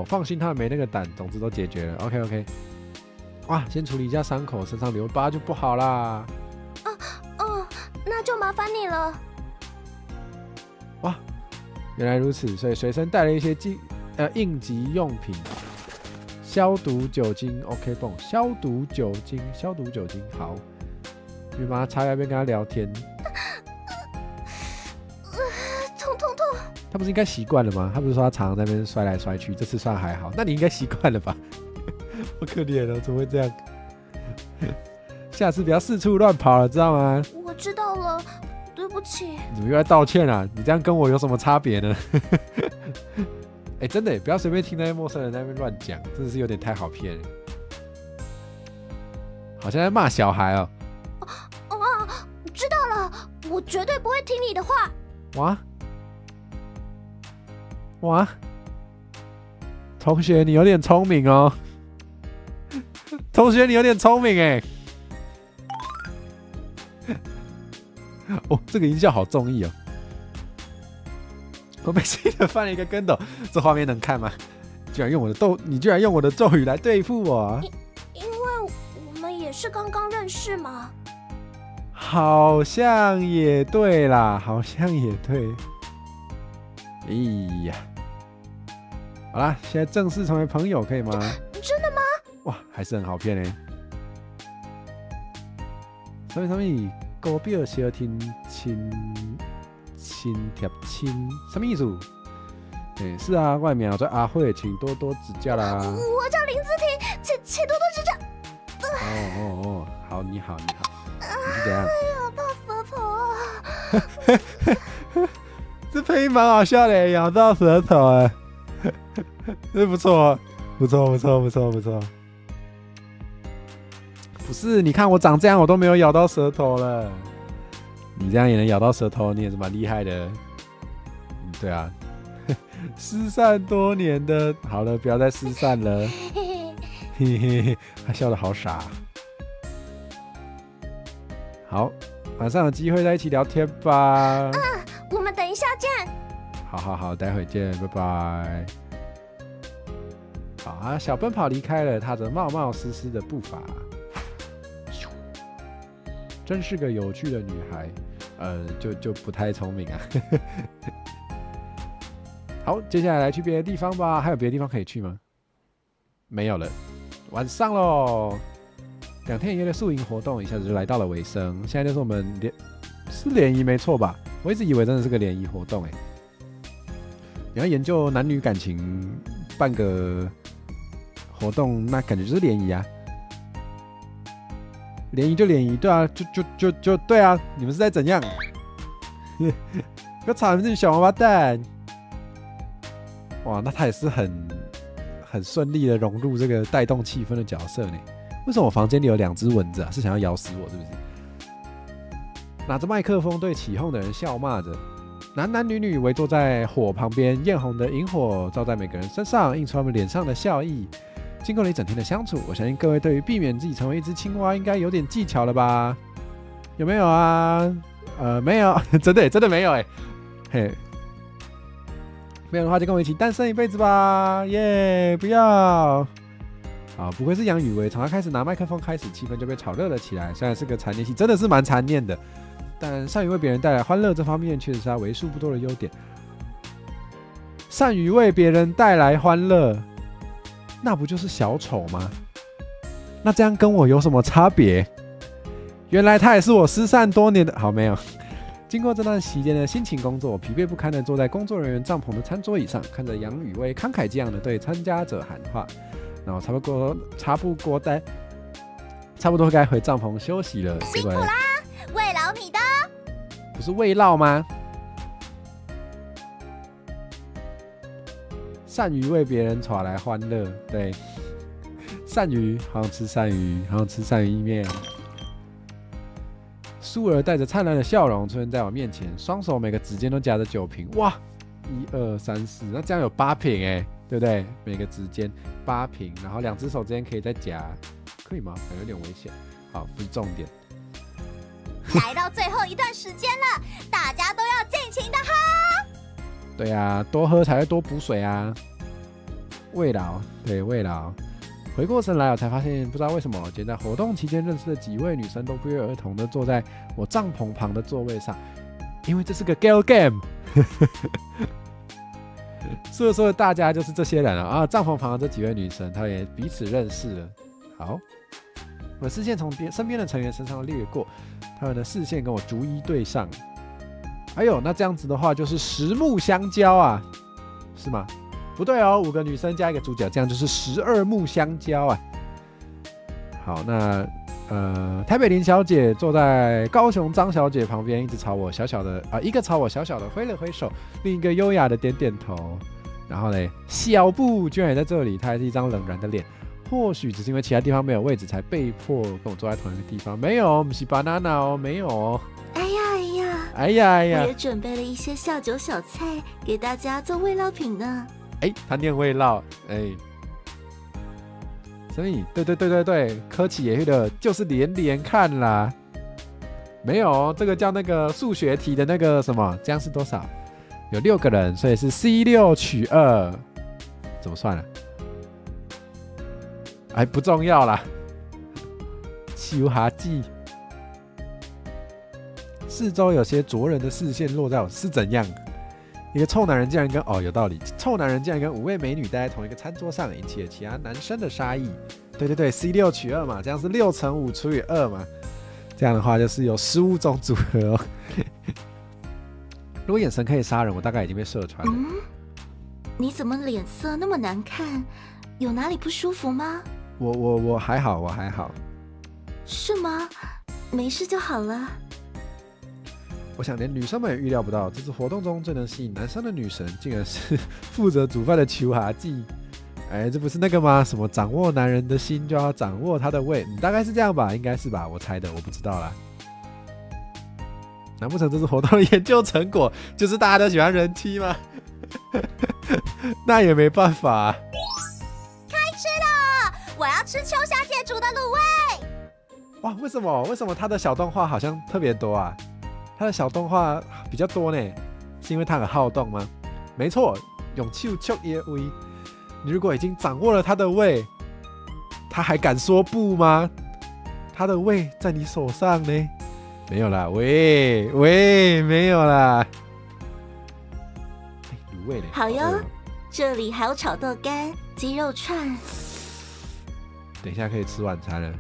放心，他们没那个胆，总之都解决了。OK， 哇，先处理一下伤口，身上留疤就不好啦。那就麻烦你了。哇，原来如此，所以随身带了一些应急用品，消毒酒精 ，OK 泵，消毒酒精，好，你妈插在那边跟他聊天。痛！他不是应该习惯了吗？他不是说他常常在那边摔来摔去，这次算还好，那你应该习惯了吧？好可怜哦，怎么会这样？下次不要四处乱跑了，知道吗？我知道了，对不起。你怎么又来道歉啊？你这样跟我有什么差别呢？哎，真的，不要随便听那些陌生人在那边乱讲，真的是有点太好骗了。好像在骂小孩哦。知道了，我绝对不会听你的话。哇，同学你有点聪明哦。同学你有点聪明哎。哦，这个音效好中意哦。我被气得翻了一个跟斗，这画面能看吗？你居然用我的咒语来对付我！因为我们也是刚刚认识嘛。好像也对啦，好像也对。哎呀，好啦，现在正式成为朋友可以吗？真的吗？哇，还是很好骗欸。什么？高表小听亲贴亲，什么意思？是啊，我的名叫阿慧，请多多指教啦。我叫林姿婷，请多多指教。好，你好，你是怎样？我怕舌头啊！这配音蛮好笑的，咬到舌头哎，这不错。不是，你看我长这样，我都没有咬到舌头了。你这样也能咬到舌头，你也是蛮厉害的。对啊，失散多年的，好了，不要再失散了。嘿嘿嘿，他笑得好傻。好，晚上有机会再一起聊天吧。我们等一下见。好，待会见，拜拜。好啊，小奔跑离开了，踏着冒冒失失的步伐。真是个有趣的女孩，就不太聪明啊。好，接下来来去别的地方吧。还有别的地方可以去吗？没有了，晚上喽。2天1夜的宿营活动一下子就来到了尾声。现在就是我们是联谊没错吧？我一直以为真的是个联谊活动你要研究男女感情，办个活动，那感觉就是联谊啊。联谊就联谊，对啊，就对啊。你们是在怎样？不要吵你们这群小王八蛋！哇，那他也是很顺利的融入这个带动气氛的角色呢。为什么我房间里有2只蚊子啊？是想要咬死我是不是？拿着麦克风对起哄的人笑骂着，男男女女围坐在火旁边，艳红的萤火照在每个人身上，映出他们脸上的笑意。经过了一整天的相处，我相信各位对于避免自己成为一只青蛙应该有点技巧了吧？有没有啊？没有，真的没有嘿，没有的话就跟我一起单身一辈子吧，耶！不要。好，不愧是杨宇威，从他开始拿麦克风开始，气氛就被炒热了起来。虽然是个残念戏，真的是蛮残念的，但善于为别人带来欢乐这方面确实是他为数不多的优点。善于为别人带来欢乐，那不就是小丑吗？那这样跟我有什么差别？原来他也是我失散多年的……好，没有。经过这段期间的辛勤工作，疲惫不堪的坐在工作人员帐篷的餐桌椅上，看着杨宇威慷慨激昂的对参加者喊话，然后差不多该回帐篷休息了。辛苦啦，慰劳你的。不是慰劳吗？善于为别人耍来欢乐，对，鳝鱼好想吃鳝鱼，好想吃鳝鱼意面。苏儿带着灿烂的笑容出现在我面前，双手每个指尖都夹着酒瓶，哇，1、2、3、4，那这样有8瓶对不对？每个指尖8瓶，然后2只手之间可以再夹，可以吗？感觉有点危险。好，不是重点。来到最后一段时间了，大家都要尽情的喝。对啊，多喝才会多补水啊。慰劳，对，慰劳。回过神来，我才发现，不知道为什么，今天在活动期间认识的几位女生都不约而同的坐在我帐篷旁的座位上，因为这是个 girl game。所以说，大家就是这些人啊，帐篷旁的这几位女生，她也彼此认识了。好，我的视线从身边的成员身上掠过，他们的视线跟我逐一对上。哎呦，那这样子的话就是10目相交啊，是吗？不对哦，5个女生加1个主角，这样就是12目相交啊。好，那台北林小姐坐在高雄张小姐旁边，一直朝我小小的一个朝我小小的挥了挥手，另一个优雅的点点头。然后呢，小布居然也在这里，他还是一张冷然的脸。或许只是因为其他地方没有位置，才被迫跟我坐在同一个地方。没有，不是 banana 哦，没有哦。哎呀，我也准备了一些下酒小菜给大家做慰劳品呢。他念慰劳，所以对，科起也的就是连连看啦。没有，这个叫那个数学题的那个什么，这样是多少？有6个人，所以是 C6 取2，怎么算啊？不重要啦。秋哈记，四周有些灼人的视线落在我，是怎样？一个臭男人竟然跟有道理，臭男人竟然跟5位美女待在同一个餐桌上，引起了其他男生的杀意。对 ，C6 取2嘛，这样是6乘5除以2嘛，这样的话就是有15种组合哦。如果眼神可以杀人，我大概已经被射穿了。你怎么脸色那么难看？有哪里不舒服吗？我还好，我还好。是吗？没事就好了。我想连女生们也预料不到，这次活动中最能吸引男生的女神，竟然是负责煮饭的秋哈记。这不是那个吗？什么掌握男人的心就要掌握他的胃，大概是这样吧，应该是吧，我猜的，我不知道啦。难不成这次活动的研究成果就是大家都喜欢人妻吗？那也没办法啊。开吃了，我要吃秋霞姐煮的卤味。哇，为什么他的小动画好像特别多啊？他的小动画比较多呢，是因为他很好动吗？没错，用手戳他的胃。你如果已经掌握了他的胃，他还敢说不吗？他的胃在你手上呢。没有啦，喂，没有啦。卤味呢。好哟饿哦这里还有炒豆干、鸡肉串，等一下可以吃晚餐了。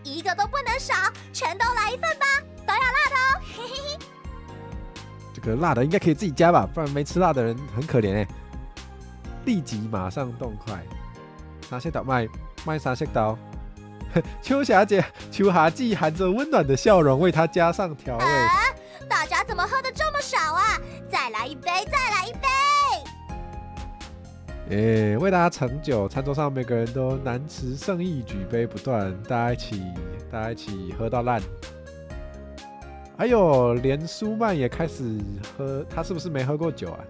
一个都不能少，全都来一份吧，都要辣的哦。嘿嘿嘿。这个辣的应该可以自己加吧，不然没吃辣的人很可怜哎。立即马上动筷，沙蟹岛卖沙蟹刀。秋霞姐含着温暖的笑容为她加上调味。大家怎么喝的这么少啊？再来一杯，再来一杯。为大家盛酒，餐桌上每个人都难辞盛意，举杯不断，大家一起喝到烂。还有连舒曼也开始喝，他是不是没喝过酒啊？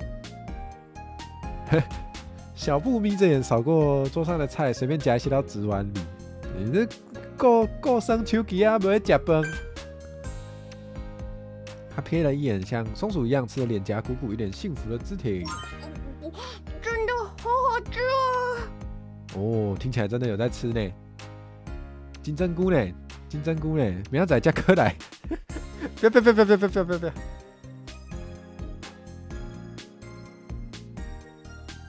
小布眯着眼扫过桌上的菜，随便夹一些到纸碗里。你这够生手机啊，不会吃饭。他瞥了一眼像松鼠一样吃的脸颊鼓鼓、一脸幸福的肢体。真的好好吃啊！哦，听起来真的有在吃呢。金针菇呢？明仔载加过来。别！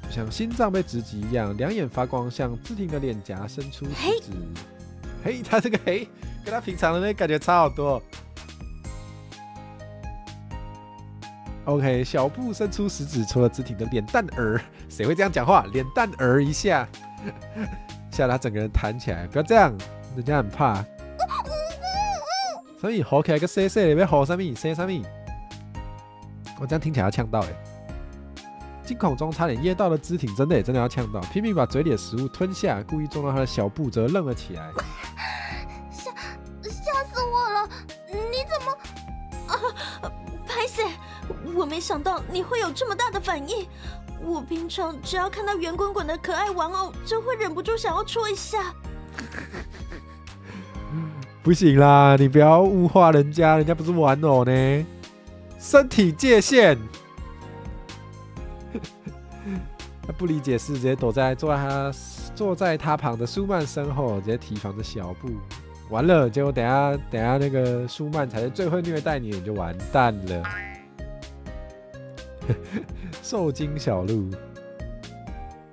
像心脏被直击一样，两眼发光，向芝婷的脸颊伸出食指。嘿，他这个嘿，跟他平常的那感觉差好多。OK， 小布伸出食指戳了芝婷的脸蛋儿，谁会这样讲话？脸蛋儿一下，吓得他整个人弹起来。不要这样，人家很怕。所以吼起来个细细的，要吼什么？生什么？我这样听起来要呛到哎。惊恐中差点噎到的芝婷真的要呛到，拼命把嘴里的食物吞下，故意撞到他的小布则愣了起来。吓死我了！你怎么？拍谢，我没想到你会有这么大的反应。我平常只要看到圆滚滚的可爱玩偶，就会忍不住想要戳一下。不行啦，你不要物化人家，人家不是玩偶呢。身体界限。他不理解事，直接坐在他旁的舒曼身后，直接提防着小布。完了，结果等下那个舒曼才是最会虐待你，你就完蛋了。受惊小鹿，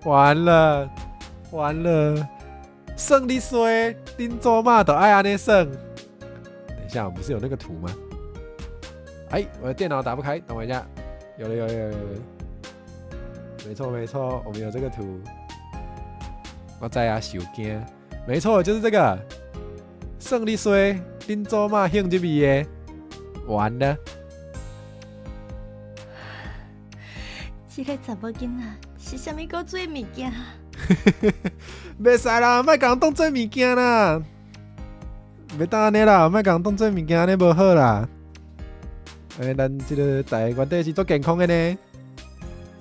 完了，胜利衰，恁祖妈都爱安尼胜。等一下，我们不是有那个图吗？哎，我的电脑打不开，等我一下。有了。没错，我们有这个图。我在啊，手惊。没错，就是这个。胜利衰，恁祖妈兴这边的，完了。这个查某囡仔是啥物狗做物件？袂使啦，莫甲人当做物件啦。袂当安尼啦，莫甲人当做物件，安尼无好啦。咱这个大家原底是做健康的呢。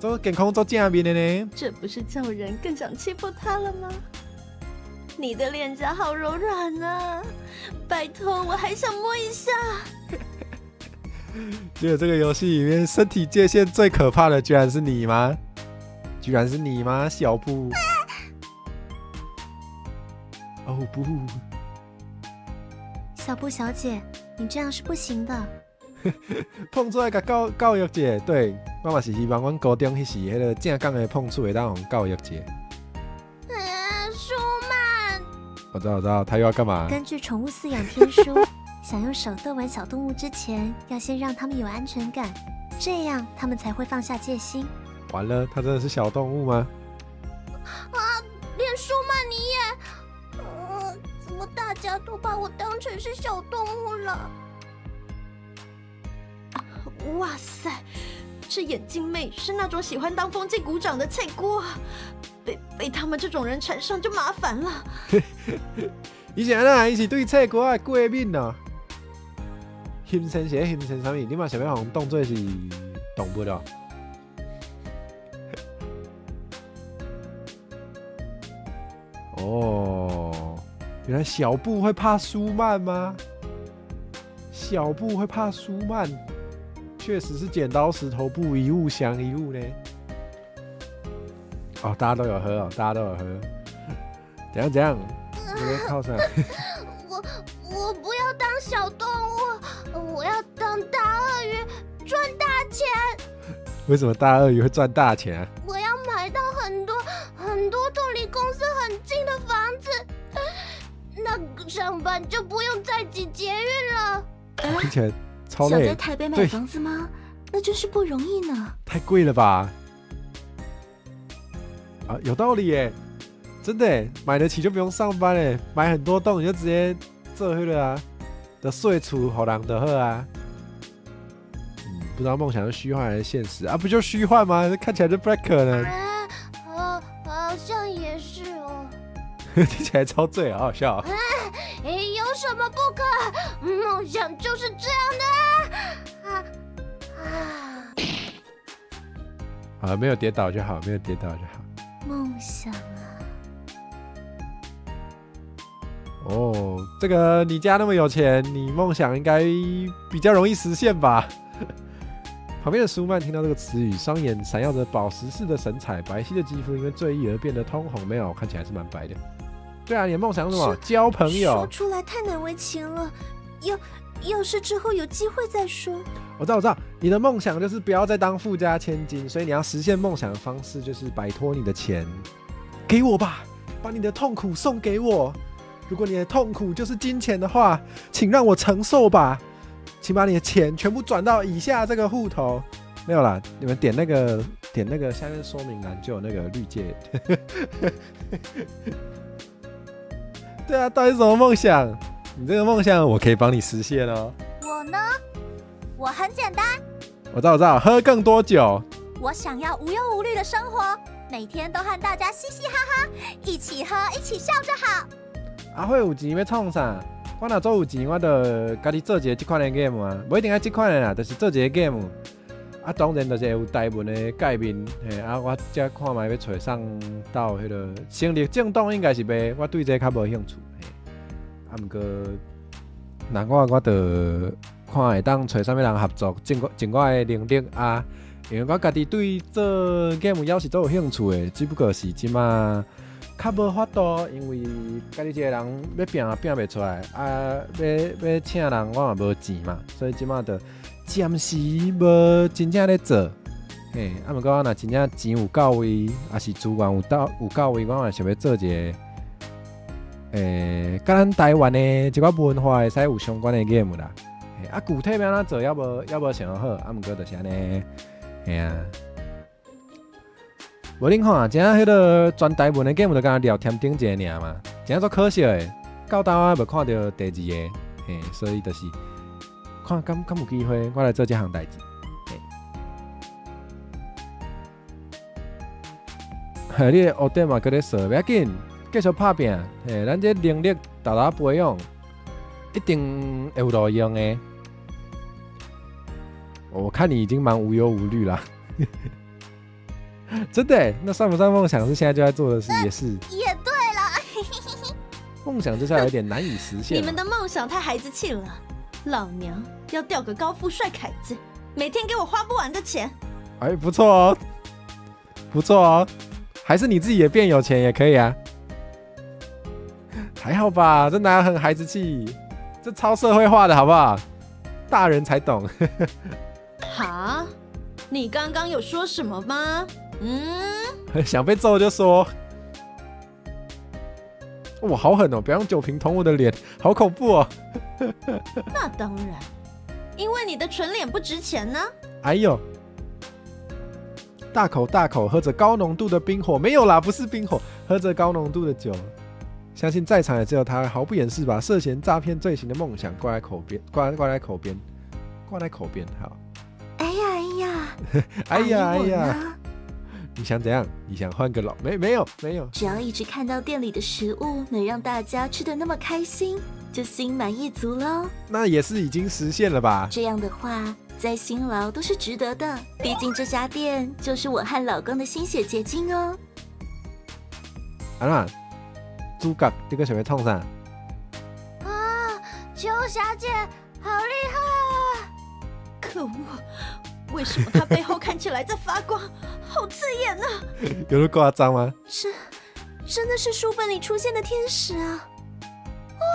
做健康做正面的呢，这不是叫人更想欺负他了吗？你的脸颊好柔软啊，拜托，我还想摸一下。结果这个游戏里面身体界限最可怕的居然是你吗？小布？哦不，小布小姐，你这样是不行的。碰出来甲教育者，对，我嘛是希望阮高中迄时迄个正港的碰触会当互教育者。舒曼，我知道，他又要干嘛？根据宠物饲养天书，想用手逗玩小动物之前，要先让他们有安全感，这样他们才会放下戒心。完了，他真的是小动物吗？连舒曼你也，怎么大家都把我当成是小动物了？哇塞，这眼镜妹是那种喜欢当风纪股长的菜锅，被他们这种人缠上就麻烦了。以前啊，伊是对菜锅的过敏哦。形成啥物？你嘛想要互当作是动物哦？哦，原来小布会怕舒曼吗？小布会怕舒曼？确实是剪刀石头布，一物降一物呢。哦，大家都有喝。怎样？你在靠上？我不要当小动物，我要当大鳄鱼，赚大钱。为什么大鳄鱼会赚大钱啊？我要买到很多脱离公司很近的房子，那上班就不用再挤捷运了。听起来超累。想在台北买房子吗？那真是不容易呢。太贵了吧？啊，有道理耶，真的耶，买得起就不用上班耶，买很多栋你就直接做去了啊，的税出好人的喝啊。不知道梦想是虚幻还是现实啊？不就虚幻吗？看起来就不太可能。好像也是哦。听起来超醉，好好笑哦。有什么不可？梦想就是这样的啊！没有跌倒就好，没有跌倒就好。梦想啊！哦，这个你家那么有钱，你梦想应该比较容易实现吧？旁边的舒曼听到这个词语，双眼闪耀着宝石似的神彩，白皙的肌肤因为醉意而变得通红。没有，看起来是蛮白的。对啊，你的梦想是什么？交朋友。说出来太难为情了，要是之后有机会再说。我知道，你的梦想就是不要再当富家千金，所以你要实现梦想的方式就是摆脱你的钱。给我吧，把你的痛苦送给我。如果你的痛苦就是金钱的话，请让我承受吧。请把你的钱全部转到以下这个户头。没有啦，你们点那个下面说明栏就有那个绿界。对啊，到底是什么梦想？你这个梦想我可以帮你实现哦。我呢？我很简单。我知道，喝更多酒。我想要无忧无虑的生活，每天都和大家嘻嘻哈哈，一起喝，一起笑就好。阿慧有钱要创啥？我若做有钱，我就家己做一个这款的 game 啊，不一定要这款的啦，就是做一个 game。啊，当然就是有台文的界面，啊，我才看卖要找上到迄个成立政党应该是袂，我对这较无兴趣。啊，毋过，那我就看会当找啥物人合作，尽我的能力啊，因为我家己对做 game 要是都有兴趣的，只不过是即马较无法度，因为家己一个人要拼也拼袂出来，啊，要请人我嘛无钱嘛，所以即马就暂时无真正咧做。嘿，啊，毋过我若真正钱有到位，也是资源有到位，我嘛想要做一个。甲咱台湾的一个文化会使有相关的 game 啦，啊，具体要安怎做，要无想好，啊，毋过就是安尼，嘿啊。无恁看，真迄个全台湾的 game 就敢聊添顶一个尔嘛，真足可惜的，到当我无看到第二个，嘿，所以就是看敢有机会，我来做这项代志。嘿，你的学弟嘛，搁咧说，袂要紧。继续拍拼，咱这能力大大培养，一定会有路用的。我看你已经蛮无忧无虑啦，真的。那算不算梦想？是现在就在做的事，也是。也对了，梦想就是要有点难以实现。你们的梦想太孩子气了，老娘要钓个高富帅凯子，每天给我花不完的钱。哎，不错哦，不错哦，还是你自己也变有钱也可以啊。还好吧，这哪有很孩子气？这超社会化的好不好？大人才懂。哈？你刚刚有说什么吗？想被揍就说。哇，好狠哦！不要用酒瓶捅我的脸，好恐怖哦。那当然，因为你的纯脸不值钱呢。哎呦，大口大口喝着高浓度的冰火，没有啦，不是冰火，喝着高浓度的酒。相信在场也只有他毫不掩饰把涉嫌诈骗罪行的梦想挂在口边，好。哎呀，你想怎样？你想换个老？没有。只要一直看到店里的食物能让大家吃得那么开心，就心满意足喽。那也是已经实现了吧？这样的话，再辛劳都是值得的。毕竟这家店就是我和老公的心血结晶哦。安娜。主角这个想要创啥？啊，邱小姐好厉害啊！可恶，为什么她背后看起来在发光，好刺眼啊！有那么夸张吗？真的是书本里出现的天使啊！哇，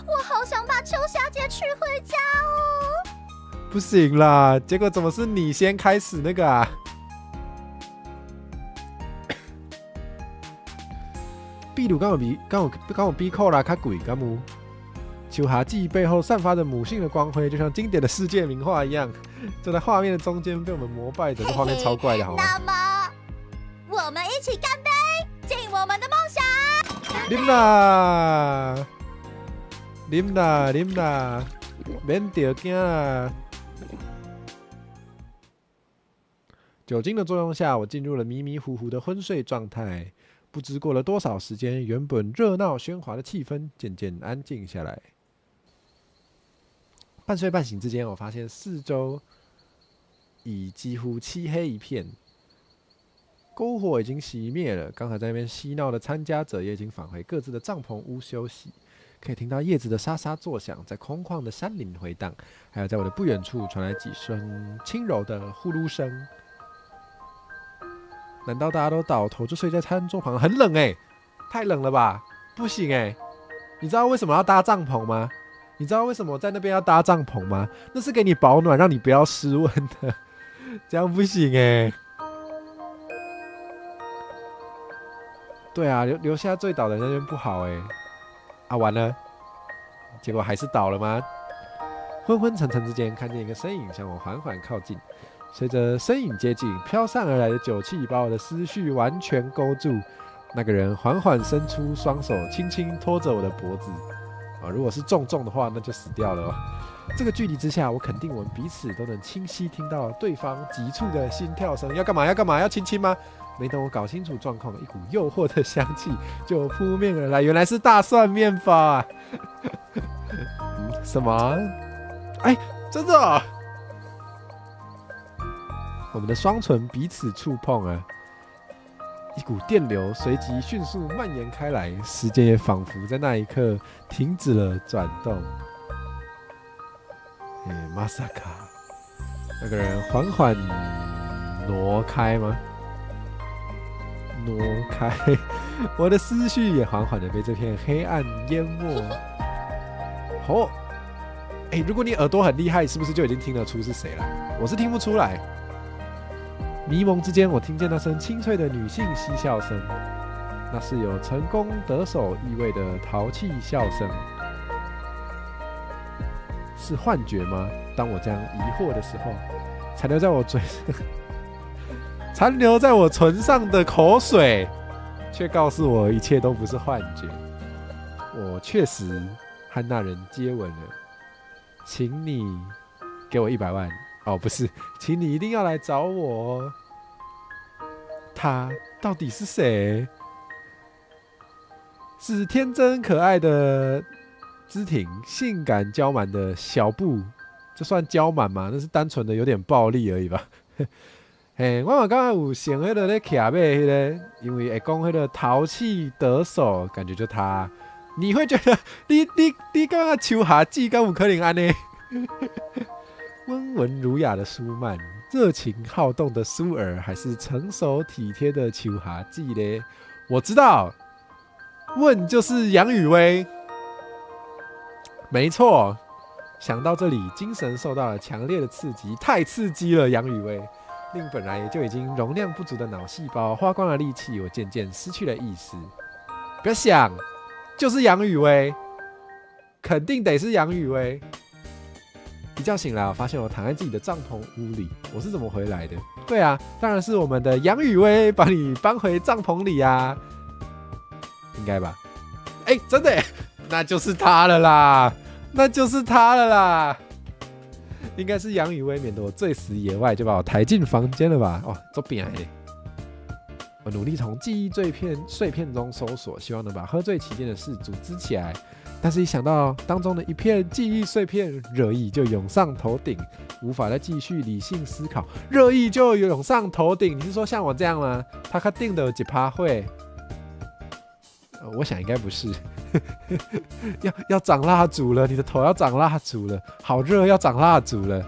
我好想把邱小姐娶回家哦！不行啦，结果怎么是你先开始那个啊？秘鲁刚有比扣啦，较贵，敢有？秋霞记背后散发着母性的光辉，就像经典的世界名画一样，就在画面的中间被我们膜拜着。这画面超怪的，好吗？那么，我们一起干杯，尽我们的梦想。啉啦，啉啦，啉啦，免着惊啦。酒精的作用下，我进入了迷迷糊糊的昏睡状态。不知过了多少时间，原本热闹喧哗的气氛渐渐安静下来。半睡半醒之间，我发现四周已几乎漆黑一片，篝火已经熄灭了。刚才在那边嬉闹的参加者也已经返回各自的帐篷屋休息。可以听到叶子的沙沙作响，在空旷的山林回荡，还有在我的不远处传来几声轻柔的呼噜声。难道大家都倒头就睡在餐桌旁？很冷欸，太冷了吧？不行欸！你知道为什么要搭帐篷吗？你知道为什么我在那边要搭帐篷吗？那是给你保暖，让你不要失温的。这样不行欸。对啊，留下最倒的那边不好欸。啊，完了，结果还是倒了吗？昏昏沉沉之间，看见一个身影向我缓缓靠近。随着身影接近，飘散而来的酒气把我的思绪完全勾住。那个人缓缓伸出双手，轻轻托着我的脖子。如果是重的话，那就死掉了哦。这个距离之下，我肯定我们彼此都能清晰听到对方急促的心跳声。要干嘛？要干嘛？要亲亲吗？没等我搞清楚状况，一股诱惑的香气就扑面而来。原来是大蒜面包啊！什么？哎，真的哦！我们的双唇彼此触碰啊，一股电流随即迅速蔓延开来，时间也仿佛在那一刻停止了转动。马萨卡，那个人缓缓挪开吗？挪开，我的思绪也缓缓的被这片黑暗淹没。哦，如果你耳朵很厉害，是不是就已经听得出是谁了？我是听不出来。迷蒙之间，我听见那声清脆的女性嬉笑声，那是有成功得手意味的淘气笑声。是幻觉吗？当我这样疑惑的时候，残留在我唇上的口水，却告诉我一切都不是幻觉。我确实和那人接吻了，请你给我100万。哦，不是，请你一定要来找我哦。他到底是谁？是天真可爱的芝婷，性感娇蛮的小布，这算娇蛮吗？那是单纯的有点暴力而已吧。我嘛刚刚有想迄个咧徛马迄个，因为会讲迄个淘气得手，感觉就他。你会觉得你刚刚秋夏季敢有可能安呢？温文儒雅的舒曼，热情好动的苏尔，还是成熟体贴的秋夏季呢？我知道，问就是杨宇威。没错，想到这里，精神受到了强烈的刺激，太刺激了，杨宇威，令本来就已经容量不足的脑细胞花光了力气，我渐渐失去了意识。不要想，就是杨宇威，肯定得是杨宇威。一觉醒来，我发现我躺在自己的帐篷屋里。我是怎么回来的？对啊，当然是我们的杨宇威把你搬回帐篷里啊，应该吧？真的耶，那就是他了啦，应该是杨宇威，免得我醉死野外，就把我抬进房间了吧？哦，做扁的。我努力从记忆碎片中搜索，希望能把喝醉期间的事组织起来。但是一想到当中的一片记忆碎片，热意就涌上头顶，无法再继续理性思考。热意就涌上头顶，你是说像我这样吗？他定的有1%会？我想应该不是。要长蜡烛了，你的头要长蜡烛了，好热，要长蜡烛了。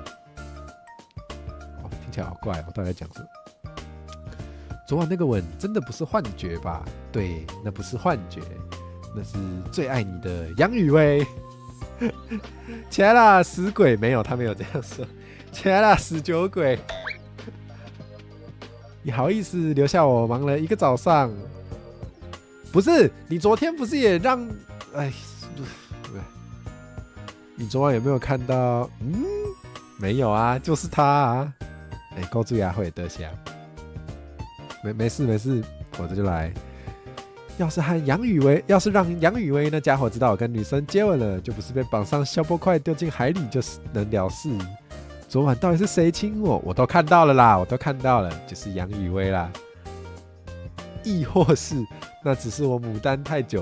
听起来好怪，我到底在讲什么？昨晚那个吻真的不是幻觉吧？对，那不是幻觉。那是最爱你的杨宇威。起来啦，死鬼！没有，他没有这样说。起来啦，死酒鬼！你好意思留下我忙了一个早上？不是，你昨天不是也让……哎，你昨晚有没有看到？没有啊，就是他啊！哎，勾住牙会得下。没事，我这就来。要是让杨宇威那家伙知道我跟女生接吻了，就不是被绑上消波块丢进海里就是能了事。昨晚到底是谁亲我？我都看到了啦，就是杨宇威啦。亦或是那只是我牡丹太久，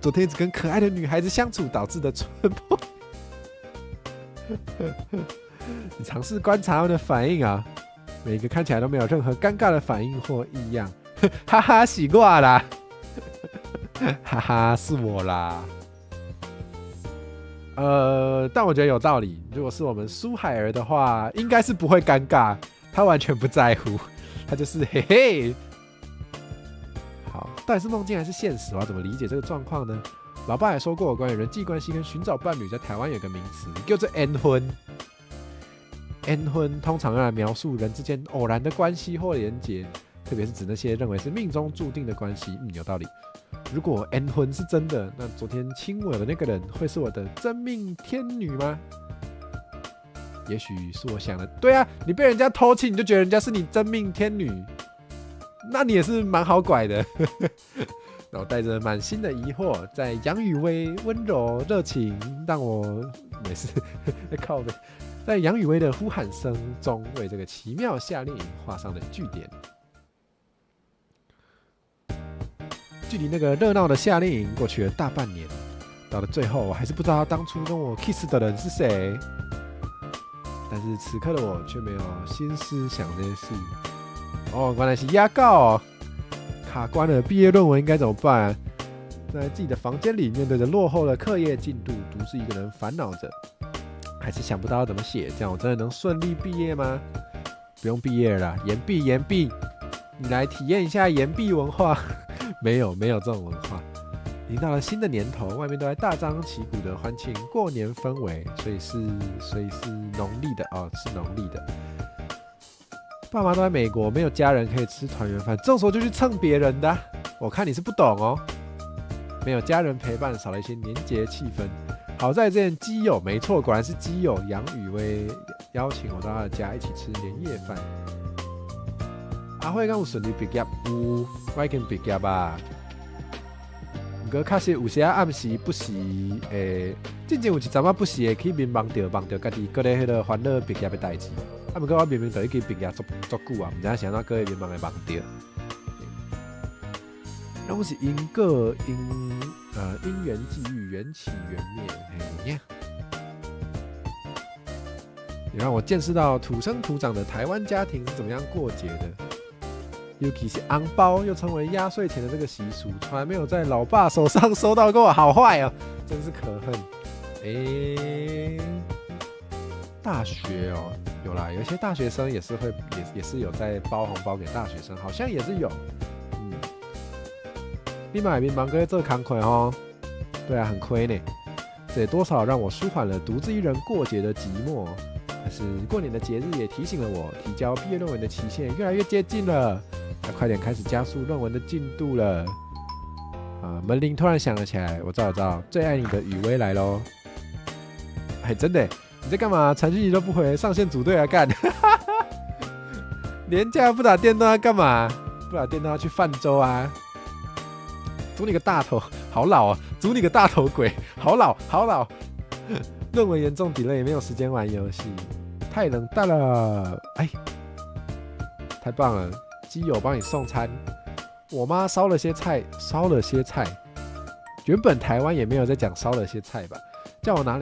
昨天只跟可爱的女孩子相处导致的蠢破。你尝试观察他们的反应啊，每个看起来都没有任何尴尬的反应或异样。哈哈，洗过啦。哈哈，是我啦。但我觉得有道理。如果是我们苏海儿的话，应该是不会尴尬，他完全不在乎，他就是嘿嘿。好，到底是梦境还是现实？我要怎么理解这个状况呢？老爸也说过，关于人际关系跟寻找伴侣，在台湾有个名词叫做缘分。缘分通常用来描述人之间偶然的关系或连结，特别是指那些认为是命中注定的关系。有道理。如果缘分是真的，那昨天亲我的那个人会是我的真命天女吗？也许是我想的。对啊，你被人家偷亲，你就觉得人家是你真命天女，那你也是蛮好拐的。然后带着满心的疑惑，在杨宇威温柔热情让我没事靠背，在杨宇威的呼喊声中，为这个奇妙夏令营画上了句点。距离那个热闹的夏令营过去了大半年，到了最后，我还是不知道他当初跟我 kiss 的人是谁。但是此刻的我却没有心思想这些事。哦，原来是压告哦，卡关了，毕业论文应该怎么办啊？在自己的房间里，面对着落后的课业进度，独自一个人烦恼着，还是想不到要怎么写。这样我真的能顺利毕业吗？不用毕业了啦，延毕，你来体验一下延毕文化。没有这种文化。已经到了新的年头，外面都在大张旗鼓的欢庆过年氛围，所以是农历的哦，是农历的。爸妈都在美国，没有家人可以吃团圆饭，这种时候就去蹭别人的啊。我看你是不懂哦，没有家人陪伴，少了一些年节气氛。好在之前基友，没错，果然是基友杨宇威邀请我到他的家一起吃年夜饭。阿辉敢有顺利毕业？有，我已经毕业吧。不过确实有些暗时不时之前有一阵仔不时会去面望到家己搁咧迄个烦恼毕业的代志。啊，不过我明明就已经毕业足久啊，唔知影是安怎搁会面望会望到。那我是因缘际遇，缘起缘灭，也让我见识到土生土长的台湾家庭是怎么样过节的。尤其是红包，又称为压岁钱的这个习俗，从来没有在老爸手上收到过，好坏哦，真是可恨。大学哦，有啦，有一些大学生也是有在包红包给大学生，好像也是有。你买面包哥这慷慨哦，对啊，很亏呢。这也多少让我舒缓了独自一人过节的寂寞。但是过年的节日也提醒了我，提交毕业论文的期限越来越接近了。要快点开始加速论文的进度了。门铃突然响了起来，我知道，最爱你的雨薇来喽！哎，真的，你在干嘛？传讯息都不回，上线组队啊干！连假不打电动要干嘛？不打电动要去泛舟啊！组你个大头，好老啊！组你个大头鬼，好老。论文严重delay，也没有时间玩游戏，太冷淡了。哎，太棒了！基友帮你送餐，我妈烧了些菜，原本台湾也没有在讲烧了些菜吧，叫我拿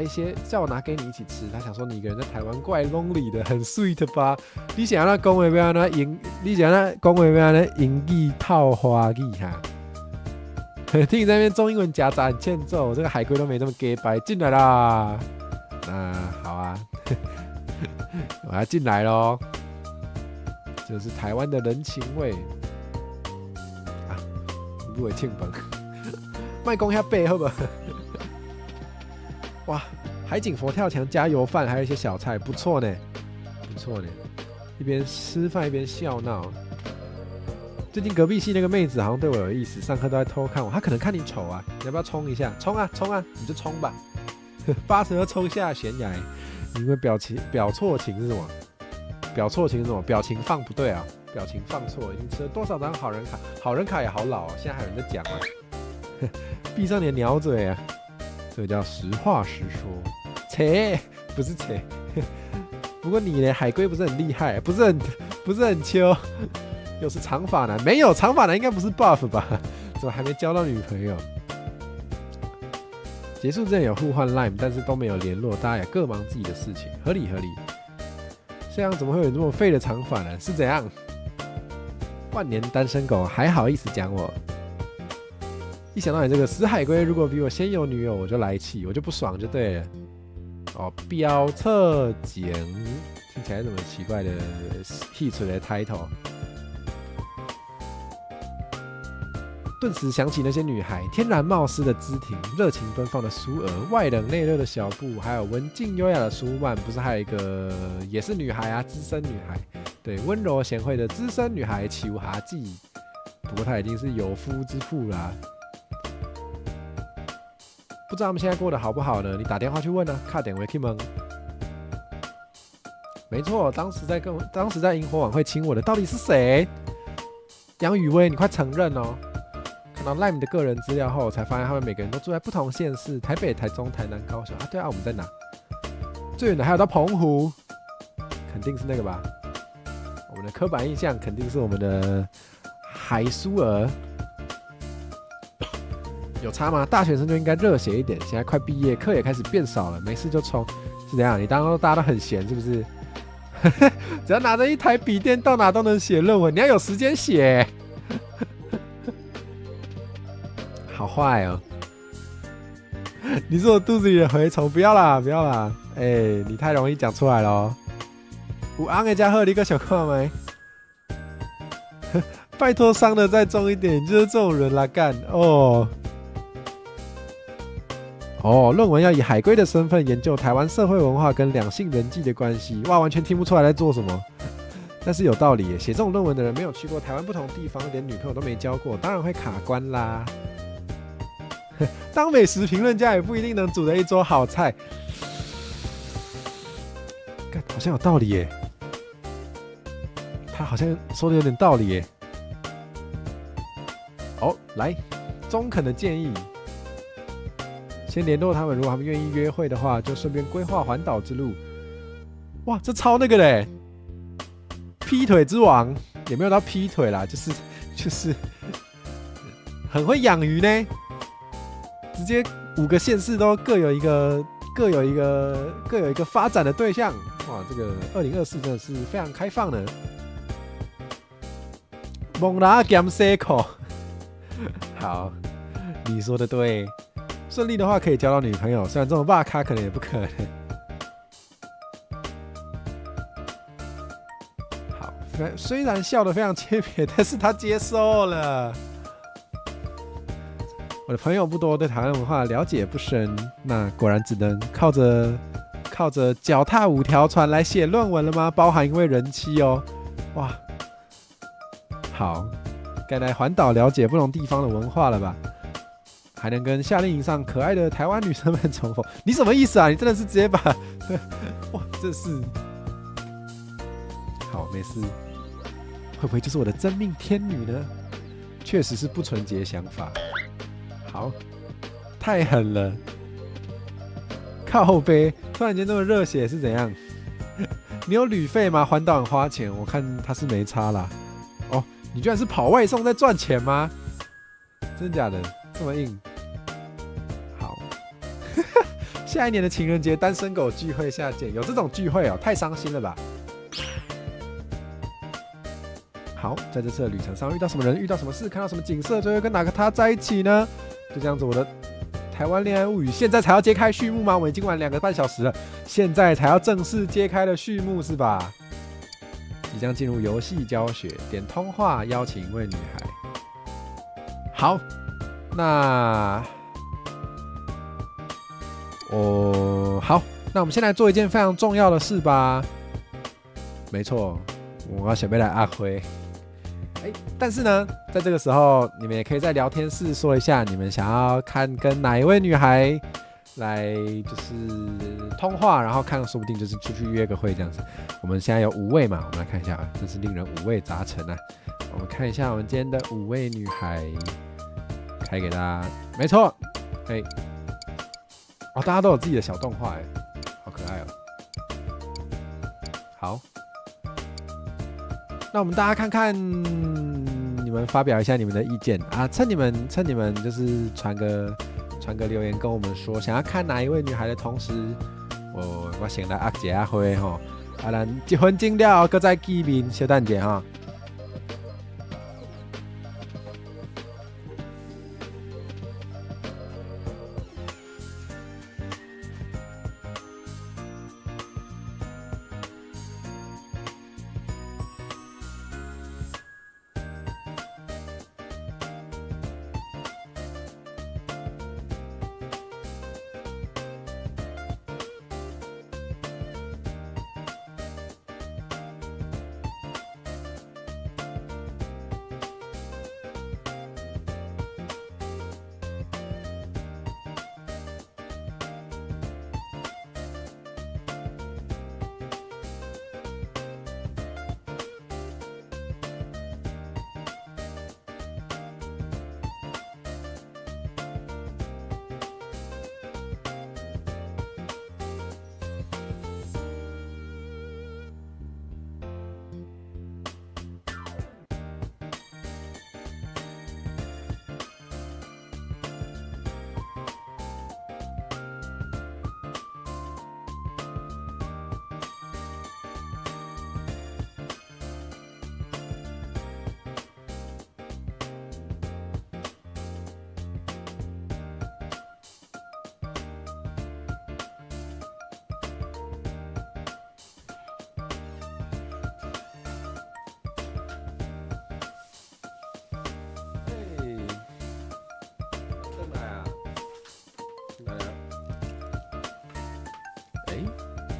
给你一起吃。他想说你一个人在台湾怪 lonely 的，很 sweet 吧？你想要讲话要安怎英语套华语哈？听你在那边中英文夹杂很欠揍，这个海龟都没这么 gay 白进来啦。好啊，我要进来咯。这是台湾的人情味啊！不会庆本，卖讲遐白好不好？哇，海景佛跳墙加油饭，还有一些小菜，不错呢，不错呢，一边吃饭一边笑闹。最近隔壁系那个妹子好像对我有意思，上课都在偷看我。她可能看你丑啊，你要不要冲一下？冲啊冲啊，你就冲吧，80要冲下悬崖。因为表错情是什么？表错情是什么？表情放不对啊，表情放错。你吃了多少张好人卡？好人卡也好老啊，现在还有人在讲啊。闭上你的鸟嘴啊！这个叫实话实说，切不是切。不过你呢，海龟不是很厉害，不是很秋。又是长发男，没有长发男应该不是 buff 吧？怎么还没交到女朋友？结束之前有互换 line， 但是都没有联络，大家也各忙自己的事情，合理合理。这样怎么会有这么废的长发男？是怎样？万年单身狗还好意思讲我？一想到你这个死海龟，如果比我先有女友，我就来气，我就不爽就对了。哦，飙侧颈，听起来怎么奇怪的 hit 的 title？顿时想起那些女孩，天然貌似的姿婷，热情奔放的苏娥，外冷内热的小布，还有文静优雅的舒曼，不是还有一个也是女孩啊，资深女孩，对，温柔贤惠的资深女孩邱哈纪，不过她已经是有夫之妇啦。不知道他们现在过得好不好呢？你打电话去问啊，卡点回去问。没错，当时在萤火晚会亲我的到底是谁？杨宇威，你快承认哦！看到 Lime 的个人资料后，才发现他们每个人都住在不同县市，台北、台中、台南、高雄啊。对啊，我们在哪？最远的还有到澎湖，肯定是那个吧？我们的刻板印象肯定是我们的海苏儿。有差吗？大学生就应该热血一点。现在快毕业，课也开始变少了，没事就冲，是怎样？你当大家都很闲是不是？只要拿着一台笔电，到哪都能写论文，你要有时间写。好坏哦！你是我肚子里的蛔虫，不要啦，不要啦！哎，你太容易讲出来了哦。有红的家伙，你个小看没？拜托，伤的再重一点，你就是这种人啦，干哦！哦，论文要以海龟的身份研究台湾社会文化跟两性人际的关系，哇，完全听不出来在做什么。但是有道理耶，写这种论文的人没有去过台湾不同地方，连女朋友都没交过，当然会卡关啦。当美食评论家也不一定能煮得一桌好菜，好像有道理耶。他好像说的有点道理耶。哦，来，中肯的建议，先联络他们，如果他们愿意约会的话，就顺便规划环岛之路。哇，这超那个嘞！劈腿之王也没有到劈腿啦，就是很会养鱼呢。直接5个县市都各有一个发展的对象，哇！这个2024真的是非常开放的。猛拉减塞口，好，你说的对。顺利的话可以交到女朋友，虽然这种霸咖可能也不可能。好，虽然笑得非常切撇，但是他接受了。我的朋友不多，对台湾文化了解不深，那果然只能靠着脚踏5条船来写论文了吗？包含因为人妻哦，哇，好，该来环岛了解不同地方的文化了吧？还能跟夏令营上可爱的台湾女生们重逢，你什么意思啊？你真的是直接把，哇，这是好没事，会不会就是我的真命天女呢？确实是不纯洁想法。好，太狠了！靠背，突然间这么热血是怎样？你有旅费吗？环岛很花钱，我看他是没差啦。哦，你居然是跑外送在赚钱吗？真的假的？这么硬？好，下一年的情人节单身狗聚会下见，有这种聚会哦，太伤心了吧？好，在这次的旅程上遇到什么人，遇到什么事，看到什么景色，最后跟哪个他在一起呢？就这样子，我的台湾恋爱物语现在才要揭开序幕吗？我已经玩2个半小时了，现在才要正式揭开的序幕是吧？即将进入游戏教学，点通话邀请一位女孩。好，那好，那我们先来做一件非常重要的事吧。没错，我要准备来阿辉。但是呢，在这个时候，你们也可以在聊天室说一下，你们想要看跟哪一位女孩来就是通话，然后看说不定就是出去约个会这样子。我们现在有5位嘛，我们来看一下，真是令人五味杂陈啊。我们看一下我们今天的5位女孩，开给大家，没错，大家都有自己的小动画，好可爱哦。好，那我们大家看看，你们发表一下你们的意见啊！趁你们就是传个留言跟我们说，想要看哪一位女孩的同时，我先来压一下会吼，咱1分钟了，搁再见面，小等者哈。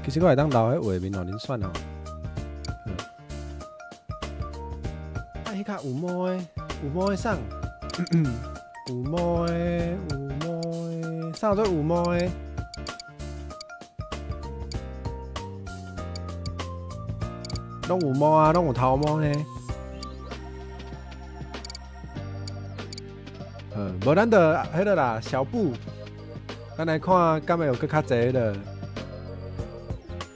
其实我会当留喺画面互恁选哦。迄较有毛的送，有毛的，啥做有毛的？拢有毛啊，拢有头毛呢。无咱就迄个啦，小布，咱来看敢会有搁较济迄个。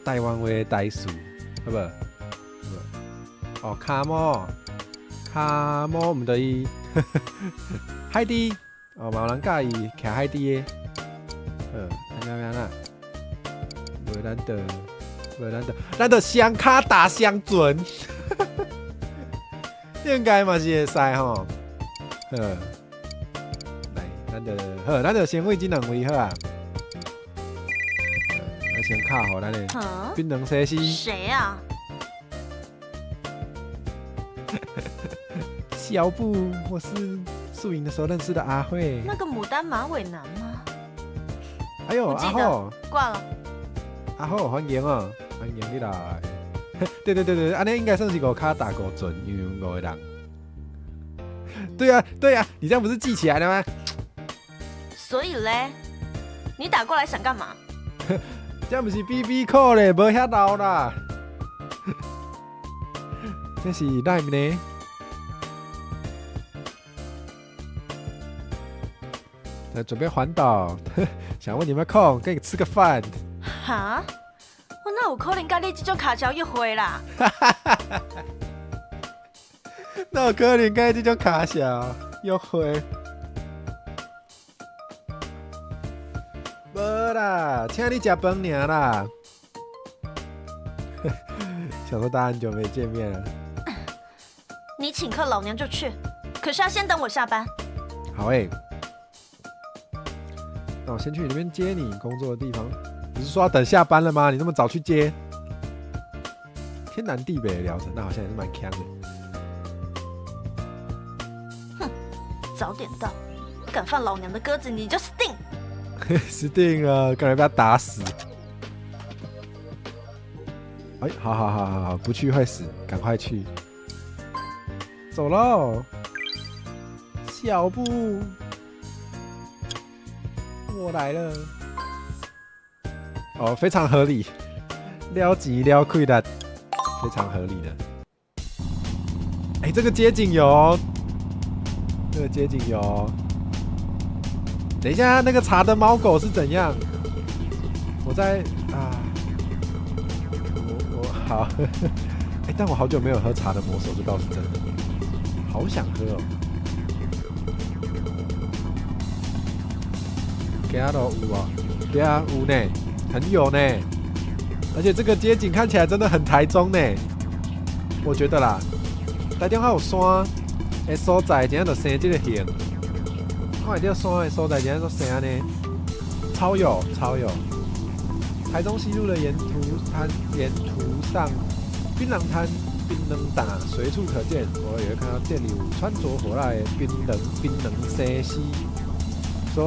台湾话的台词，好不好？哦，卡毛唔得意，海底哦，嘛有人介意徛海底的，安那，无咱就双卡打双准，应该嘛是会使吼，来，咱就先为这2位好啊。先卡好咱的槟榔西施。谁啊？小布，我是宿营的时候认识的阿慧。那个牡丹马尾男吗？哎呦，阿慧，挂了。阿慧，欢迎哦，欢迎你来。对，安尼应该算是5卡打5准，因为5个人。对啊，你这样不是记起来了吗？所以嘞，你打过来想干嘛？这不是 BB 扣嘞，无遐老啦。这是哪呢？准备环岛，想问你们空，跟你吃个饭。哈？我哪有可能跟你这种卡桥约会啦？哪有可能跟你这种卡小约会？无啦，请你吃饭尔啦。想说大家很久没见面了。你请客，老娘就去。可是要先等我下班。好那我先去你那边接你工作的地方。不是说要等下班了吗？你那么早去接？天南地北的聊城，那好像也是蛮强的。哼，早点到，敢放老娘的鸽子，你就死定！死定了，感觉被他打死。哎，好，不去会死，赶快去。走喽，小布，我来了。哦，非常合理，撩急撩亏的，非常合理的。哎，这个街景有哦，这个街景有哦。等一下，那个茶的猫狗是怎样？我在啊，我好，哎，但我好久没有喝茶的魔手，这倒是真的，好想喝哦。给他都有啊，对啊，有呢，很有呢，而且这个街景看起来真的很台中呢，我觉得啦，台中还有山的所在，怎样就生这个形。看到山的所在，怎样就生安呢？超有。台中西路的沿途上，槟榔摊、槟榔档随处可见。我也会看到店里有穿着火辣的槟榔西施。所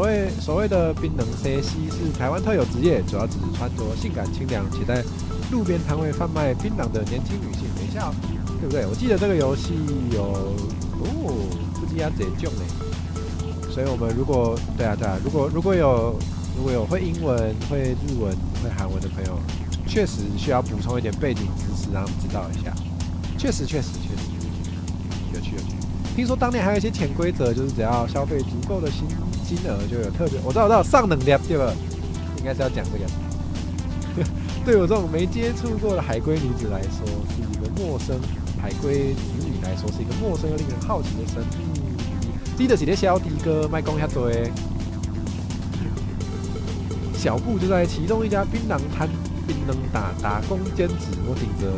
谓的槟榔西施是台湾特有职业，主要指穿着性感清凉且在路边摊位贩卖槟榔的年轻女性。等一下、哦，对不对？我记得这个游戏有不知道这种呢。所以我们如果如果有会英文、会日文、会韩文的朋友，确实需要补充一点背景知识，让他们知道一下。确实有趣。听说当年还有一些潜规则，就是只要消费足够的金额，就有特别。我知道上能量对吧？应该是要讲这个。对我这种没接触过的海归女子来说，是一个陌生；海归子女来说，是一个陌生又令人好奇的生命。你就是咧小弟哥，卖讲遐多。小布就在其中一家槟榔摊槟榔打工兼职，我顶着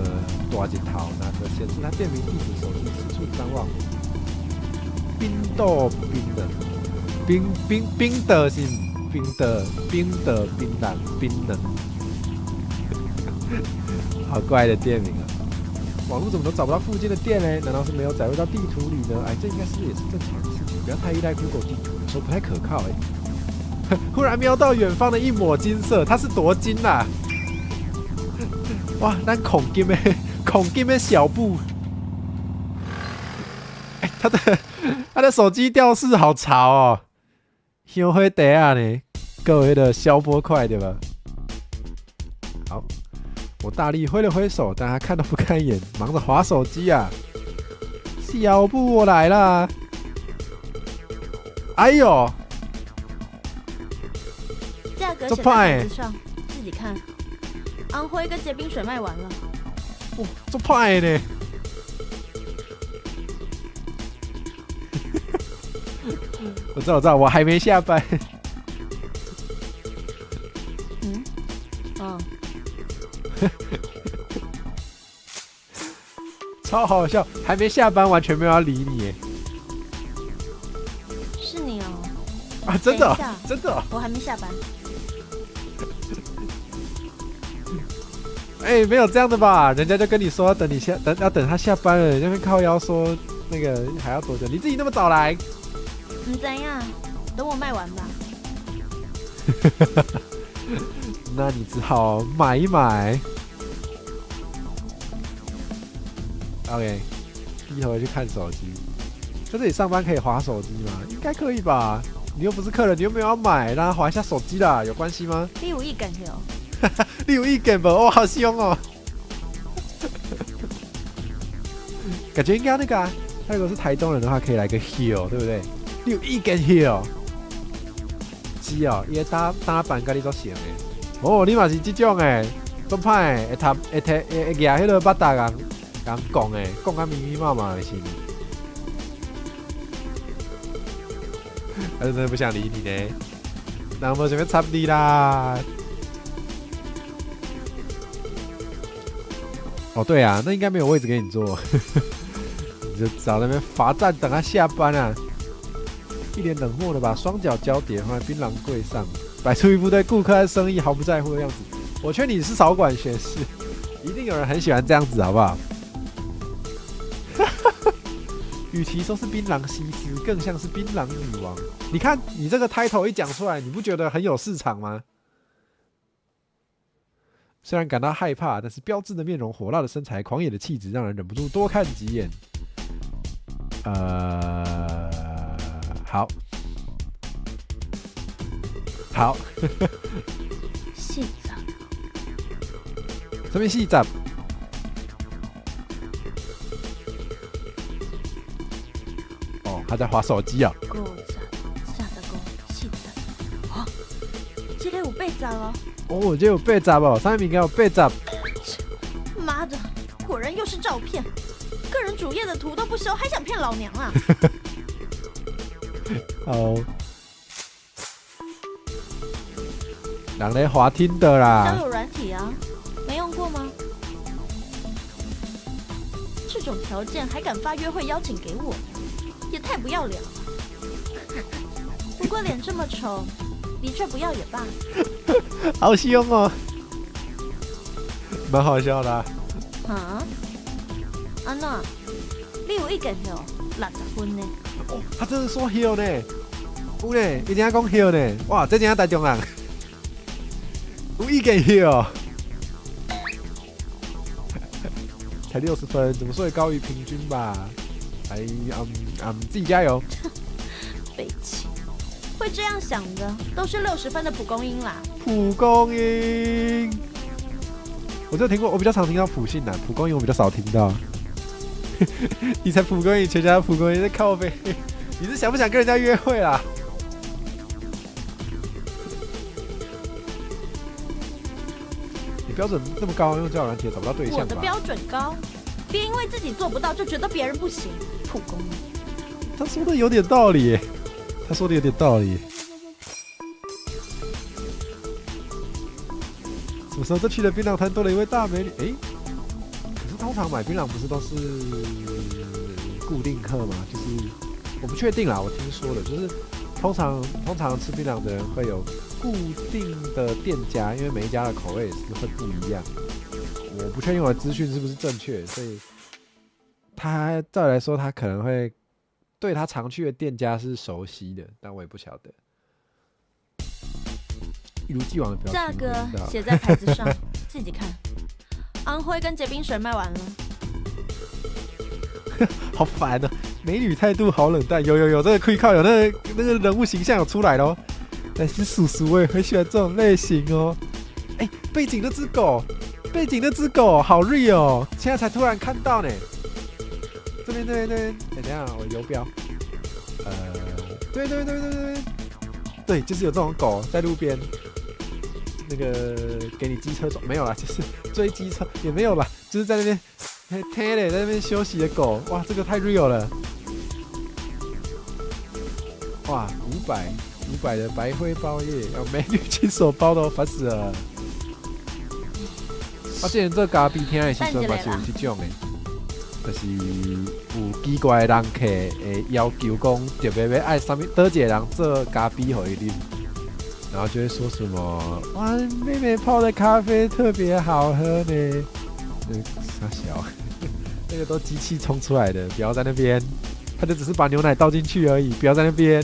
大日头，拿着显示他店名地址手机四处张望。冰豆冰的冰的是冰的槟榔，好怪的店名啊！网络怎么都找不到附近的店呢？难道是没有载入到地图里呢？哎，这应该是也是正常的事情，不要太依赖 Google 地图，有时候不太可靠哎。忽然瞄到远方的一抹金色，它是多金啊！哇，那孔金的小布，哎，他的手机吊饰好潮哦，香灰袋啊呢，各位的消波块对吧？好。我大力挥了挥手，但他看都不看一眼，忙着滑手机啊！小布，我来啦！哎呦，价格写在牌子上，自己看。安徽跟结冰水卖完了。哇，这派呢！我知道，我还没下班。超好笑，还没下班，完全没有要理你耶。是你哦？啊，真的，真的，我还没下班。哎，没有这样的吧？人家就跟你说要等他下班了，人家会靠腰说那个还要多久？你自己那么早来？怎样？等我卖完吧。那你只好买一买。OK， 低头去看手机。在这里上班可以滑手机吗？应该可以吧？你又不是客人，你又没有要买，让他滑一下手机啦，有关系吗？你有意见哦？你有意见不？哦，好凶哦！感觉应该那个啊，他如果是台东人的话，可以来个 hill， 对不对？你有意见 hill？ 是哦，伊打扮跟你做像的。哦，你嘛是这种诶，做歹诶，会举迄个巴达人讲诶，讲甲密密麻麻的是。他是真的不想理你呢，人无想要插你啦。哦，对啊，那应该没有位置给你坐，你就找那边罚站等他下班啊。一脸冷漠的把双脚交叠放在槟榔柜上，摆出一副对顾客和生意毫不在乎的样子。我劝你是少管闲事，一定有人很喜欢这样子，好不好？与其说是槟榔西施，更像是槟榔女王。你看，你这个 title 一讲出来，你不觉得很有市场吗？虽然感到害怕，但是标致的面容、火辣的身材、狂野的气质，让人忍不住多看几眼。好，好，细杂，什么细杂？哦，他在滑手机啊。够杂，下得够，细杂。啊，这个有被砸了。哦，这有8十哦，上面应该有8十。妈的，果然又是照片，个人主页的图都不修，还想骗老娘啊？好，人咧滑听的啦交。友软体啊，没用过吗？这种条件还敢发约会邀请给我，也太不要脸了吧。不过脸这么丑，的确不要也罢。好凶哦，蛮好笑的啊。啊？安娜，你有意见哦？60分呢？哦，他真的说 hill 呢，有呢，一定要讲 hill 呢。哇，这真正台中人，有意见 hill，才60分，怎么说也高于平均吧？哎，自己加油。北齐，会这样想的都是60分的蒲公英啦。蒲公英，我就听过，我比较常听到普信男，蒲公英我比较少听到。你才蒲公英，全家蒲公英在靠背，你是想不想跟人家约会啦？你标准那么高，用交友软体也找不到对象吧？我的标准高，别因为自己做不到就觉得别人不行。蒲公英，他说的有点道理耶，他说的有点道理。什么时候这去的槟榔摊多了一位大美女？哎，可是通常买槟榔不是都是固定客吗？就是我不确定啦，我听说的，就是通常吃槟榔的人会有固定的店家，因为每一家的口味也是会不一样。我不确定我的资讯是不是正确，所以他照理来说，他可能会对他常去的店家是熟悉的，但我也不晓得。一如既往的表情，价格写在牌子上，自己看。安徽跟结冰水卖完了，好烦啊！美女态度好冷淡，有这个可以靠有那个人物形象有出来咯。但是叔叔我也很喜欢这种类型哦。哎，背景那只狗好 real 哦，现在才突然看到呢。这边，哎，等一下我游标，对，就是有这种狗在路边，那个给你机车走没有啦，就是追机车也没有啦，就是在那边贴嘞，在那边休息的狗，哇，这个太 real 了，哇，500的白灰包叶，要美女亲手包的，烦死了。之前做咖啡厅的时阵嘛是有这种的，就是有奇怪的人客会要求讲特别要爱什么多一个人做咖啡给伊啉，然后就会说什么哇，妹妹泡的咖啡特别好喝呢，傻小，那个都机器冲出来的，不要在那边，他就只是把牛奶倒进去而已，不要在那边。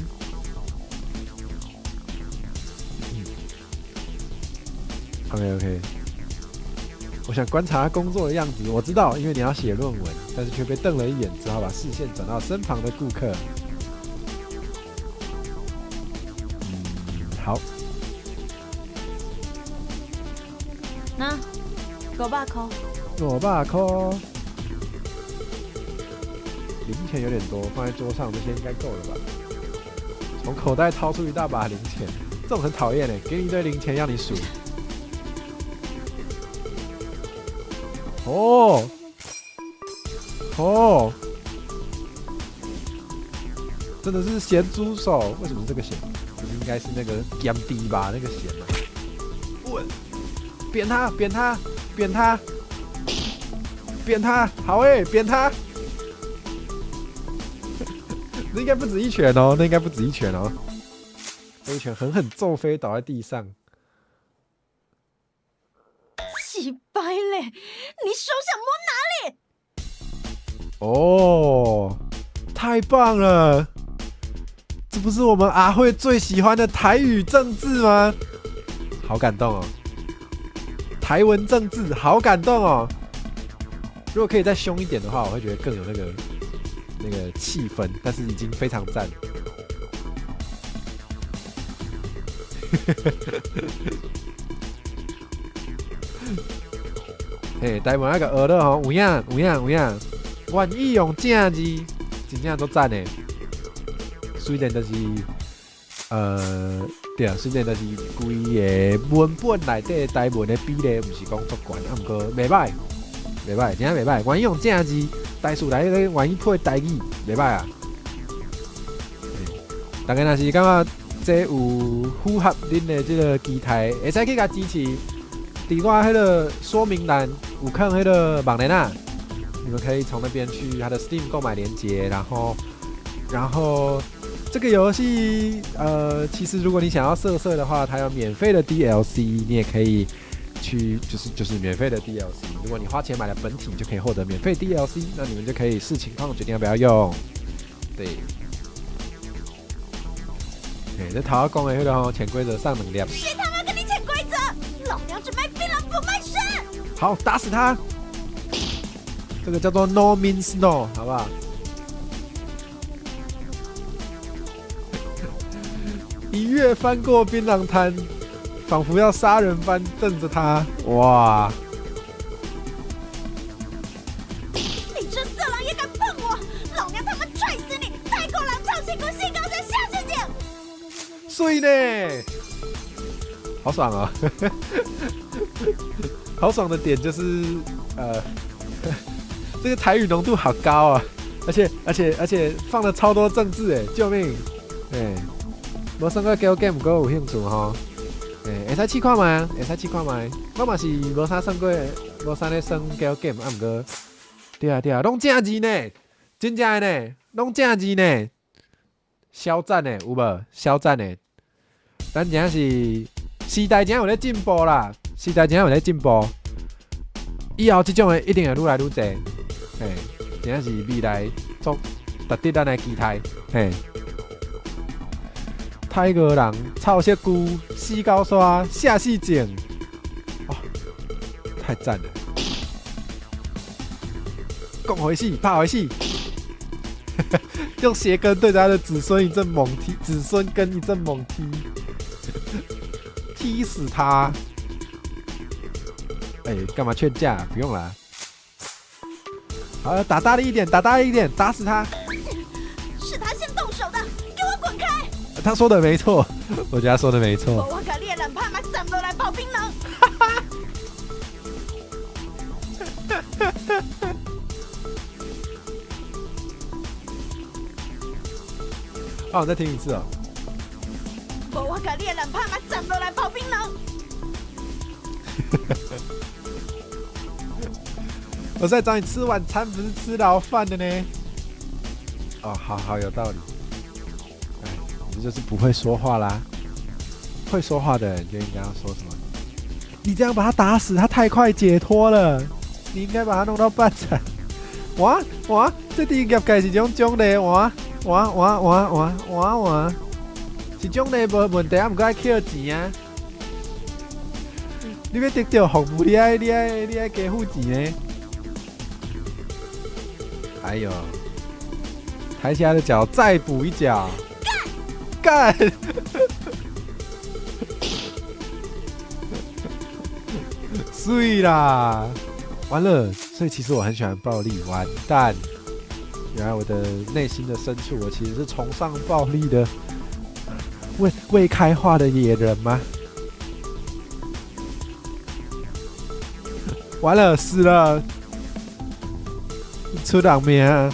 OK， 我想观察他工作的样子，我知道，因为你要写论文，但是却被瞪了一眼，只好把视线转到身旁的顾客。好。那500块，500块，零钱有点多，放在桌上这些应该够了吧？从口袋掏出一大把零钱，这种很讨厌哎，给你一堆零钱要你数。哦，真的是咸猪手，为什么是这个咸？不是应该是那个咸低吧？那个咸啊！滚！扁他！好扁他！那应该不止一拳哦，那一拳狠狠揍飞，倒在地上。洗白嘞！你手想摸哪里？哦，太棒了！这不是我们阿慧最喜欢的台语政治吗？好感动哦！台文政治，好感动哦！如果可以再凶一点的话，我会觉得更有那个气氛，但是已经非常赞。嘿，台湾那个学了吼，有影，愿意用正字，真正都赞的。虽然就是对啊，虽然就是规个文本内底台文的比例不是讲足悬，啊，不过袂歹，真袂歹。愿意用正字，台词内底愿意配台语，袂歹啊。大家若是感觉这有符合恁的这个期待，会使去甲支持。伫我迄个说明栏有看迄个网链啊，你们可以从那边去它的 Steam 购买链接，然后这个游戏其实如果你想要色的话，它有免费的 DLC， 你也可以去就是免费的 DLC。如果你花钱买了本体，就可以获得免费 DLC， 那你们就可以视情况决定要不要用。对。这头下讲的迄个潜规则上能量。谁他妈跟你潜规则？老娘只卖槟榔不卖肾！好，打死他！这个叫做 No means no， 好不好？一跃翻过槟榔摊，仿佛要杀人般瞪着他。哇！你这色狼也敢碰我？老娘他妈踹死你！太空狼超辛苦细高山下世界！碎呢，好爽哦！好爽的点就是这个台语浓度好高啊，而且放了超多政治哎，救命！无算过交 game 不过有兴趣吼，会使试看卖，我嘛是无啥算过，无啥咧算交 game， 啊，不过对啊，拢正字呢，真正的呢，拢正字呢，肖战呢有无？肖战呢？咱真是时代真有咧进步啦，以后这种的一定会愈来愈多，真是未来足值得咱来期待，泰国人臭色龟、四高沙、下细井，哦，太赞了！攻回去，怕回去，用鞋跟对着他的子孙一阵猛踢，子孙跟一阵猛踢。踢死他！干嘛劝架？不用啦。好，打大力一点，打死他！是他先动手的，给我滚开！他说的没错，我觉得他说的没错。我可猎人怕嘛，站不来跑槟榔。哦，我再听一次哦。我可猎人怕嘛，站不来跑槟榔。我在找你吃晚餐，不是吃牢饭的呢。哦，好有道理。这就是不会说话啦。会说话的人就应该要说什么？你这样把他打死，他太快解脱了。你应该把他弄到半残。哇，这第一业界是种奖励，哇，是奖励无问题，啊，不过爱捡钱啊。你要得到服务，你爱加付钱呢。哎呦，抬起他的脚，再补一脚，干！碎啦！完了，所以其实我很喜欢暴力，完蛋！原来我的内心的深处，我其实是崇尚暴力的未开化的野人吗？完了，死了！出人命啊！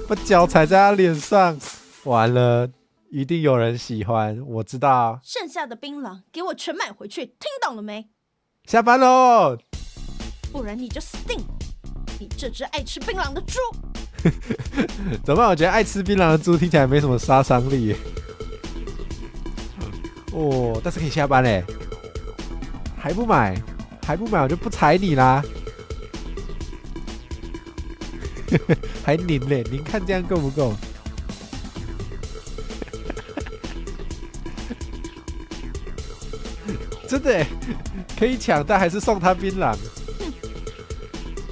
把脚踩在他脸上，完了，一定有人喜欢，我知道。剩下的槟榔给我全买回去，听懂了没？下班喽！不然你就死定了！你这只爱吃槟榔的猪！怎么办？我觉得爱吃槟榔的猪听起来没什么杀伤力耶。哦，但是可以下班嘞。还不买，我就不踩你啦。还拧嘞，您看这样够不够？真的耶，可以抢，但还是送他槟榔。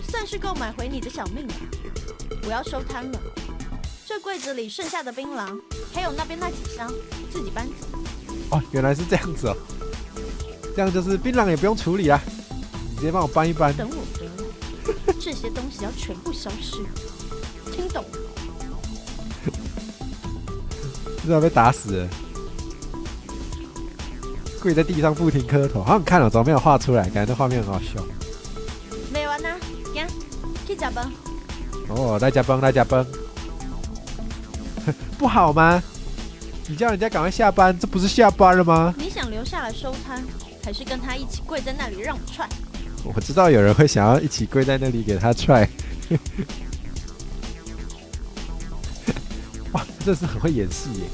算是够买回你的小命了。我要收摊了，这柜子里剩下的槟榔，还有那边那几箱，自己搬走。哦，原来是这样子哦。这样就是槟榔也不用处理啦，你直接帮我搬一搬。等我回来，这些东西要全部消失，听懂了？不知道被打死了，跪在地上不停磕头，好想看哦，怎么没有画出来？感觉这画面很好笑。没完啊，行，去吃饭。哦，来加崩，来加崩，不好吗？你叫人家赶快下班，这不是下班了吗？你想留下来收摊，还是跟他一起跪在那里让我踹？我知道有人会想要一起跪在那里给他踹。哇，真是很会演戏耶！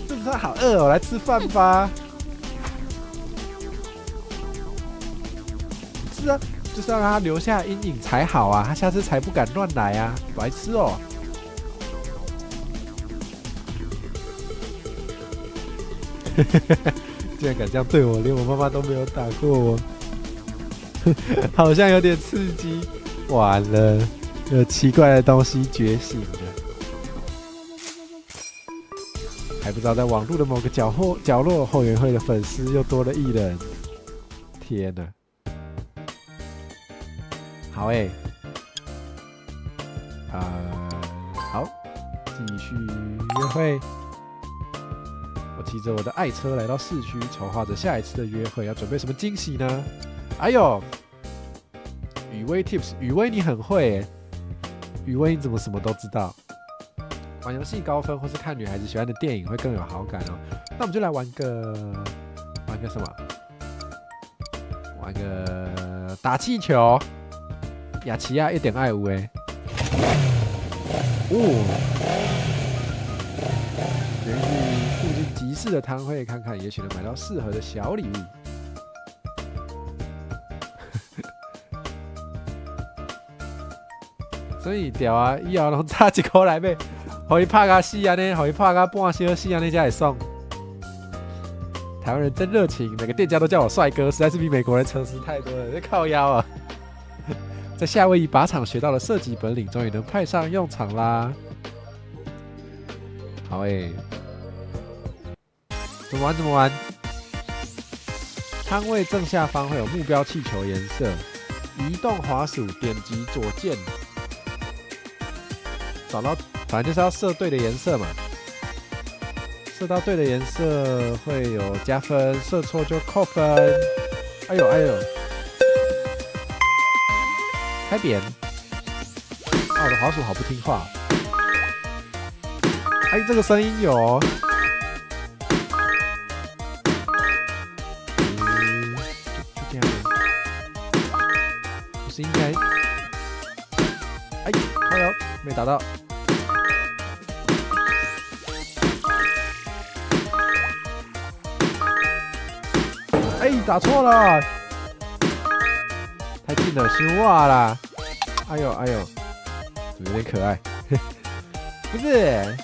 这不是好饿哦，来吃饭吧。是啊，就是要让他留下阴影才好啊，他下次才不敢乱来啊，白痴哦。竟然敢这样对我，连我妈妈都没有打过我，好像有点刺激。完了，有奇怪的东西觉醒了，还不知道在网络的某个角落，后援会的粉丝又多了1人。天哪！好欸，好，继续约会。我骑着我的爱车来到市区，筹划着下一次的约会，要准备什么惊喜呢？哎呦，雨薇 Tips， 雨薇你很会耶，雨薇你怎么什么都知道？玩游戏高分或是看女孩子喜欢的电影会更有好感哦。那我们就来玩个什么？玩个打气球。雅琪亚一点爱无哎。哦。连去附近集市的摊位看看，也许能买到适合的小礼物。所以屌啊！以后拢炸一箍来买，互伊拍甲死安尼，互伊拍甲半小死安尼才会爽。台湾人真热情，每个店家都叫我帅哥，实在是比美国人诚实太多了，这靠腰啊！在夏威夷靶场学到的射击本领，终于能派上用场啦！好欸，怎么玩？怎么玩？摊位正下方会有目标气球颜色，移动滑鼠点击左键，找到，反正就是要射对的颜色嘛。射到对的颜色会有加分，射错就扣分。哎呦哎呦！开扁！啊，我的滑鼠好不听话。哎，这个声音有哦。就这样。不是应该？哎，好哟，没打到。哎，打错了。太近了，失哇啦！哎呦哎呦，怎么有点可爱？不是，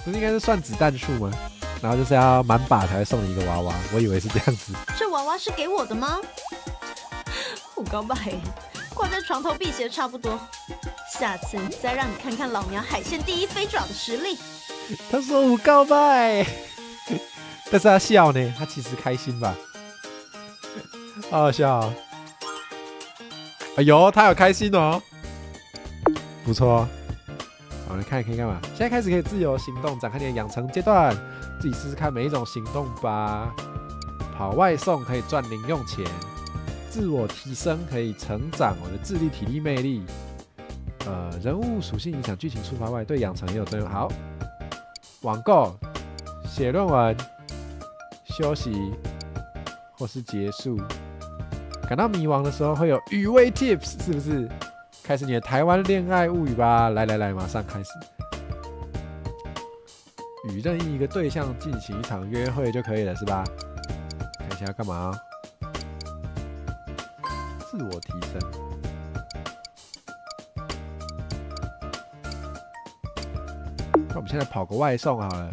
不是应该是算子弹数吗？然后就是要满把才会送你一个娃娃，我以为是这样子。这娃娃是给我的吗？我告白，挂在床头辟邪差不多。下次再让你看看老娘海鲜第一飞爪的实力。他说我告白，但是他笑呢，他其实开心吧？好好笑哦。哎呦，他有开心哦，不错哦。好，你看可以干嘛？现在开始可以自由行动，展开你的养成阶段，自己试试看每一种行动吧。跑外送可以赚零用钱，自我提升可以成长我的智力、体力、魅力。人物属性影响剧情触发外，对养成也有作用。好，网购、写论文、休息或是结束。感到迷惘的时候会有语微 Tips， 是不是？开始你的台湾恋爱物语吧！来来来，马上开始。与任意一个对象进行一场约会就可以了，是吧？看一下要干嘛哦？自我提升。那我们现在跑个外送好了，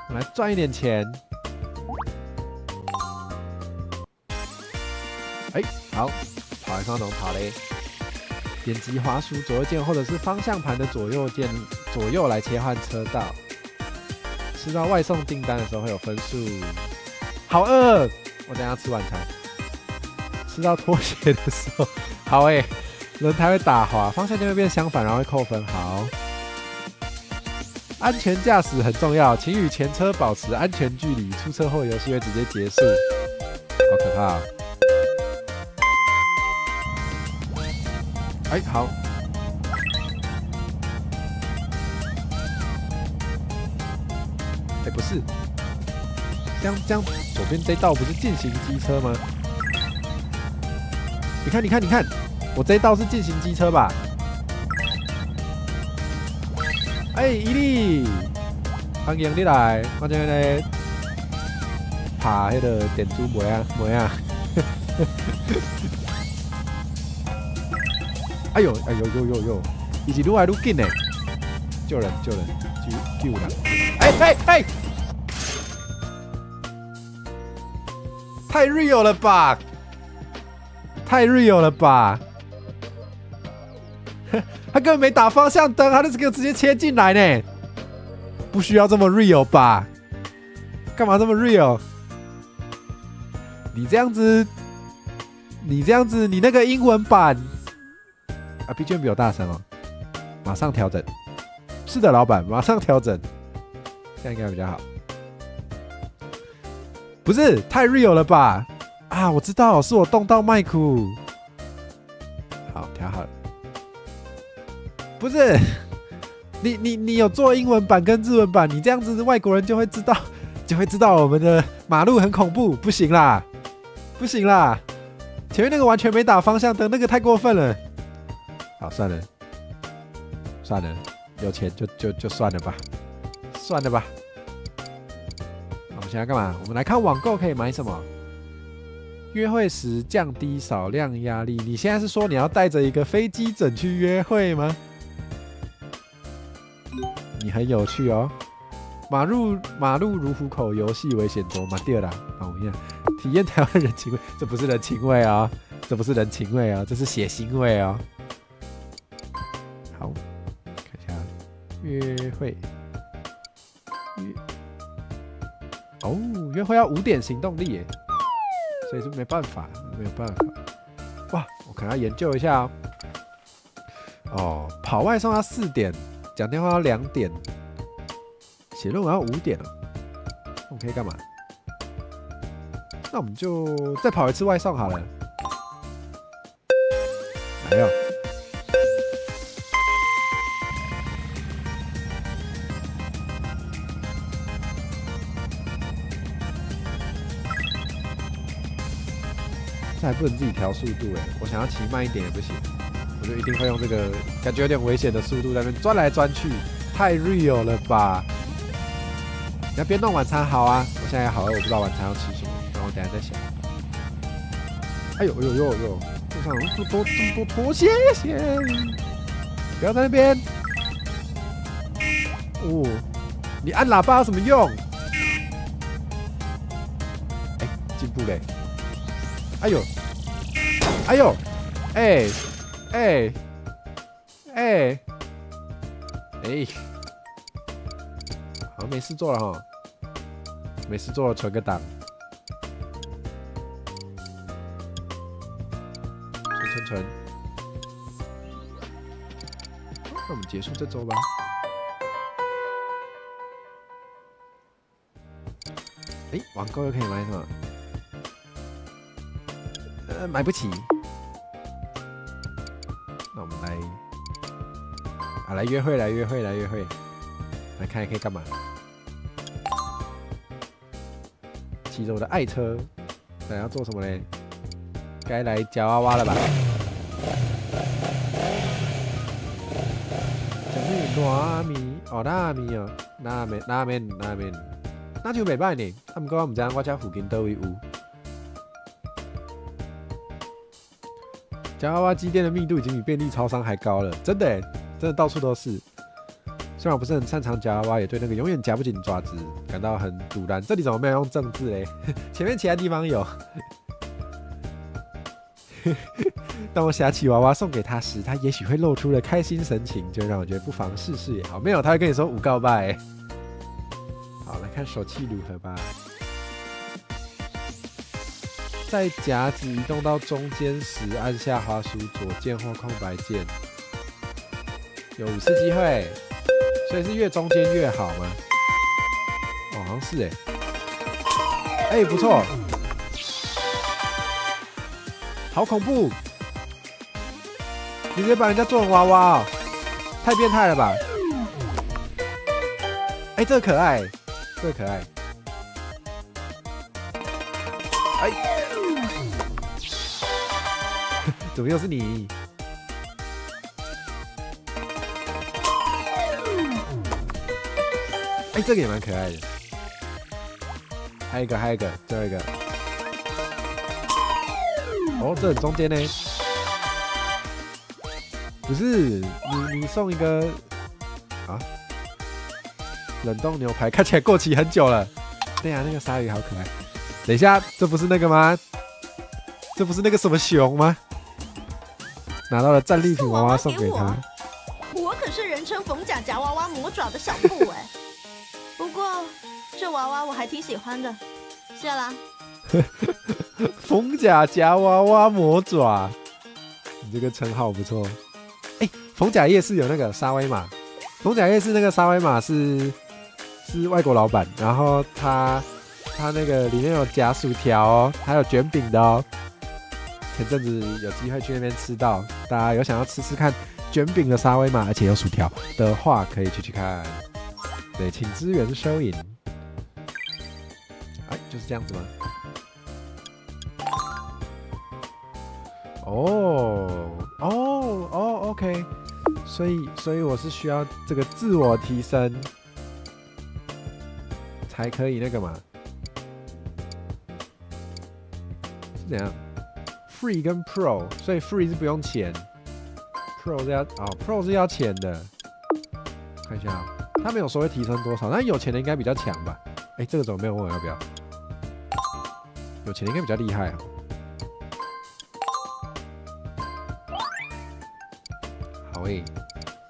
我们来赚一点钱。好，跑来看怎么跑嘞？点击滑鼠左右键或者是方向盘的左右来切换车道。吃到外送订单的时候会有分数。好饿，我等一下吃晚餐。吃到拖鞋的时候，好轮胎会打滑，方向键会变相反，然后会扣分。好。安全驾驶很重要，请与前车保持安全距离，出车祸游戏会直接结束。好可怕好。不是，这样，左边这道不是进行机车吗？你看，我这一道是进行机车吧？伊利，欢迎你来，我今日爬迄个电珠门啊！哎呦，伊是愈来愈紧呢！救人，救人！太 real 了吧！太 real 了吧！他根本没打方向灯，他就给我直接切进来呢，不需要这么 real 吧？干嘛这么 real？ 你这样子，你那个英文版啊 ，BGM 比我大声哦，马上调整。是的，老板，马上调整，这样应该比较好。不是太 real 了吧？啊，我知道，是我动到麦克。好，调好了。不是，你有做英文版跟日文版，你这样子外国人就会知道我们的马路很恐怖，不行啦，前面那个完全没打方向灯，那个太过分了。好，算了，有钱就算了吧，我们现在干嘛？我们来看网购可以买什么？约会时降低少量压力。你现在是说你要带着一个飞机枕去约会吗？你很有趣哦。马路如虎口，游戏危险多，对啦，体验台湾人情味，这不是人情味啊，这是血腥味啊。好，看一下约会，约会要5点行动力耶，所以是没办法。哇，我可能要研究一下哦。跑外送要4点。讲电话要2点，写论文要5点了。我们可以干嘛？那我们就再跑一次外送好了。来哟！这还不能自己调速度哎，我想要骑慢一点也不行。我就一定会用这个感觉有点危险的速度在那边钻来钻去，太 real 了吧！你要边弄晚餐好啊，我现在好饿，我不知道晚餐要吃什么，然后我等一下再想。哎呦，路上这么多拖鞋，不要在那边。哦，你按喇叭有什么用？进步嘞！哎呦，好像没事做了哈，没事做了，存个档，存。那我们结束这周吧。网购又可以买什么？买不起。那我们来约会，来看可以干嘛？骑着我的爱车，那要做什么嘞？该来夹娃娃了吧？糯米哦，拉面，那就袂歹呢。不过我唔知我家附近倒位有。夹娃娃机店的密度已经比便利超商还高了，真的到处都是。虽然我不是很擅长夹娃娃，也对那个永远夹不紧爪子感到很堵然。这里怎么没有用正字嘞？前面其他地方有。当我想起娃娃送给他时，他也许会露出了开心神情，就让我觉得不妨试试也好。没有，他会跟你说5告拜。好，来看手气如何吧。在夹子移动到中间时，按下滑鼠左键或空白键，有5次机会，所以是越中间越好吗？哦，好像是哎，不错，好恐怖！你直接把人家做成娃娃哦，太变态了吧？哎，这个可爱，这个可爱。哎。怎么又是你？哎，这个也蛮可爱的。还有一个，最后一个。哦，这很中间呢。不是，你送一个啊？冷冻牛排看起来过期很久了。对啊，那个鲨鱼好可爱。等一下，这不是那个吗？这不是那个什么熊吗？拿到了战利品娃娃送给他。我可是人称冯甲夹娃娃魔爪的小布哎。不过这娃娃我还挺喜欢的，谢啦。冯甲夹娃娃魔爪，你这个称号不错。哎，逢甲夜市有那个沙威玛，逢甲夜市那个沙威玛是外国老板，然后他那个里面有夹薯条哦，还有卷饼的哦。前阵子有机会去那边吃到，大家有想要吃吃看卷饼的沙威玛，而且有薯条的话，可以去看。对，请支援收银。哎，就是这样子吗？OK， 所以我是需要这个自我提升才可以那个嘛？是怎样？ Free 跟 Pro， 所以 Free 是不用钱 ，Pro 是要Pro 是要钱的。看一下啊，他没有说会提升多少，但有钱的应该比较强吧？哎，这个怎么没有问我要不要？有钱的应该比较厉害啊。好诶，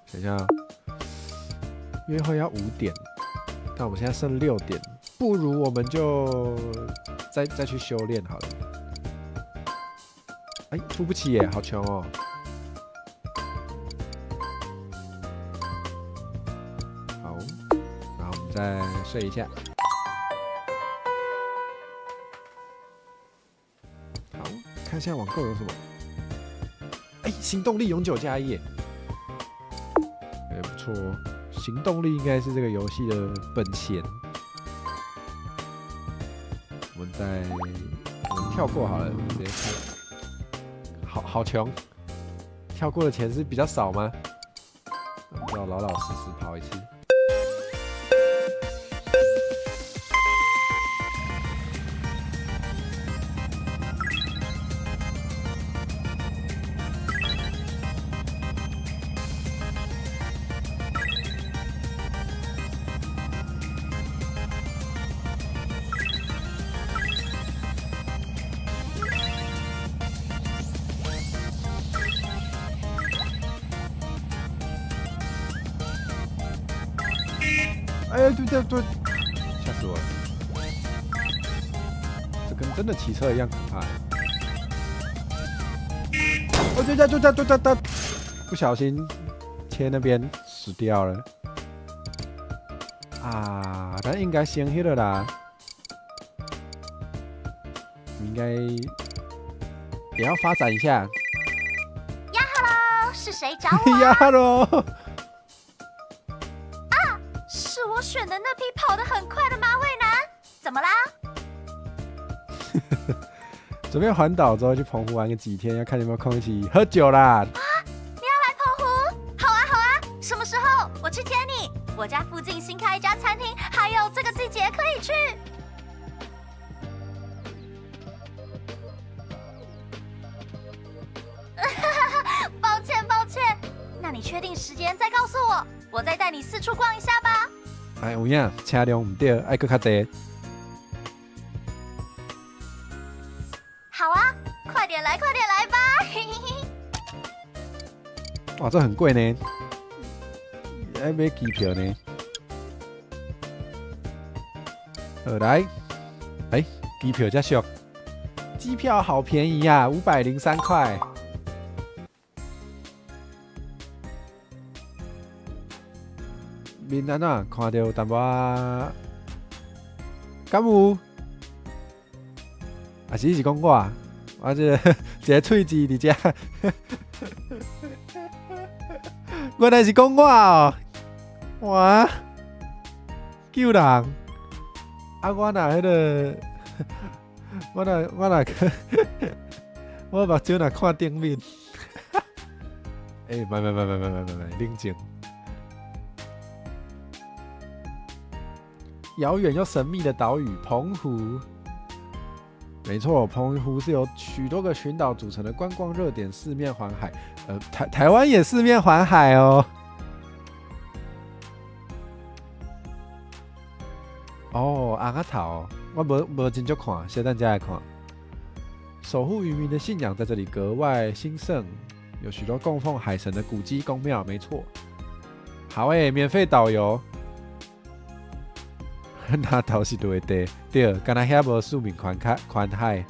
想一下啊，约会要5点，但我们现在剩6点，不如我们就再去修炼好了。 哎，付不起耶，好穷哦。好，然后我们再睡一下。好，看一下网购有什么。哎，行动力永久加1耶，哎，不错哦。行动力应该是这个游戏的本钱。我们跳过好了，直接看。 好穷，跳过的钱是比较少吗？我们要老老实实跑一次。哎呀，对，吓死我了！这跟真的骑车一样可怕。哦，对，不小心切那边死掉了。啊，但应该先黑了啦。应该也要发展一下。呀哈喽，是谁找我？呀哈喽！是我选的那批跑得很快的马尾男，怎么啦？准备环岛之后去澎湖玩个几天，要看有没有空一起喝酒啦。你要来澎湖？好啊，什么时候？我去接你。我家附近新开一家餐厅，还有这个季节可以去。抱歉，那你确定时间再告诉我，我再带你四处逛一下吧。哎，有影，车辆唔对，爱搁较济。好啊，快点来！快点来吧！嘿嘿嘿。哇，这很贵呢，还买机票呢。来，机票加俗，机票好便宜呀、503块。面安怎看到淡薄仔敢有？啊是讲我，我这个一个喙齿伫遮，原来是讲我哦，哇，救人！啊，我若迄个，我若我目睭若看顶面，哎，慢，冷静。遥远又神秘的岛屿澎湖，没错，澎湖是由许多个群岛组成的观光热点，四面环海。台湾也四面环海哦。哦，红仔头，我无真足看，小等再来看。守护渔民的信仰在这里格外兴盛，有许多供奉海神的古迹宫庙，没错。好诶，免费导游。那头是对的，对，敢若遐无庶民款海。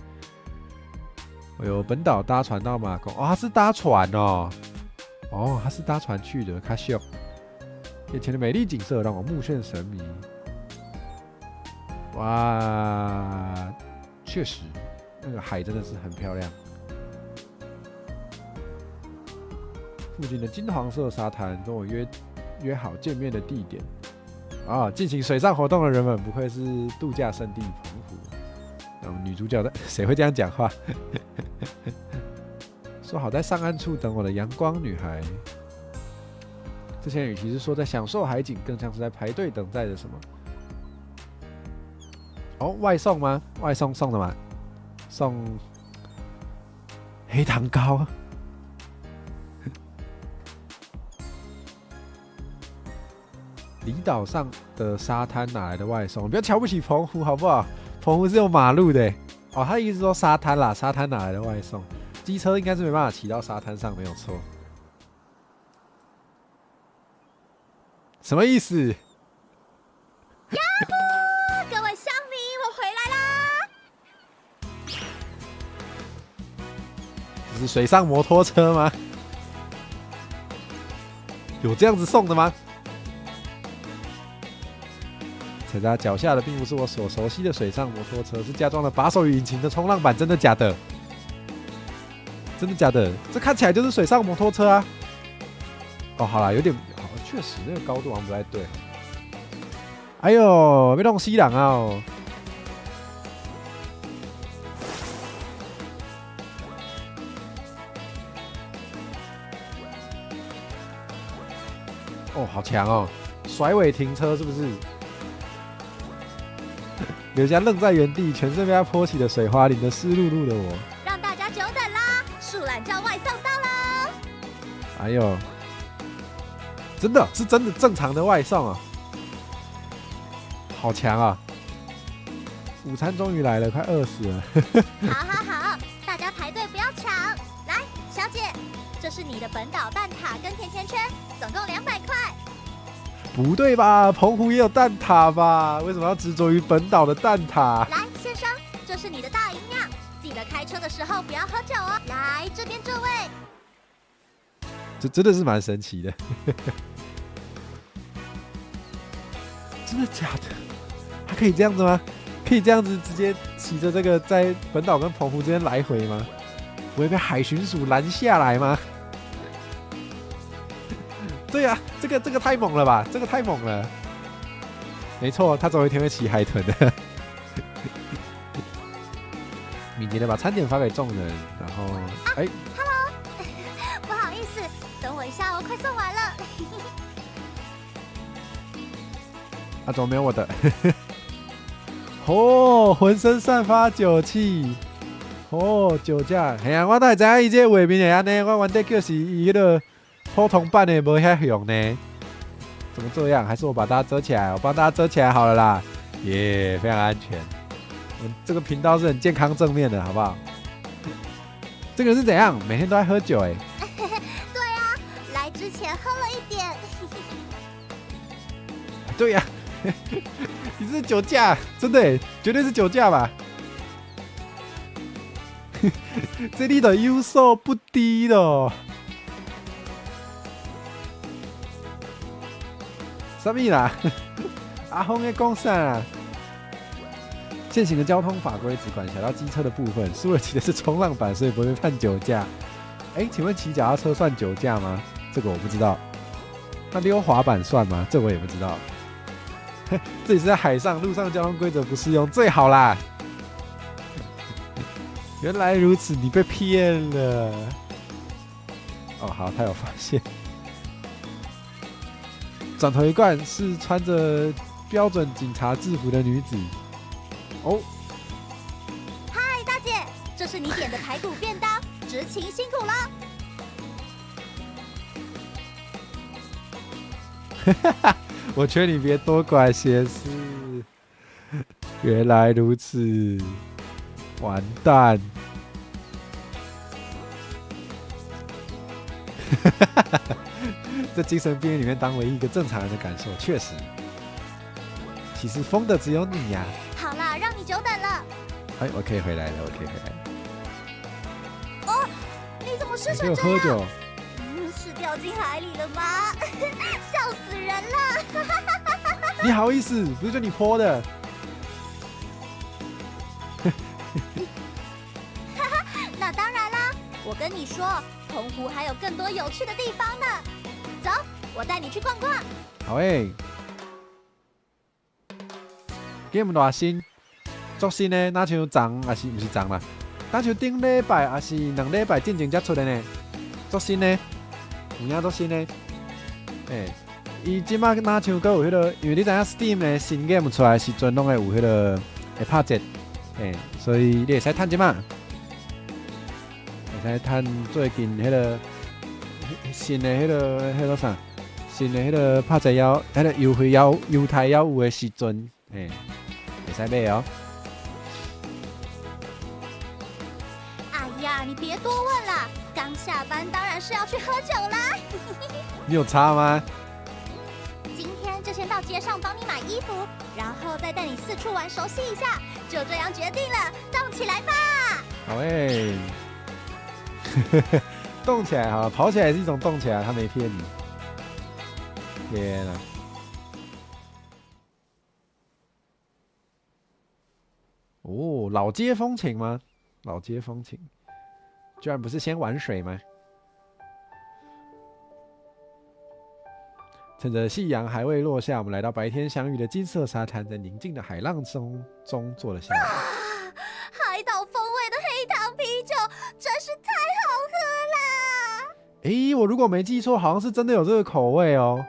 哎呦，本岛搭船到马公，哦，他是搭船哦，哦，他是搭船去的，较俗。眼前的美丽景色让我目眩神迷。哇，确实，那个海真的是很漂亮。附近的金黄色沙滩跟我约好见面的地点。啊！进行水上活动的人们，不愧是度假胜地澎湖。那我们女主角的谁会这样讲话？说好在上岸处等我的阳光女孩。之前与其是说在享受海景，更像是在排队等待着什么。哦，外送吗？外送送的吗？送黑糖糕。离岛上的沙滩哪来的外送？不要瞧不起澎湖好不好？澎湖是有马路的。哦，他的意思说沙滩啦，沙滩哪来的外送？机车应该是没办法骑到沙滩上，没有错。什么意思？呀呼！各位乡民，我回来啦！这是水上摩托车吗？有这样子送的吗？踩在脚下的并不是我所熟悉的水上摩托车，是加装了把手与引擎的冲浪板。真的假的？真的假的？这看起来就是水上摩托车啊！哦，好啦，有点，确实那个高度好像不太对。哎呦，别弄西人啊！哦，哦，好强哦！甩尾停车是不是？留下愣在原地，全身被他泼起的水花淋得湿漉漉的我。让大家久等啦！树懒叫外送到喽！哎呦，真的是真的正常的外送啊！好强啊！午餐终于来了，快饿死了。好，大家排队不要抢。来，小姐，这是你的本岛蛋挞跟甜甜圈，总共200块。不对吧？澎湖也有蛋挞吧？为什么要执着于本岛的蛋挞？来，先生，这是你的大营养，记得开车的时候不要喝酒哦。来，这边这位。这真的是蛮神奇的。真的假的？还可以这样子吗？可以这样子直接骑着这个在本岛跟澎湖之间来回吗？不会被海巡署拦下来吗？对啊，这个太猛了吧！这个太猛了。没错，他总有一天会骑海豚的。敏捷的把餐点发给众人，然后Hello， 不好意思，等我一下，我快送完了。啊，怎么没有我的？哦，浑身散发酒气。哦，酒驾。嘿啊，我哪会知影伊这画面会安尼？我原底就是伊迄个普通版的无遐用呢。怎么这样？还是我把大家遮起来？我帮大家遮起来好了啦。耶，非常安全。我们这个频道是很健康正面的，好不好？这个人是怎样？每天都在喝酒哎。对啊，来之前喝了一点。对呀、你这是酒驾，真的耶，绝对是酒驾吧？这里的优秀不低了。什么啦？阿峰在讲啥啊？现行的交通法规只管辖到机车的部分，苏尔骑的是冲浪板，所以不会判酒驾。请问骑脚踏车算酒驾吗？这个我不知道。那溜滑板算吗？这我也不知道。这里是在海上，陆上交通规则不适用，最好啦。原来如此，你被骗了。哦，好，他有发现。转头一看是穿着标准警察制服的女子。哦，嗨，大姐，这是你点的排骨便当，执勤辛苦了。我劝你别多管闲事。原来如此，完蛋。在精神病院里面当唯一一个正常人的感受，确实。其实疯的只有你呀、好啦，让你久等了。我可以回来了，我可以回来了。哦，你怎么湿你给我成这样？喝酒。是掉进海里了吗？笑死人了！你好意思？不是就你泼的？那当然啦，我跟你说，澎湖还有更多有趣的地方呢。走，我带你去逛逛。好game 大新，足新的，哪像昨还是不是昨啦？哪像顶礼拜还是2礼拜进前才出的呢？足新的，有影足新的。伊即马哪像阁有迄个，因为你知影 Steam 的新 game 出来时阵，拢会有迄个会拍折，所以你会使趁即马，会使趁最近迄个新的迄个啥，新的迄个拍折要，迄个优惠要优待要有的时阵，会使买哦。哎呀，你别多问了，刚下班当然是要去喝酒啦。你有差吗？今天就先到街上帮你买衣服，然后再带你四处玩，熟悉一下。就这样决定了，动起来吧！好动起来哈，跑起来也是一种动起来，他没骗你。天啊！哦，老街风情吗？老街风情，居然不是先玩水吗？趁着夕阳还未落下，我们来到白天相遇的金色沙滩，在宁静的海浪中坐了下来。海岛风味的黑糖啤酒真是太好喝啦！我如果没记错，好像是真的有这个口味哦，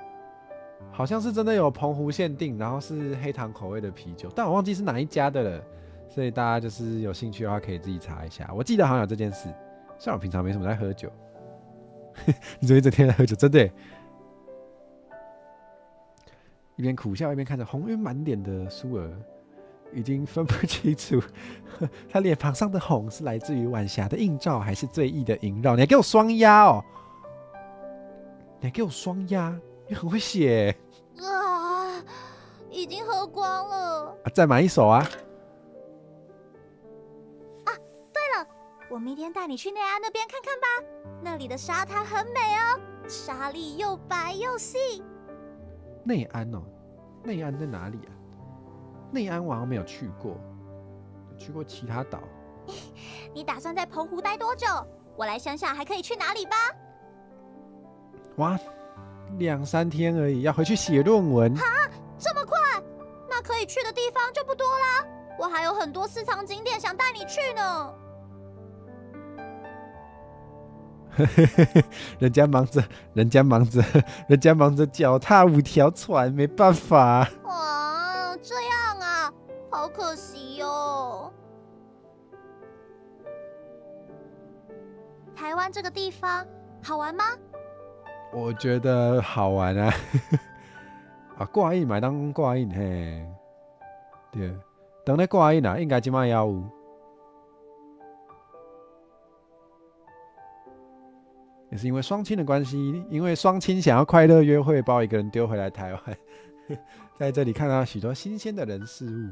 好像是真的有澎湖限定，然后是黑糖口味的啤酒，但我忘记是哪一家的了，所以大家就是有兴趣的话可以自己查一下。我记得好像有这件事，虽然我平常没什么在喝酒，你怎么一整天在喝酒？真的耶。一边苦笑一边看着红晕满脸的苏儿，已经分不清楚他脸庞上的红是来自于晚霞的映照，还是醉意的萦绕。你还给我双压哦！你还给我双压，你很会写啊，已经喝光了。再买一手啊！对了，我明天带你去内安那边看看吧，那里的沙滩很美哦，沙粒又白又细。内安哦，内安在哪里啊？内安我好像没有去过，有去过其他岛。你打算在澎湖待多久？我来想想还可以去哪里吧。哇，2、3天而已，要回去写论文。这么快？那可以去的地方就不多啦。我还有很多私藏景点想带你去呢。人家忙着脚踏5条船，没办法。哇，这样啊，好可惜哟。台湾这个地方好玩吗？我觉得好玩啊！挂印买当挂印嘿，对，等咧挂印啊，应该今晚也有。也是因为双亲的关系，因为双亲想要快乐约会，把我一个人丢回来台湾，在这里看到许多新鲜的人事物，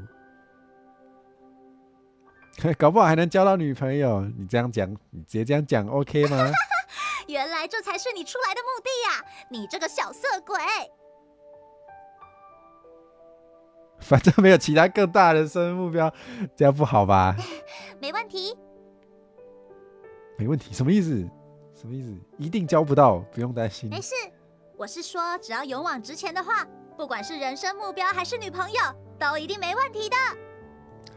搞不好还能交到女朋友。你这样讲，你直接这样讲 OK 吗？原来这才是你出来的目的呀！你这个小色鬼！反正没有其他更大的人生目标，这样不好吧？没问题。没问题，什么意思？什么意思？一定交不到，不用担心。没事，我是说，只要勇往直前的话，不管是人生目标还是女朋友，都一定没问题的。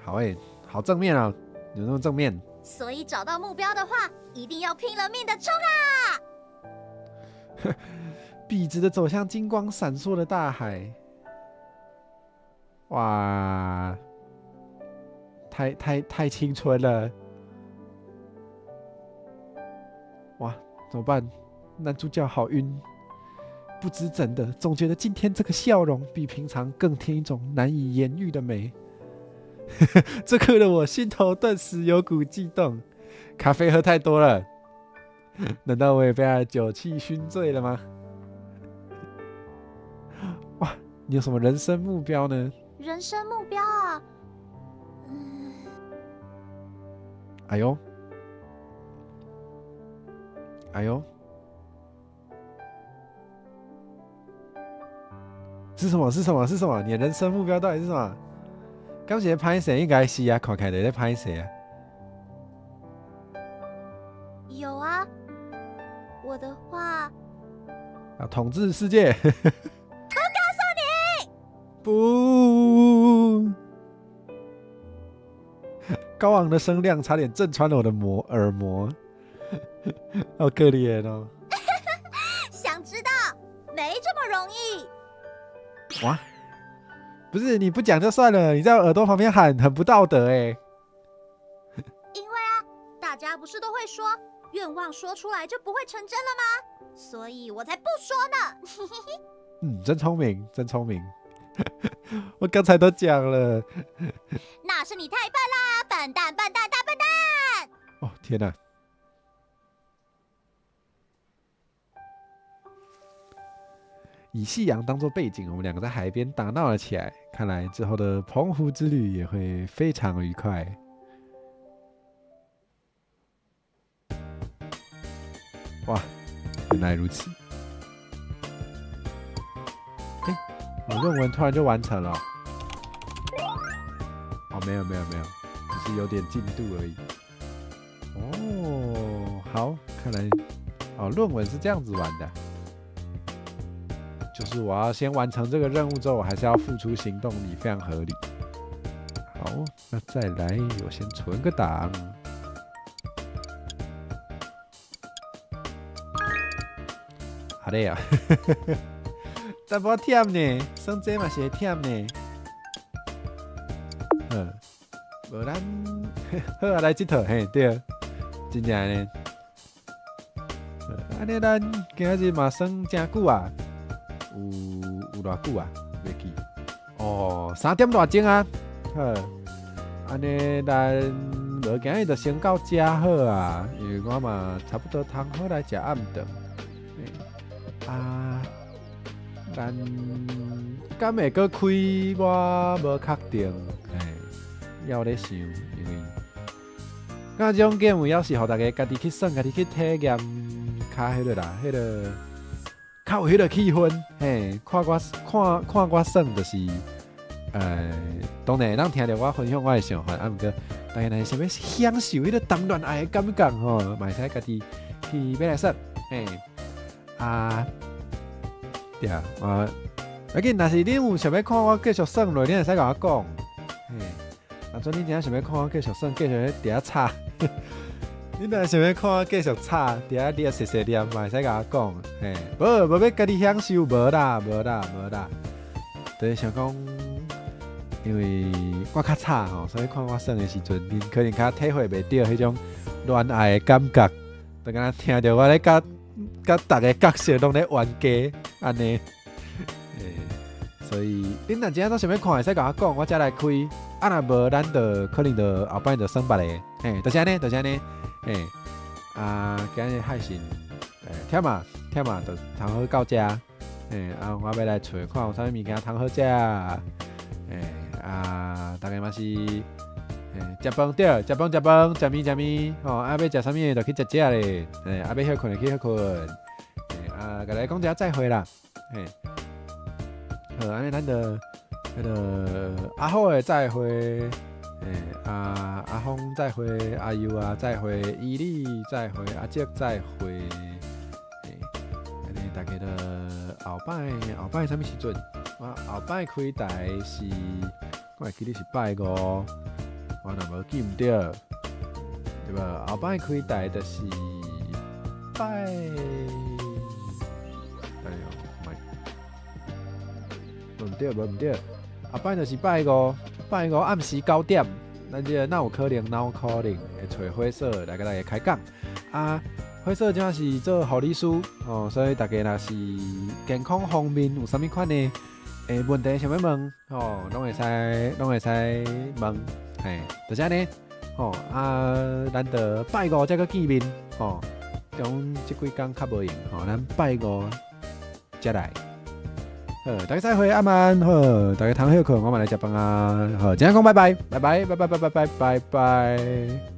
好好正面啊，有那么正面。所以找到目标的话，一定要拼了命的冲啊！笔直的走向金光闪烁的大海。哇，太青春了！哇，怎么办？男主角好晕，不知怎的，总觉得今天这个笑容比平常更添一种难以言喻的美。这刻的我心头顿时有股悸动，咖啡喝太多了，难道我也被他的酒气熏醉了吗？哇，你有什么人生目标呢？人生目标啊，哎呦，哎呦，是什么？是什么？是什么？你的人生目标到底是什么？刚才拍谁应该是啊，看起来在拍谁啊？有啊，我的话，要统治世界。我告诉你，不，高昂的声量差点震穿了我的耳膜，好可怜哦！想知道没这么容易。哇，不是你不讲就算了，你在我耳朵旁边喊，很不道德哎。因为啊，大家不是都会说愿望说出来就不会成真了吗？所以我才不说呢。真聪明，真聪明。我刚才都讲了。那是你太笨啦，笨蛋，笨蛋，大笨蛋！哦天哪！以夕阳当作背景，我们两个在海边打闹了起来。看来之后的澎湖之旅也会非常愉快。哇，原来如此！我论文突然就完成了。哦，没有，只是有点进度而已。哦，好，看来论文是这样子玩的。就是我要先完成这个任务之后，我还是要付出行动力，非常合理。好，那再来，我先存个档。好累啊！怎么忝呢？算这嘛是会忝呢。无咱好啊，来这套嘿，对，真正呢。安尼咱今日嘛算真久啊。有偌久啊？袂记哦，3点多钟啊。好，安尼咱无今日就先到遮好啊，因为我嘛差不多通好来食暗顿。咱敢会阁开？我无确定，要咧想，因为这种 game 要是互大家家己去算，家己去体验，较迄个啦，迄个。较有迄个气氛，看我耍，就是，当然让听到我分享我的想法，不过大家若是想要享受迄个谈恋爱的感觉吼，嘛会使家己去买来耍，对啊，要紧，若是恁有想要看我继续耍落，恁会使甲我讲，若做恁真想要看我继续耍，继续伫遐吵。你若想要看我继续吵，伫遐念碎念，嘛会使甲我讲，无要家己享受，无啦，就是想讲，因为我较吵吼，所以看我耍的时阵，恁可能较体会袂到迄种恋爱的感觉，就敢若听着我咧甲逐个角色拢咧冤家安尼，所以恁若真正都想要看，会使甲我讲，我才来开。若无，咱就可能就后摆就耍别个，就是安尼。今日海信忝啊，就通好到遮。我要来找看有啥物物件通好食。大家嘛是，食饭对，食饭，食面，要食啥物就去食咧。要休困就去休困。甲大家讲一下再会啦。好，安尼咱就阿好的再会。阿峰再会，阿佑再会，伊利再会，阿杰再会。安尼大家就后摆啥物时阵？后摆开台是，我会记得是拜5，我若无记唔对，对吧？后摆开台就是拜，无唔对，后摆就是拜5暗时9点。咱这哪有可能会找火色来甲大家开讲火色真是做护理师所以大家若是健康方面有啥物款的问题想要问拢会使问就这呢咱就拜5才去见面种这几天较无用咱拜5才来。好，大家再会，阿曼，好，大家通休困，我们来食饭啊，好，今天讲拜拜，拜拜。